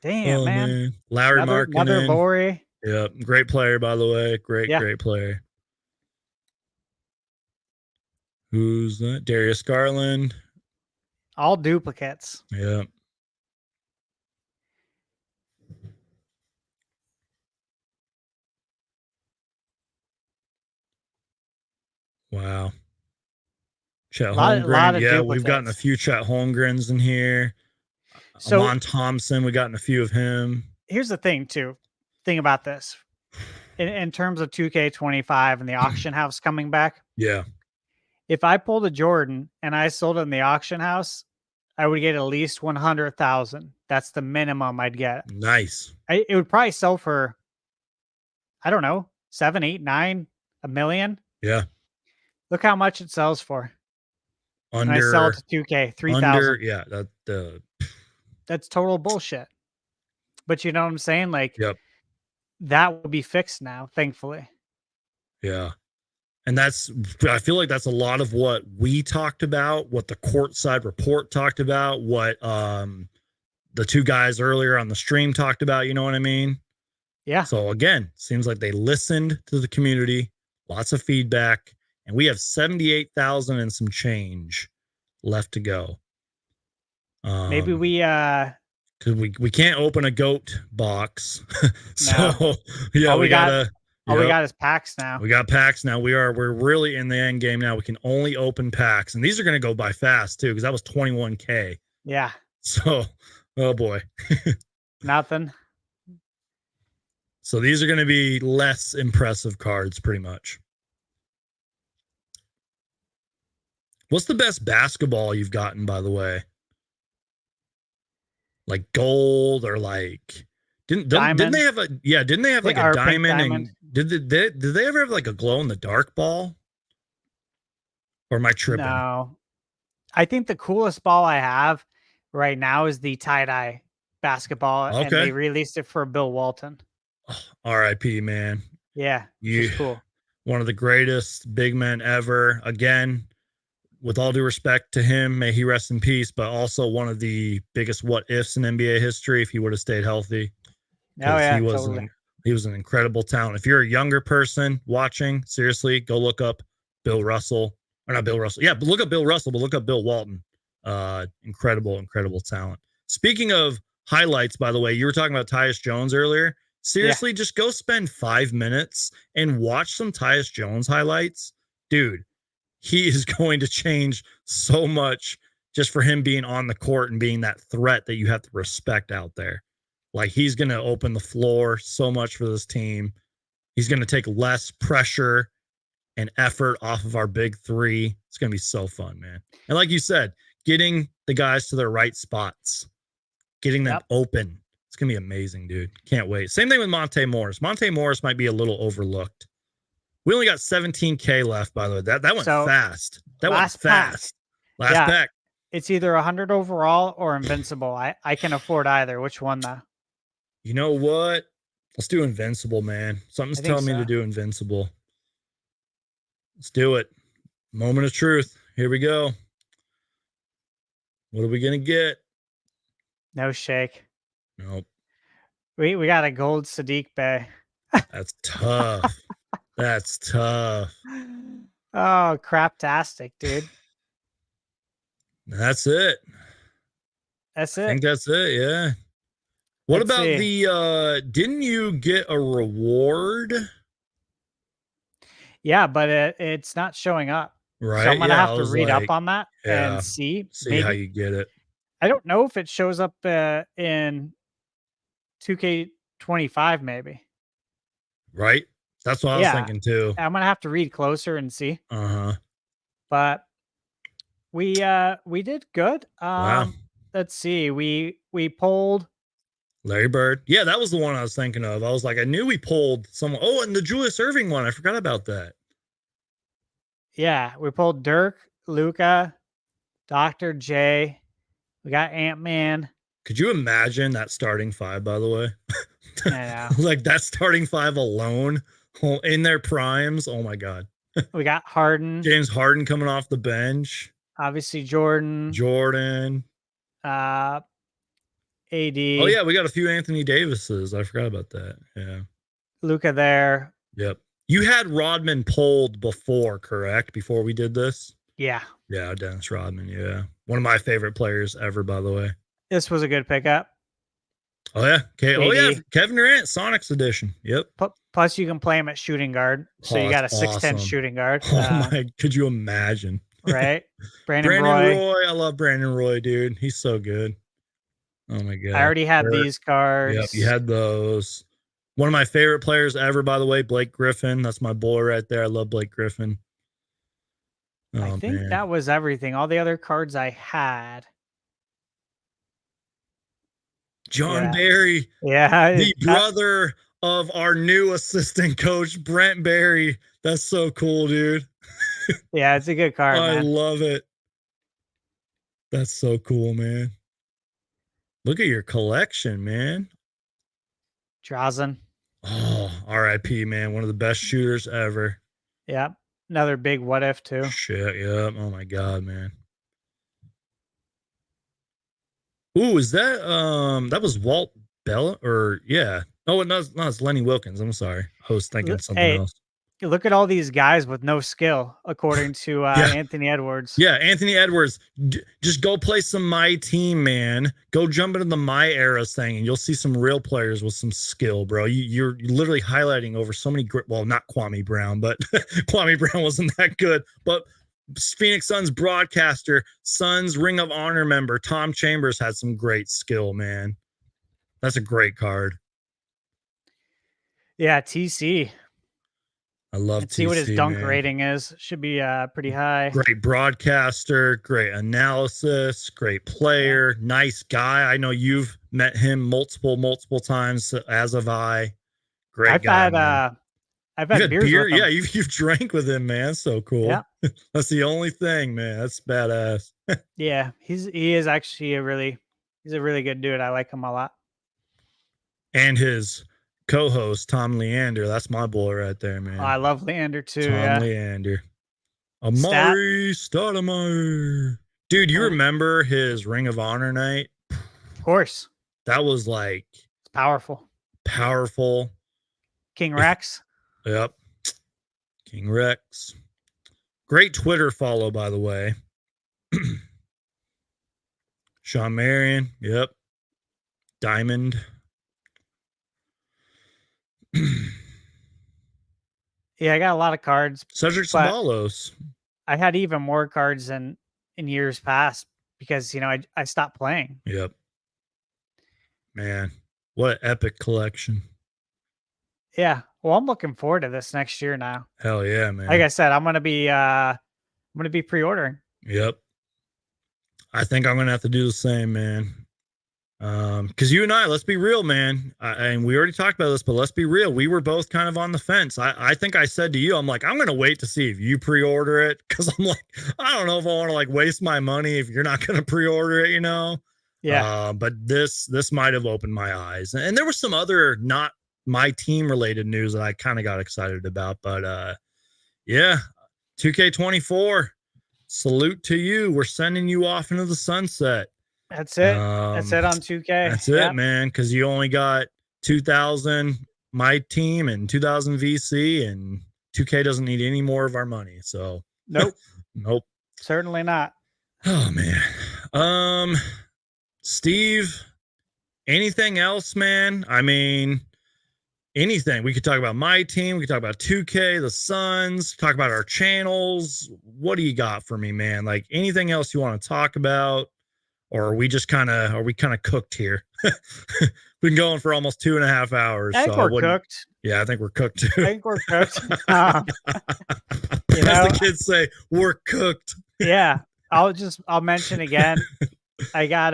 Damn, man. Larry Markkinen. Another Lowry. Yep. Great player, by the way. Great player. Who's that? Darius Garland. All duplicates. Yep. Wow. Chet Holmgren. Yeah, we've gotten a few Chet Holmgrens in here. So Amon Thompson, we gotten a few of him. Here's the thing, too. Thing about this. In terms of 2K25 and the auction house coming back. Yeah. If I pulled a Jordan and I sold it in the auction house, I would get at least 100,000. That's the minimum I'd get. Nice. It would probably sell for, I don't know, 7, 8, 9, $1 million. Yeah. Look how much it sells for. Under, and I sell it to 2K, 3,000. Yeah, that's total bullshit. But you know what I'm saying? Like, yep. That will be fixed now, thankfully. Yeah. And I feel like that's a lot of what we talked about, what the courtside report talked about, what the 2 guys earlier on the stream talked about, you know what I mean? Yeah. So again, seems like they listened to the community, lots of feedback, and we have 78,000 and some change left to go. Maybe we because we can't open a GOAT box. So yeah, we got is packs now. We got packs now. We're really in the end game now. We can only open packs, and these are going to go by fast too because that was 21K. Yeah. So, oh boy. Nothing. So these are going to be less impressive cards, pretty much. What's the best basketball you've gotten, by the way? Like gold or like didn't they have a like a diamond and did they ever have like a glow in the dark ball? Or am I tripping? No. I think the coolest ball I have right now is the tie-dye basketball. Okay. And they released it for Bill Walton. Oh, R.I.P. man. Yeah. It's cool. One of the greatest big men ever. Again, with all due respect to him, may he rest in peace, but also one of the biggest what ifs in NBA history if he would have stayed healthy. Oh, yeah, he was an incredible talent. If you're a younger person watching, seriously, go look up Bill Russell. Or not Bill Russell. Yeah, but look up Bill Russell, but look up Bill Walton. Incredible talent. Speaking of highlights, by the way, you were talking about Tyus Jones earlier. Seriously, just go spend 5 minutes and watch some Tyus Jones highlights. Dude, he is going to change so much just for him being on the court and being that threat that you have to respect out there. Like, he's going to open the floor so much for this team. He's going to take less pressure and effort off of our big three. It's going to be so fun, man. And like you said, getting the guys to their right spots, getting them open. It's going to be amazing, dude. Can't wait. Same thing with Monte Morris. Monte Morris might be a little overlooked. We only got 17K left, by the way. That went fast. That went fast. Last pack. It's either 100 overall or Invincible. I can afford either. Which one, though? You know what? Let's do Invincible, man. Something's telling me to do Invincible. Let's do it. Moment of truth. Here we go. What are we going to get? No shake. Nope. We got a gold Sadiq Bey. That's tough. That's tough. Oh, craptastic, dude. That's it. That's it. I think that's it, yeah. What Let's about see. didn't you get a reward? Yeah, but it's not showing up. Right. So I'm going to have to read like, up on that and see. Maybe, how you get it. I don't know if it shows up in 2K25 maybe. Right? That's what I was thinking too. I'm going to have to read closer and see. Uh-huh. But we did good. Wow. Let's see. We pulled Larry Bird. Yeah, that was the one I was thinking of. I was like, I knew we pulled someone. Oh, and the Julius Erving one. I forgot about that. Yeah, we pulled Dirk, Luca, Dr. J. We got Ant-Man. Could you imagine that starting five, by the way? I know. Like that starting five alone in their primes. Oh my God. We got Harden. James Harden coming off the bench. Obviously Jordan. AD. Oh yeah, we got a few Anthony Davises. I forgot about that. Yeah. Luca there. Yep. You had Rodman pulled before, correct? Before we did this? Yeah. Yeah, Dennis Rodman. Yeah. One of my favorite players ever, by the way. This was a good pickup. Oh yeah. Okay. Oh yeah. Kevin Durant, Sonics edition. Yep. Plus you can play him at shooting guard. So you got a 6'10" shooting guard. Oh my, could you imagine? Right. Brandon Roy. I love Brandon Roy, dude. He's so good. Oh my God. I already had these cards. Yep, you had those. One of my favorite players ever, by the way, Blake Griffin. That's my boy right there. I love Blake Griffin. Oh, I think that was everything. All the other cards I had. John Barry. Yeah. The brother of our new assistant coach, Brent Barry. That's so cool, dude. Yeah, it's a good card. I love it. That's so cool, man. Look at your collection, man. Drazen. Oh, RIP, man. One of the best shooters ever. Yep. Another big what if, too. Shit, yep. Oh, my God, man. Ooh, is that that was Walt Bella? Or, yeah. Oh, no, it's Lenny Wilkins. I'm sorry. I was thinking something else. Look at all these guys with no skill, according to Anthony Edwards. Yeah, Anthony Edwards. Just go play some My Team, man. Go jump into the My Era thing, and you'll see some real players with some skill, bro. You're literally highlighting over so many well, not Kwame Brown, but Kwame Brown wasn't that good. But Phoenix Suns broadcaster, Suns Ring of Honor member, Tom Chambers had some great skill, man. That's a great card. Yeah, TC. I love TC. See what his dunk rating is. Should be pretty high. Great broadcaster, great analysis, great player, nice guy. I know you've met him multiple times, as have I. Great guy. I've had beers with him. Yeah, you've drank with him, man. So cool. Yeah. That's the only thing, man. That's badass. Yeah, he is actually he's a really good dude. I like him a lot. And his co-host Tom Leander, that's my boy right there, man. Oh, I love Leander too. Tom Leander. Amari Stoudemire. Dude, you remember his Ring of Honor night? Of course. That was like it's powerful. King Rex. Yep. King Rex. Great Twitter follow, by the way. Sean Marion. Yep. Diamond. Yeah, I got a lot of cards. Cedric Ceballos. I had even more cards in years past because I stopped playing. Yep. Man, what an epic collection. Yeah. Well, I'm looking forward to this next year now. Hell yeah, Like man. I said, I'm gonna be pre-ordering. Yep. I think I'm gonna have to do the same, man. Because you and I, let's be real, man. And we already talked about this, but let's be real. We were both kind of on the fence. I think I said to you, I'm like, I'm gonna wait to see if you pre-order it because I'm like, I don't know if I want to like waste my money if you're not gonna pre-order it, you know. Yeah. But this might have opened my eyes, and there was some other not my team related news that I kind of got excited about. But yeah, 2K24, salute to you. We're sending you off into the sunset. That's it. That's it on 2K. That's it, man. Because you only got 2000 my team and 2000 VC, and 2K doesn't need any more of our money. So Nope. nope. Certainly not. Oh man. Steve, anything else, man? I mean, anything. We could talk about my team. We could talk about 2K, the Suns, talk about our channels. What do you got for me, man? Like anything else you want to talk about? Or are we just kind of cooked here? We've been going for almost 2.5 hours. I think we're cooked. Yeah, I think we're cooked too. I think we're cooked. As the kids say, we're cooked. Yeah. I'll mention again. I got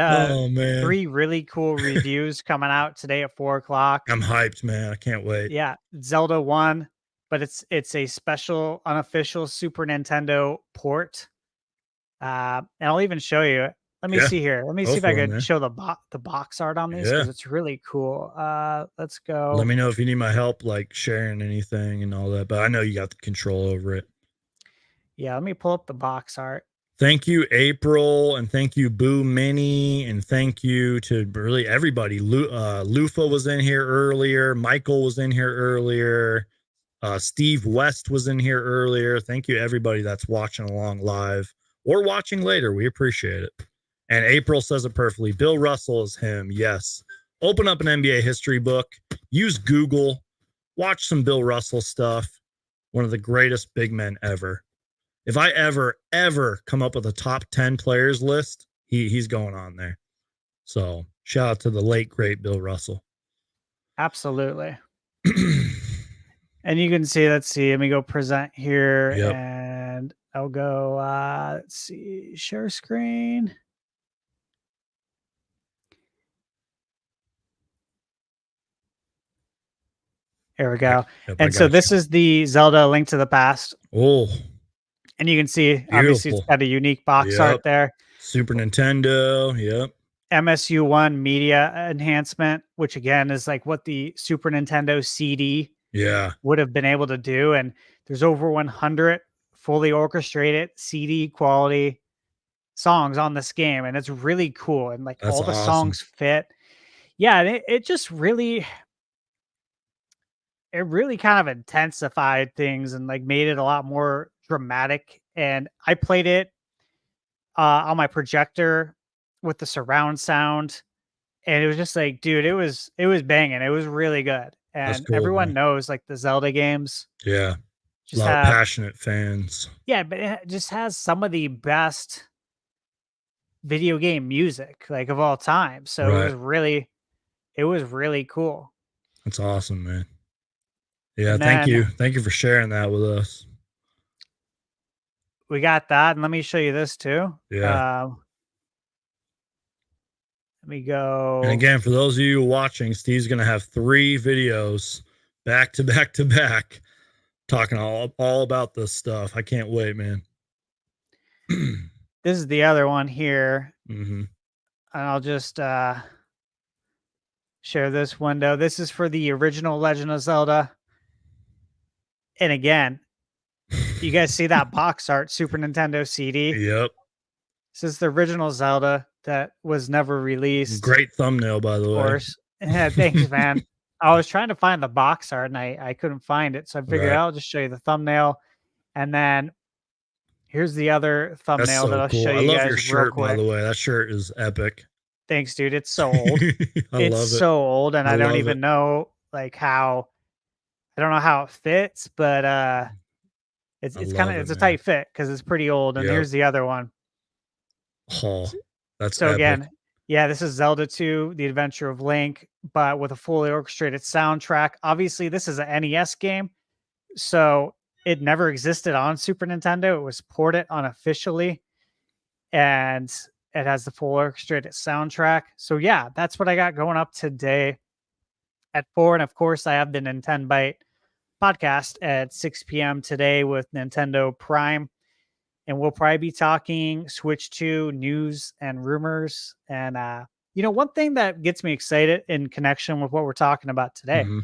3 really cool reviews coming out today at 4:00. I'm hyped, man. I can't wait. Yeah. Zelda 1, but it's a special unofficial Super Nintendo port. And I'll even show you. Let me see here. Let me see if I could show the box art on these because it's really cool. Let's go. Let me know if you need my help, like sharing anything and all that. But I know you got the control over it. Yeah, let me pull up the box art. Thank you, April, and thank you, Boo Mini, and thank you to really everybody. Lufa was in here earlier. Michael was in here earlier. Steve West was in here earlier. Thank you, everybody that's watching along live or watching later. We appreciate it. And April says it perfectly. Bill Russell is him. Yes. Open up an NBA history book. Use Google. Watch some Bill Russell stuff. One of the greatest big men ever. If I ever come up with a top 10 players list, he's going on there. So shout out to the late, great Bill Russell. Absolutely. And you can see, let me go present here. Yep. And I'll go, let's see, share screen. There we go. Yep, and so this is the Zelda Link to the Past. Oh. And you can see, obviously, it's got a unique box art there. Super Nintendo. Yep. MSU1 media enhancement, which again is like what the Super Nintendo CD would have been able to do. And there's over 100 fully orchestrated CD quality songs on this game. And it's really cool. And like all the songs fit. Yeah. It just really... It really kind of intensified things and like made it a lot more dramatic. And I played it on my projector with the surround sound, and it was just like, dude, it was banging. It was really good. And cool, everyone knows like the Zelda games. Yeah. Just a lot of passionate fans. Yeah, but it just has some of the best video game music like of all time. So it was really cool. That's awesome, man. Yeah, thank you. Thank you for sharing that with us. We got that. And let me show you this too. Yeah. Let me go. And again, for those of you watching, Steve's going to have 3 videos back to back to back talking all about this stuff. I can't wait, man. This is the other one here. Mm-hmm. And I'll just share this window. This is for the original Legend of Zelda. And again, you guys see that box art, Super Nintendo CD? Yep. This is the original Zelda that was never released. Great thumbnail, by the way. Yeah, thanks, man. I was trying to find the box art and I couldn't find it. So I figured I'll just show you the thumbnail. And then here's the other thumbnail that I'll show you guys. I love your shirt, by the way. That shirt is epic. Thanks, dude. It's so old. It's so old, and I don't even know like how. I don't know how it fits, but It's I it's kind love of it, it's a man. tight fit because it's pretty old. And Yep. here's the other one. Oh, that's So epic. again, yeah, this is Zelda 2: The Adventure of Link, but with a fully orchestrated soundtrack. Obviously, this is an NES game, so it never existed on Super Nintendo. It was ported unofficially, and it has the full orchestrated soundtrack. So yeah, that's what I got going up today at 4. And of course, I have the Nintendo Byte podcast at 6 p.m. today with Nintendo Prime. And we'll probably be talking Switch 2 news and rumors. And, one thing that gets me excited in connection with what we're talking about today Hmm.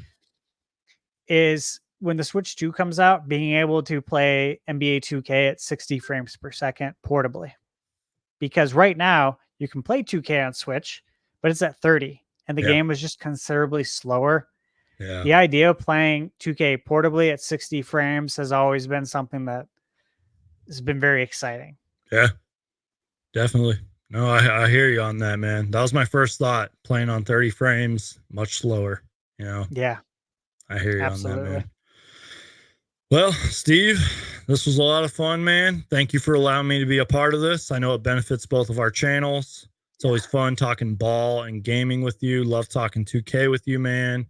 is when the Switch 2 comes out, being able to play NBA 2K at 60 frames per second portably. Because right now, you can play 2K on Switch, but it's at 30, and the Yeah. game is just considerably slower. Yeah. The idea of playing 2K portably at 60 frames has always been something that has been very exciting. Yeah. Definitely. No, I hear you on that, man. That was my first thought. Playing on 30 frames, much slower. Yeah, I hear you on that, absolutely. man. Well, Steve, this was a lot of fun, man. Thank you for allowing me to be a part of this. I know it benefits both of our channels. It's always fun talking ball and gaming with you. Love talking 2K with you, man.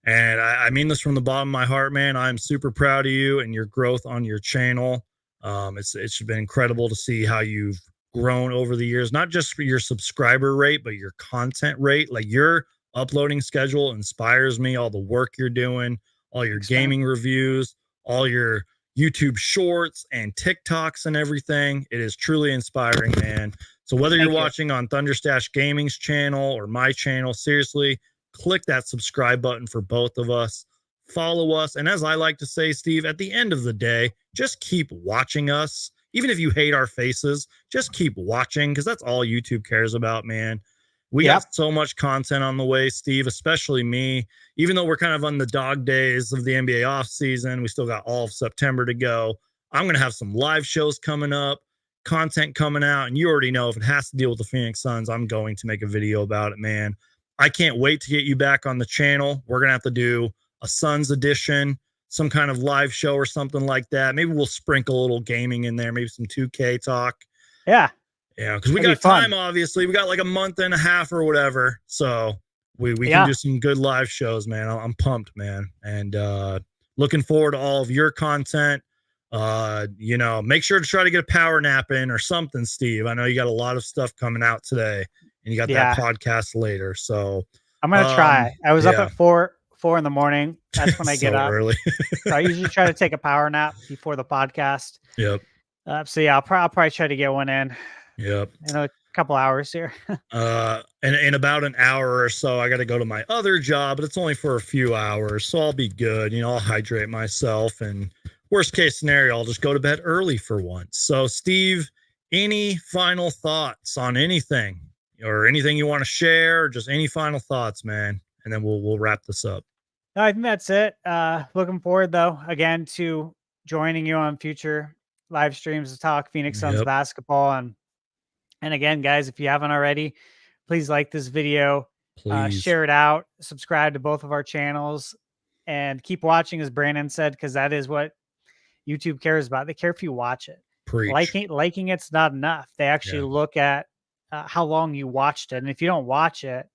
And I mean this from the bottom of my heart, man. I'm super proud of you and your growth on your channel. It's been incredible to see how you've grown over the years, not just for your subscriber rate, but your content rate. Like your uploading schedule inspires me. All the work you're doing, all your Thanks, man. gaming reviews, all your YouTube shorts and TikToks and everything. It is truly inspiring, man. So whether Thank you're you. watching on Thunderstash Gaming's channel or my channel, seriously, click that subscribe button for both of us. Follow us. And as I like to say, Steve, at the end of the day, just keep watching us. Even if you hate our faces, just keep watching because that's all YouTube cares about, man. We Yep. got so much content on the way, Steve, especially me. Even though we're kind of on the dog days of the NBA offseason, we still got all of September to go. I'm going to have some live shows coming up, content coming out. And you already know if it has to deal with the Phoenix Suns, I'm going to make a video about it, man. I can't wait to get you back on the channel. We're going to have to do a Suns edition, some kind of live show or something like that. Maybe we'll sprinkle a little gaming in there, maybe some 2K talk. Yeah. Yeah, because we That'd be got fun. time, obviously. We got like a month and a half or whatever. So we can Yeah. do some good live shows, man. I'm pumped, man. And looking forward to all of your content. Make sure to try to get a power nap in or something, Steve. I know you got a lot of stuff coming out today and you got that Yeah. podcast later. So I'm going to try. I was up yeah. at 4 in the morning. That's when I get So up. early. So I usually try to take a power nap before the podcast. Yep. So yeah, I'll probably try to get one in Yep. a couple hours here. And in about an hour or so, I got to go to my other job, but it's only for a few hours. So I'll be good. I'll hydrate myself, and worst case scenario, I'll just go to bed early for once. So Steve, any final thoughts on anything or anything you want to share, or just any final thoughts, man? And then we'll wrap this up. No, I think that's it. Looking forward though, again, to joining you on future live streams to talk Phoenix Suns Yep. basketball. And again, guys, if you haven't already, please like this video, Please. share it out, subscribe to both of our channels, and keep watching, as Brandon said, because that is what YouTube cares about. They care if you watch it. Preach. Liking it's not enough. They actually look at how long you watched it. And if you don't watch it,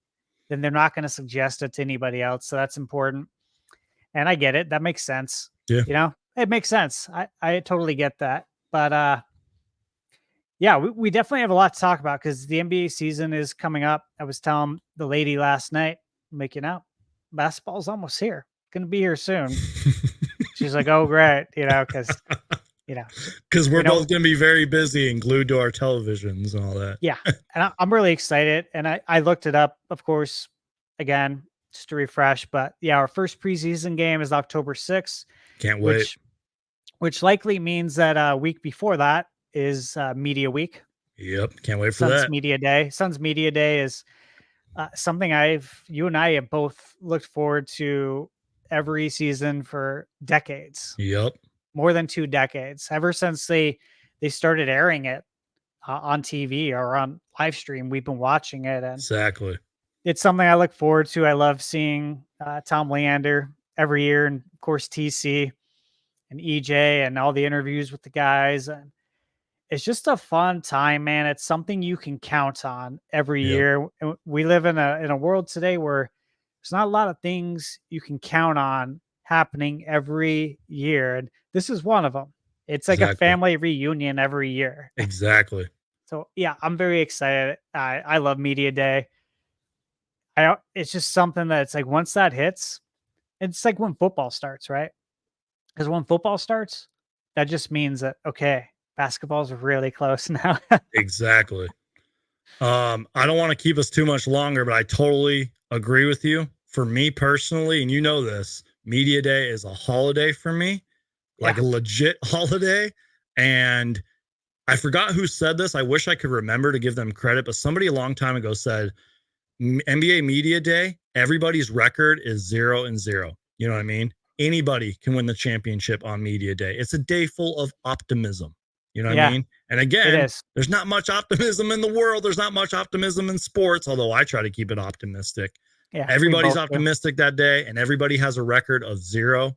then they're not going to suggest it to anybody else. So that's important. And I get it. That makes sense. Yeah. It makes sense. I totally get that. But yeah, we definitely have a lot to talk about because the NBA season is coming up. I was telling the lady last night, basketball's almost here. Going to be here soon. She's like, oh, great. Because we're both going to be very busy and glued to our televisions and all that. Yeah. And I'm really excited. And I looked it up, of course, again, just to refresh. But yeah, our first preseason game is October 6th. Can't wait. Which likely means that a week before that is Media Week. Yep. Can't wait for that. Media Day. Suns Media Day is something you and I have both looked forward to every season for decades. Yep. More than 2 decades. Ever since they started airing it on TV or on live stream, we've been watching it. And exactly. It's something I look forward to. I love seeing Tom Leander every year. And of course, TC. and EJ and all the interviews with the guys. And it's just a fun time, man. It's something you can count on every Yep. year. And we live in a world today where there's not a lot of things you can count on happening every year. And this is one of them. It's like a Exactly. family reunion every year. Exactly. So yeah, I'm very excited. I love Media Day. It's just something that's like once that hits, it's like when football starts, right? Because when football starts, that just means that okay, basketball's really close now. Exactly. I don't want to keep us too much longer, but I totally agree with you. For me personally, and you know this, Media Day is a holiday for me, like Yeah. a legit holiday. And I forgot who said this. I wish I could remember to give them credit, but somebody a long time ago said NBA Media Day, everybody's record is 0-0. You know what I mean? Anybody can win the championship on Media Day. It's a day full of optimism. You know what I Yeah, mean? And it again, is. there's not much optimism in the world. There's not much optimism in sports, although I try to keep it optimistic. Yeah, we Everybody's both do. optimistic that day, and everybody has a record of 0-0.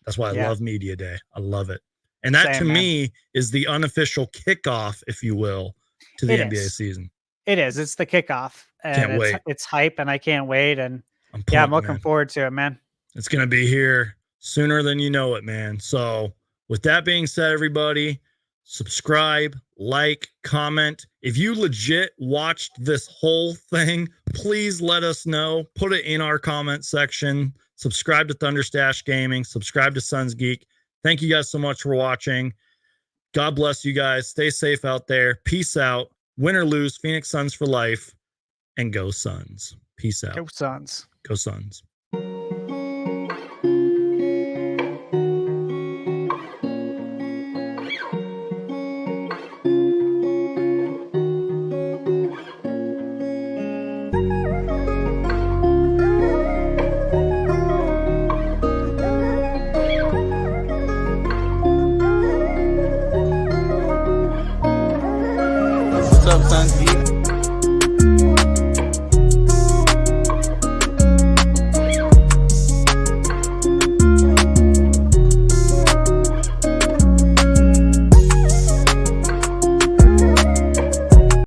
That's why I Yeah. love Media Day. I love it. And that to Same, man. me is the unofficial kickoff, if you will, to the It NBA is. season. It is. It's the kickoff, and Can't wait. it's hype, and I can't wait. And I'm yeah, I'm pumped, looking man. forward to it, man. It's going to be here sooner than you know it, man. So, with that being said, everybody, subscribe, like, comment. If you legit watched this whole thing, please let us know. Put it in our comment section. Subscribe to Thunderstash Gaming. Subscribe to SunsGeek. Thank you guys so much for watching. God bless you guys. Stay safe out there. Peace out. Win or lose, Phoenix Suns for life. And go Suns. Peace out. Go Suns. Go Suns.